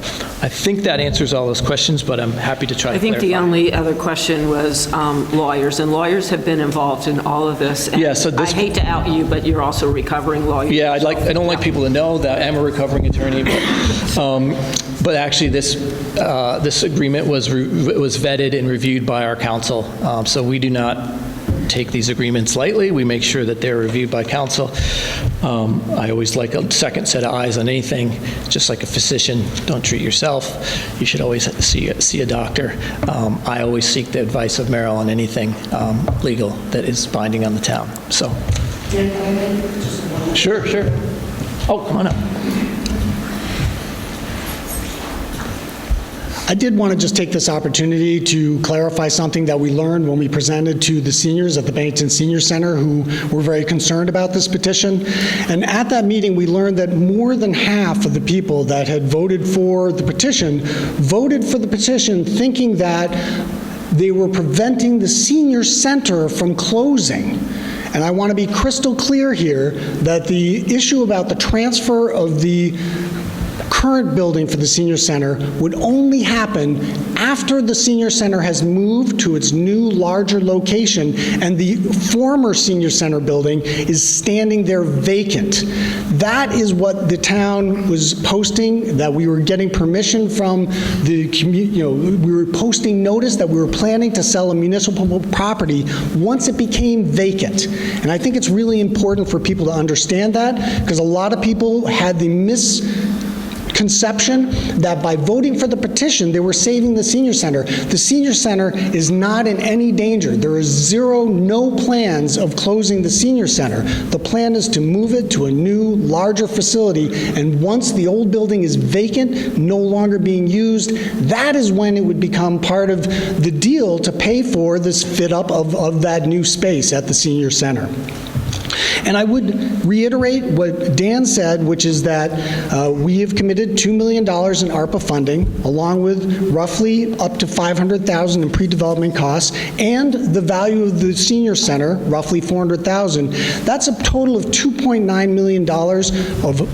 I think that answers all those questions, but I'm happy to try to clarify. I think the only other question was lawyers, and lawyers have been involved in all of this. And yeah, so this, I hate to out you, but you're also a recovering lawyer. Yeah, I don't like people to know that I'm a recovering attorney, but actually this agreement was vetted and reviewed by our counsel, so we do not take these agreements lightly. We make sure that they're reviewed by counsel. I always like a second set of eyes on anything, just like a physician. Don't treat yourself. You should always see a doctor. I always seek the advice of Merrill on anything legal that is binding on the town. So, sure. Oh, come on up. I did want to just take this opportunity to clarify something that we learned when we presented to the seniors at the Bennington Senior Center who were very concerned about this petition. And at that meeting, we learned that more than half of the people that had voted for the petition thinking that they were preventing the senior center from closing. And I want to be crystal clear here that the issue about the transfer of the current building for the senior center would only happen after the senior center has moved to its new larger location and the former senior center building is standing there vacant. That is what the town was posting, that we were getting permission from the community, we were posting notice that we were planning to sell a municipal property once it became vacant. And I think it's really important for people to understand that, because a lot of people had the misconception that by voting for the petition, they were saving the senior center. The senior center is not in any danger. There is no plans of closing the senior center. The plan is to move it to a new, larger facility, and once the old building is vacant, no longer being used, that is when it would become part of the deal to pay for this fit-up of that new space at the senior center. And I would reiterate what Dan said, which is that we have committed $2 million in ARPA funding, along with roughly up to $500,000 in pre-development costs, and the value of the senior center, roughly $400,000. That's a total of $2.9 million of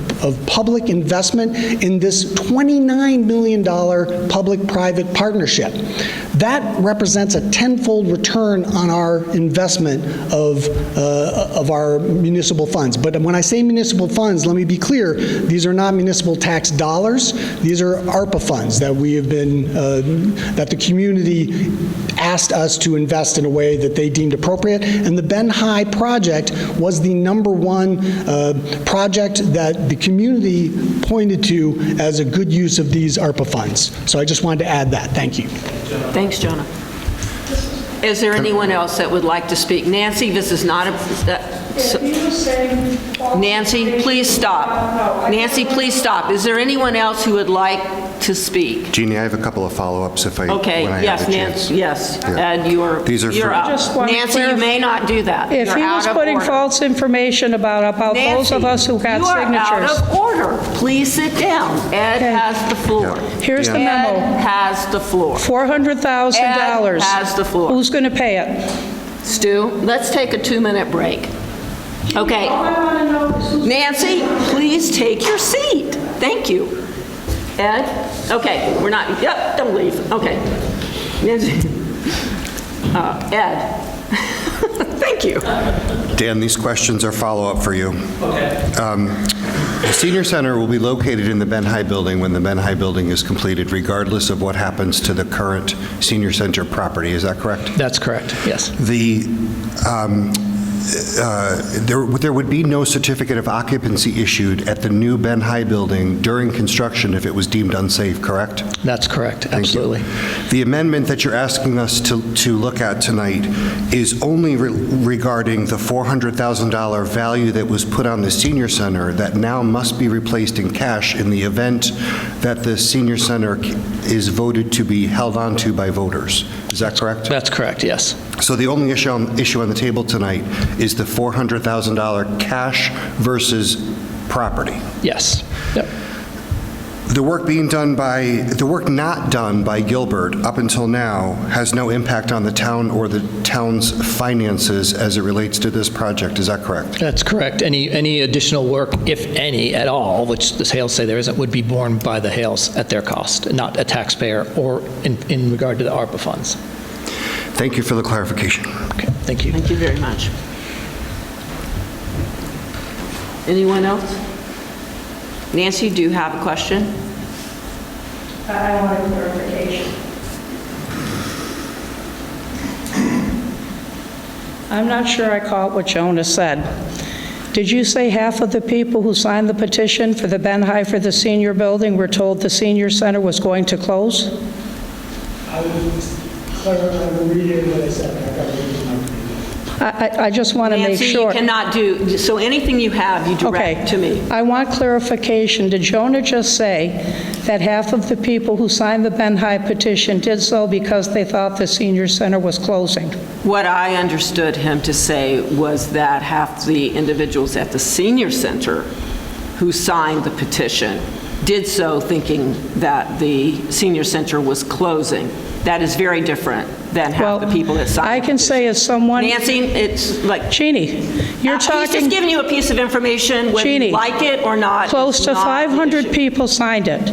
public investment in this $29 million public-private partnership. That represents a tenfold return on our investment of our municipal funds. But when I say municipal funds, let me be clear, these are not municipal tax dollars. These are ARPA funds that we have been, that the community asked us to invest in a way that they deemed appropriate. And the Ben High project was the #1 project that the community pointed to as a good use of these ARPA funds. So I just wanted to add that. Thank you. Thanks, Jonah. Is there anyone else that would like to speak? Nancy, this is not a... Nancy, please stop. Nancy, please stop. Is there anyone else who would like to speak? Jeannie, I have a couple of follow-ups if I Okay, when I yes, have a chance. Nancy, yes, Yeah. and you're for- up. Nancy, you may not do that. If You're he was out of putting order. false information about those of us who got signatures. You are out of order. Please sit down. Ed has the floor. Here's the memo. Ed has the floor. $400,000. Ed has the floor. Who's going to pay it? Stu, let's take a 2-minute break. Okay. Nancy, please take your seat. Thank you. Ed? Okay, we're not, yep, don't leave. Okay. Nancy. Ed, Thank you. Dan, these questions are follow-up for you. The senior center will be located in the Ben High building when the Ben High building is completed, regardless of what happens to the current senior center property. Is that correct? That's correct, yes. There would be no certificate of occupancy issued at the new Ben High building during construction if it was deemed unsafe, correct? That's correct, absolutely. The amendment that you're asking us to look at tonight is only regarding the $400,000 value that was put on the senior center that now must be replaced in cash in the event that the senior center is voted to be held onto by voters. Is that correct? That's correct, yes. So the only issue on the table tonight is the $400,000 cash versus property. Yes. Yep. The work not done by Gilbert up until now has no impact on the town or the town's finances as it relates to this project. Is that correct? That's correct. Any additional work, if any at all, which the Hales say there isn't, would be borne by the Hales at their cost, not a taxpayer or in regard to the ARPA funds. Thank you for the clarification. Okay, thank you. Thank you very much. Anyone else? Nancy, do you have a question? I want a clarification. I'm not sure I caught what Jonah said. Did you say half of the people who signed the petition for the Ben High for the senior building were told the senior center was going to close? I will read what I said. I just want to make sure. Nancy, you cannot do, so anything you have, you direct to me. I want clarification. Did Jonah just say that half of the people who signed the Ben High petition did so because they thought the senior center was closing? What I understood him to say was that half the individuals at the senior center who signed the petition did so thinking that the senior center was closing. That is very different than half the people that signed. I can say as someone... Nancy, it's like... Jeannie, you're talking... He's just giving you a piece of information, whether you like it or not. Close to 500 people signed it.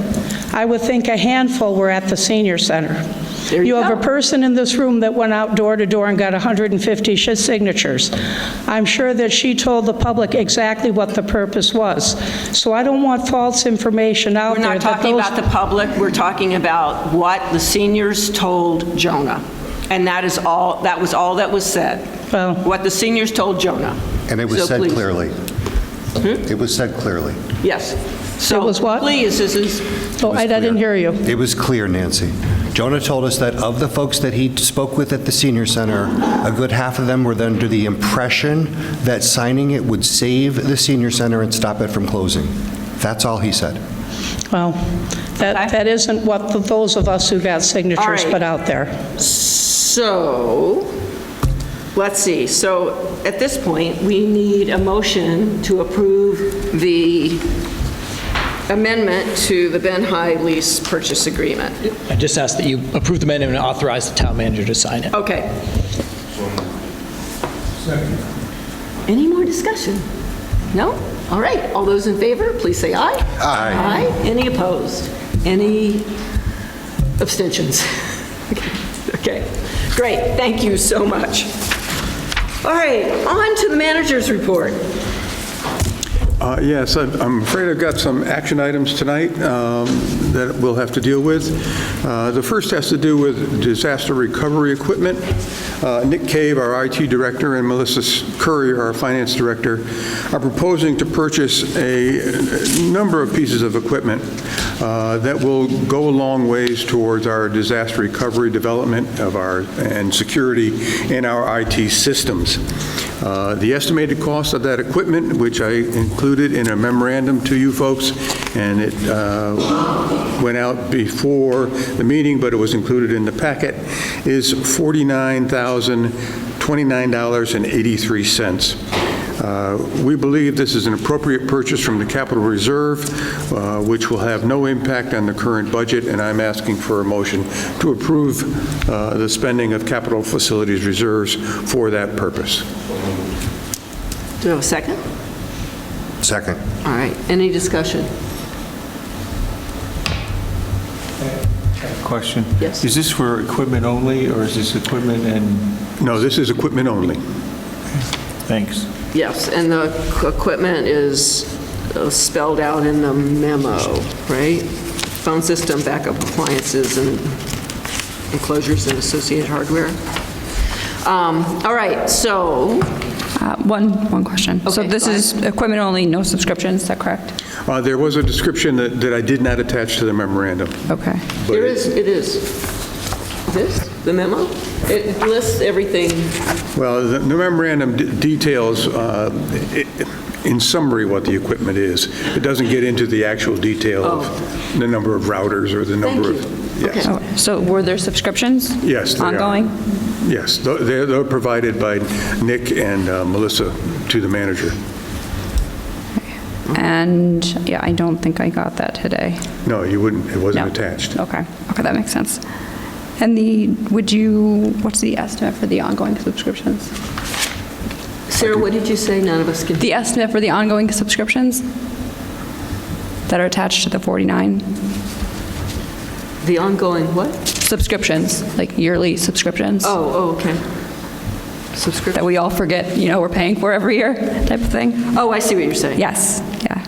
I would think a handful were at the senior center. You have a person in this room that went out door to door and got 150 signatures. I'm sure that she told the public exactly what the purpose was. So I don't want false information out there. We're not talking about the public. We're talking about what the seniors told Jonah. And that is all. That was all that was said. Well, what the seniors told Jonah. And it was said clearly. It was said clearly. Yes. So it was what? Please, this is... Oh, I didn't hear you. It was clear, Nancy. Jonah told us that of the folks that he spoke with at the senior center, a good half of them were under the impression that signing it would save the senior center and stop it from closing. That's all he said. Well, that isn't what those of us who got signatures put out there. So, let's see. So, at this point, we need a motion to approve the amendment to the Ben High lease purchase agreement. I just ask that you approve the amendment and authorize the town manager to sign it. Okay. Any more discussion? No? All right. All those in favor, please say aye. Aye. Aye. Any opposed? Any abstentions? Okay. Great. Thank you so much. All right. On to the manager's report. Yes, I'm afraid I've got some action items tonight that we'll have to deal with. The first has to do with disaster recovery equipment. Nick Cave, our IT director, and Melissa Curry, our finance director, are proposing to purchase a number of pieces of equipment that will go a long ways towards our disaster recovery development and security in our IT systems. The estimated cost of that equipment, which I included in a memorandum to you folks, and it went out before the meeting, but it was included in the packet, is $49,029.83. We believe this is an appropriate purchase from the capital reserve, which will have no impact on the current budget, and I'm asking for a motion to approve the spending of capital facilities reserves for that purpose. Do you have a second? Second. All right. Any discussion? Question? Yes. Is this for equipment only, or is this equipment and No, this is equipment only. Thanks. Yes, and the equipment is spelled out in the memo, right? Phone system, backup appliances, and enclosures and associated hardware. All right, so... One question. So Okay, this go is equipment only, no subscriptions, is that correct? There was a description that I did not attach to the memorandum. Okay. It is. This, the memo? It lists everything. Well, the memorandum details, in summary, what the equipment is. It doesn't get into the actual detail of the number of routers or the number of... Yes. Oh, so were there subscriptions? Yes, they are. Ongoing? Yes, they're provided by Nick and Melissa to the manager. And, yeah, I don't think I got that today. No, you wouldn't. It wasn't No. attached. Okay, that makes sense. And what's the estimate for the ongoing subscriptions? Sarah, what did you say? None of us can... The estimate for the ongoing subscriptions that are attached to the 49? The ongoing what? Subscriptions, like yearly subscriptions. Oh, okay. Subscription? That we all forget, we're paying for every year type of thing. Oh, I see what you're saying. Yes, yeah.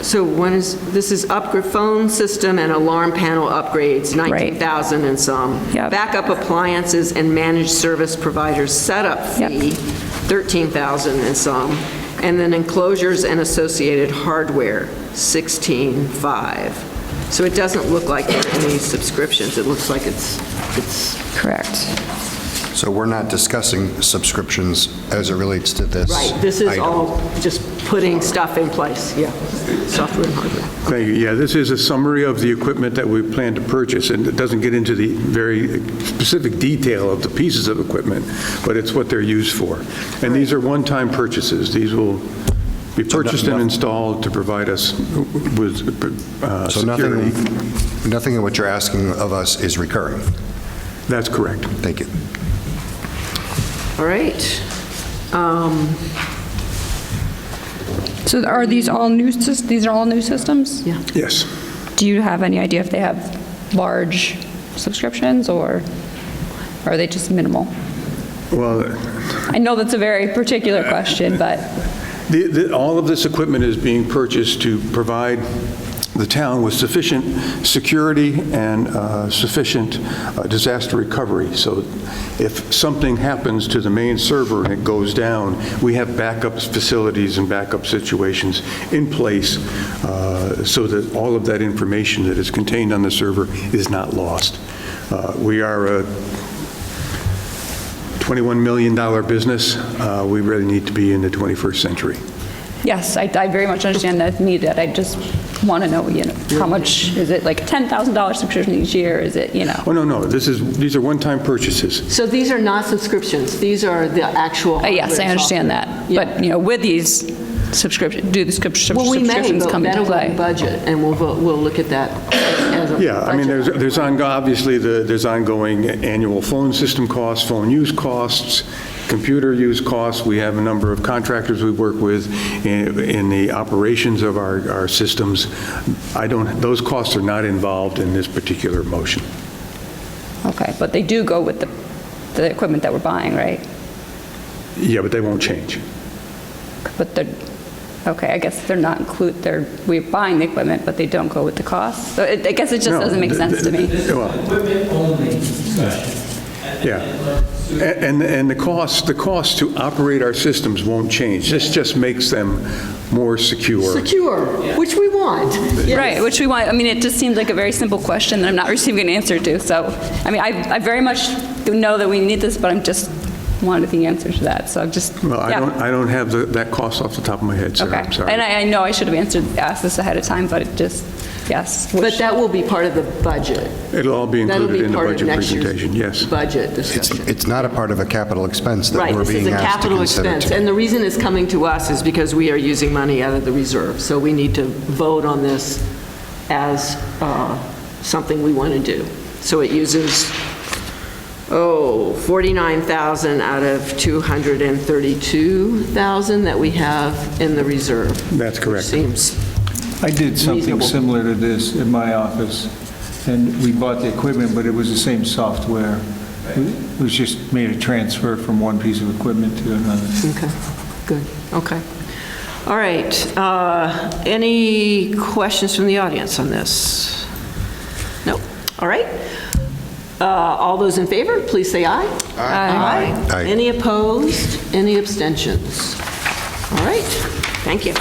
So this is upgrade phone system and alarm panel upgrades, 19,000 and some. Yep. Backup appliances and managed service providers setup fee, 13,000 and some. And then enclosures and associated hardware, 16,500. So it doesn't look like there are any subscriptions. It looks like it's correct. So we're not discussing subscriptions as it relates to this right. This is item. all just putting stuff in place. Yeah, software and hardware. Thank you. Yeah, this is a summary of the equipment that we plan to purchase, and it doesn't get into the very specific detail of the pieces of equipment, but it's what they're used for. And these are one-time purchases. These will be purchased and installed to provide us with So security. nothing in what you're asking of us is recurring? That's correct. Thank you. All right. So are these all new? These are all new systems? Yeah. Yes. Do you have any idea if they have large subscriptions or are they just minimal? Well, I know that's a very particular question, but all of this equipment is being purchased to provide the town with sufficient security and sufficient disaster recovery. So if something happens to the main server and it goes down, we have backup facilities and backup situations in place so that all of that information that is contained on the server is not lost. We are a $21 million business. We really need to be in the 21st century. yes, I very much understand that it's needed. I just want to know, how much is it, like a $10,000 subscription each year? Is it, Oh, no. These are one-time purchases. So these are not subscriptions. These are the actual hardware yes, I understand software. that. Yeah. But, with these subscriptions Well, we may, subscriptions but come into that'll go play. in budget, and we'll look at that as a Yeah, I mean, budget. there's obviously there's ongoing annual phone system costs, phone use costs, computer use costs. We have a number of contractors we work with in the operations of our systems. Those costs are not involved in this particular motion. Okay, but they do go with the equipment that we're buying, right? Yeah, but they won't change. But okay, I guess they're not we're buying the equipment, but they don't go with the cost. So I guess it just doesn't make sense to me. Equipment only discussion. Yeah. And the cost to operate our systems won't change. This just makes them more secure. Secure, which we want. Yes. Right, which we want. I mean, it just seems like a very simple question that I'm not receiving an answer to. So, I mean, I very much know that we need this, but I'm just wanted the answer to that. So I'm just, Well, I don't have that cost off the top of my head, sir. Okay. I'm sorry. And I know I should have asked this ahead of time, but it just, yes. But that will be part of the budget. It'll all be That'll included be in the part of budget next year's presentation, yes. budget discussion. It's not a part of a capital expense that Right, we're this is being a asked to capital consider. expense, and the reason it's coming to us is because we are using money out of the reserve, so we need to vote on this as something we want to do. So it uses, 49,000 out of 232,000 that we have in the reserve. That's correct. Seems I did something reasonable. similar to this in my office, and we bought the equipment, but it was the same software. It was just made a transfer from one piece of equipment to another. Okay, good, okay. All right, any questions from the audience on this? No, all right. All those in favor, please say aye. Aye. Aye. Any opposed? Any abstentions? All right, thank you.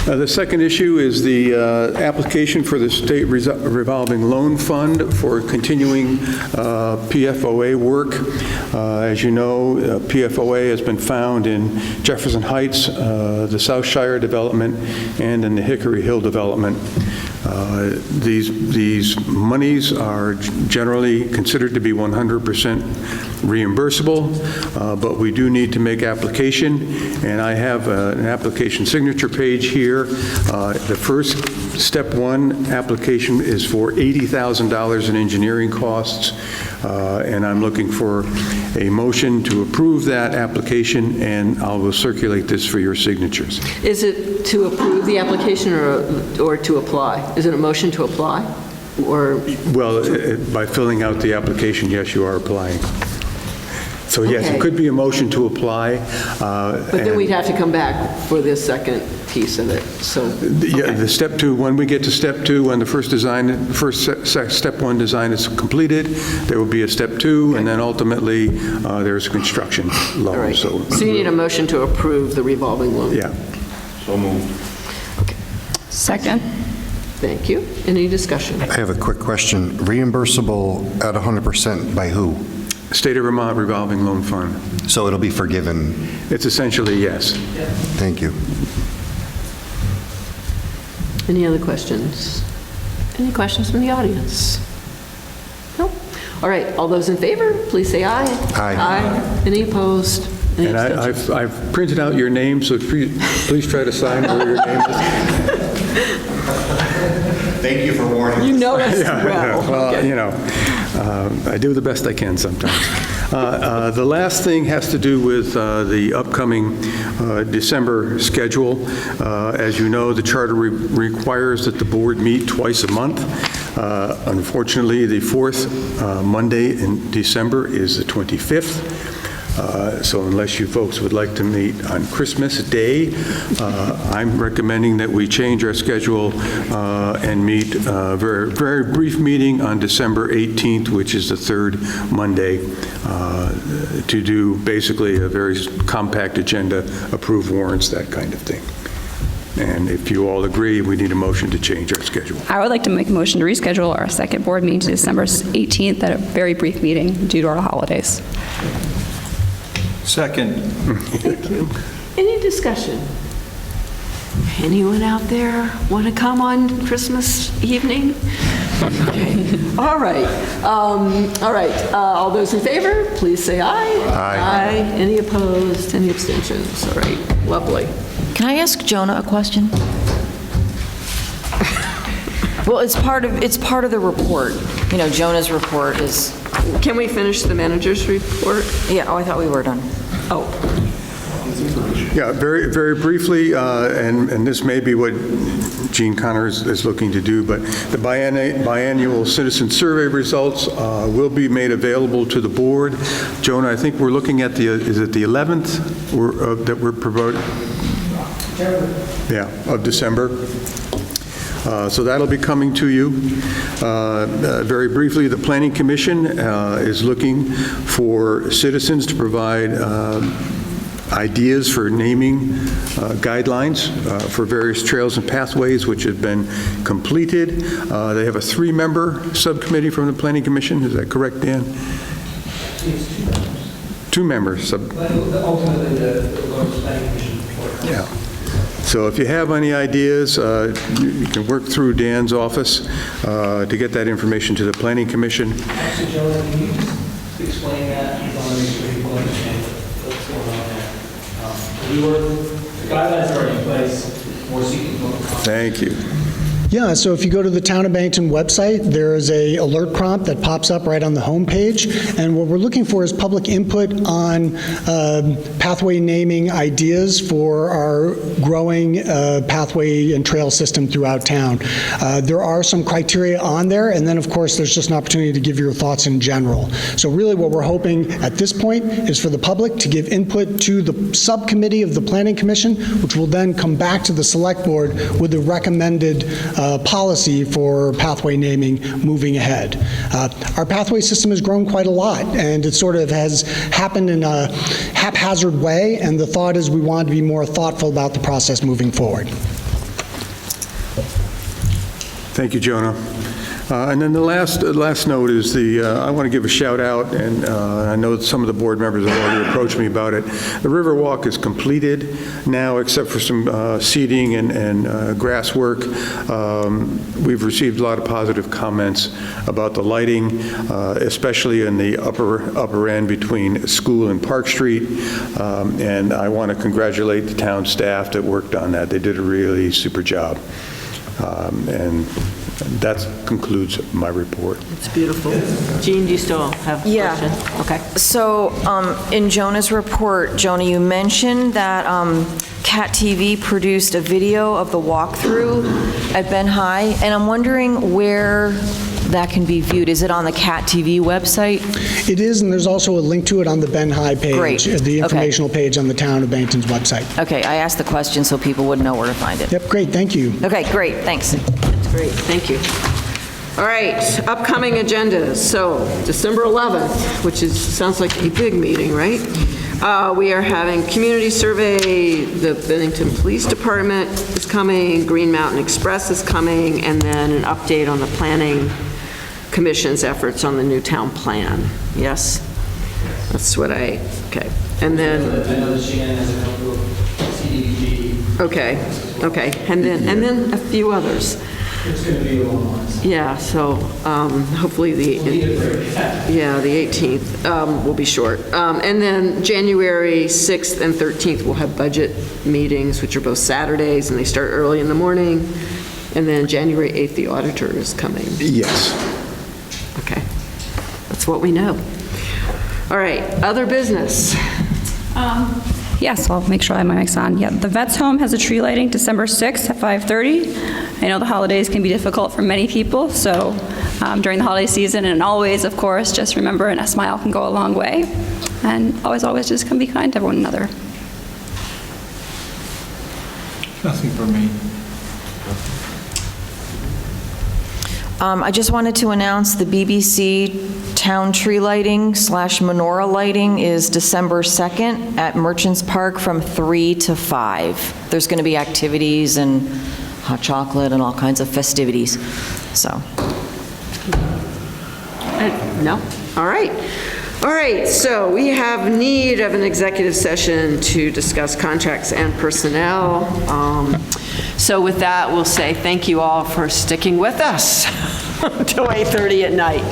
The second issue is the application for the State Revolving Loan Fund for continuing PFOA work. As you know, PFOA has been found in Jefferson Heights, the South Shire development, and in the Hickory Hill development. These monies are generally considered to be 100% reimbursable, but we do need to make application, and I have an application signature page here. The first step one application is for $80,000 in engineering costs, and I'm looking for a motion to approve that application, and I will circulate this for your signatures. Is it to approve the application or to apply? Is it a motion to apply? Or Well, by filling out the application, yes, you are applying. So yes, Okay. it could be a motion to apply. But then we'd have to come back for this second piece of it, so. Yeah, the step two, when we get to step two, when the first step one design is completed, there will be a step two, and then ultimately, there's a construction All loan. right, so you need a motion to approve the revolving loan? Yeah. So moved. Second. Thank you. Any discussion? I have a quick question. Reimbursable at 100% by who? State of Vermont Revolving Loan Fund. So it'll be forgiven? It's essentially yes. Thank you. Any other questions? Any questions from the audience? No? All right, all those in favor, please say aye. Aye. Aye. Any opposed? Any And abstentions? I've printed out your name, so please try to sign where your name is. Thank you for warning. You know us Yeah, well. well, Okay. you know, I do the best I can sometimes. The last thing has to do with the upcoming December schedule. As you know, the charter requires that the board meet twice a month. Unfortunately, the fourth Monday in December is the 25th. So unless you folks would like to meet on Christmas Day, I'm recommending that we change our schedule and meet a very, very brief meeting on December 18th, which is the third Monday, to do basically a very compact agenda, approve warrants, that kind of thing. And if you all agree, we need a motion to change our schedule. I would like to make a motion to reschedule our second board meeting to December 18th at a very brief meeting due to our holidays. Second. Thank you. Any discussion? Anyone out there want to come on Christmas evening? Okay. All right. All right. All those in favor, please say aye. Aye. Any opposed? Any abstentions? All right. Lovely. Can I ask Jonah a question? Well, it's part of the report. You know, Jonah's report is... Can we finish the manager's report? Yeah, oh, I thought we were done. Oh. Yeah, very, very briefly, and this may be what Gene Connor is looking to do, but the biannual citizen survey results will be made available to the board. Jonah, I think we're looking at is it the 11th that we're promoting? Yeah, of December. So that'll be coming to you. Very briefly, the Planning Commission is looking for citizens to provide ideas for naming guidelines for various trails and pathways which have been completed. They have a 3-member subcommittee from the Planning Commission. Is that correct, Dan? Two members. Ultimately, the Lawrence Planning Commission report. Yeah. So if you have any ideas, you can work through Dan's office to get that information to the Planning Commission. Actually, Jonah, can you just explain that? I want to make sure people understand what's going on there. The guidelines are already in place. We're seeking. Thank you. Yeah, so if you go to the Town of Bennington website, there is a alert prompt that pops up right on the homepage, and what we're looking for is public input on pathway naming ideas for our growing pathway and trail system throughout town. There are some criteria on there, and then of course there's just an opportunity to give your thoughts in general. So really what we're hoping at this point is for the public to give input to the subcommittee of the Planning Commission, which will then come back to the Select Board with a recommended policy for pathway naming moving ahead. Our pathway system has grown quite a lot, and it sort of has happened in a haphazard way, and the thought is we want to be more thoughtful about the process moving forward. Thank you, Jonah. And then the last note is I want to give a shout out, and I know that some of the board members have already approached me about it. The Riverwalk is completed now, except for some seeding and grass work. We've received a lot of positive comments about the lighting, especially in the upper end between School and Park Street. And I want to congratulate the town staff that worked on that. They did a really super job. And that concludes my report. It's beautiful. Jean, do you still have a question? Okay. So in Jonah's report, Jonah, you mentioned that Cat TV produced a video of the walkthrough at Ben High, and I'm wondering where that can be viewed. Is it on the Cat TV website? It is, and there's also a link to it on the Ben High page, Great. The informational page on the Town of Bennington's website. Okay, I asked the question so people would know where to find it. Yep, great, thank you. Okay, great, thanks. That's great, thank you. All right, upcoming agendas. So December 11th, which sounds like a big meeting, right? We are having community survey, the Bennington Police Department is coming, Green Mountain Express is coming, and then an update on the Planning Commission's efforts on the new town plan. Yes? That's what okay. And then... I know that Shannon has a couple of CDBG. Okay, and then a few others. It's going to be a long one. Yeah, so hopefully the 18th will be short. And then January 6th and 13th we'll have budget meetings, which are both Saturdays, and they start early in the morning. And then January 8th, the auditor is coming. Yes. Okay, that's what we know. All right, other business. Yes, I'll make sure I have my mic's on. Yeah, the Vets Home has a tree lighting December 6th at 5:30. I know the holidays can be difficult for many people, so during the holiday season, and always, of course, just remember, and a smile can go a long way. And always just can be kind to one another. Nothing for me. I just wanted to announce the BBC Town Tree Lighting / Menorah Lighting is December 2nd at Merchants Park from 3 to 5. There's going to be activities and hot chocolate and all kinds of festivities, so. No? All right. All right, so we have need of an executive session to discuss contracts and personnel. So with that, we'll say thank you all for sticking with us until 8:30 at night.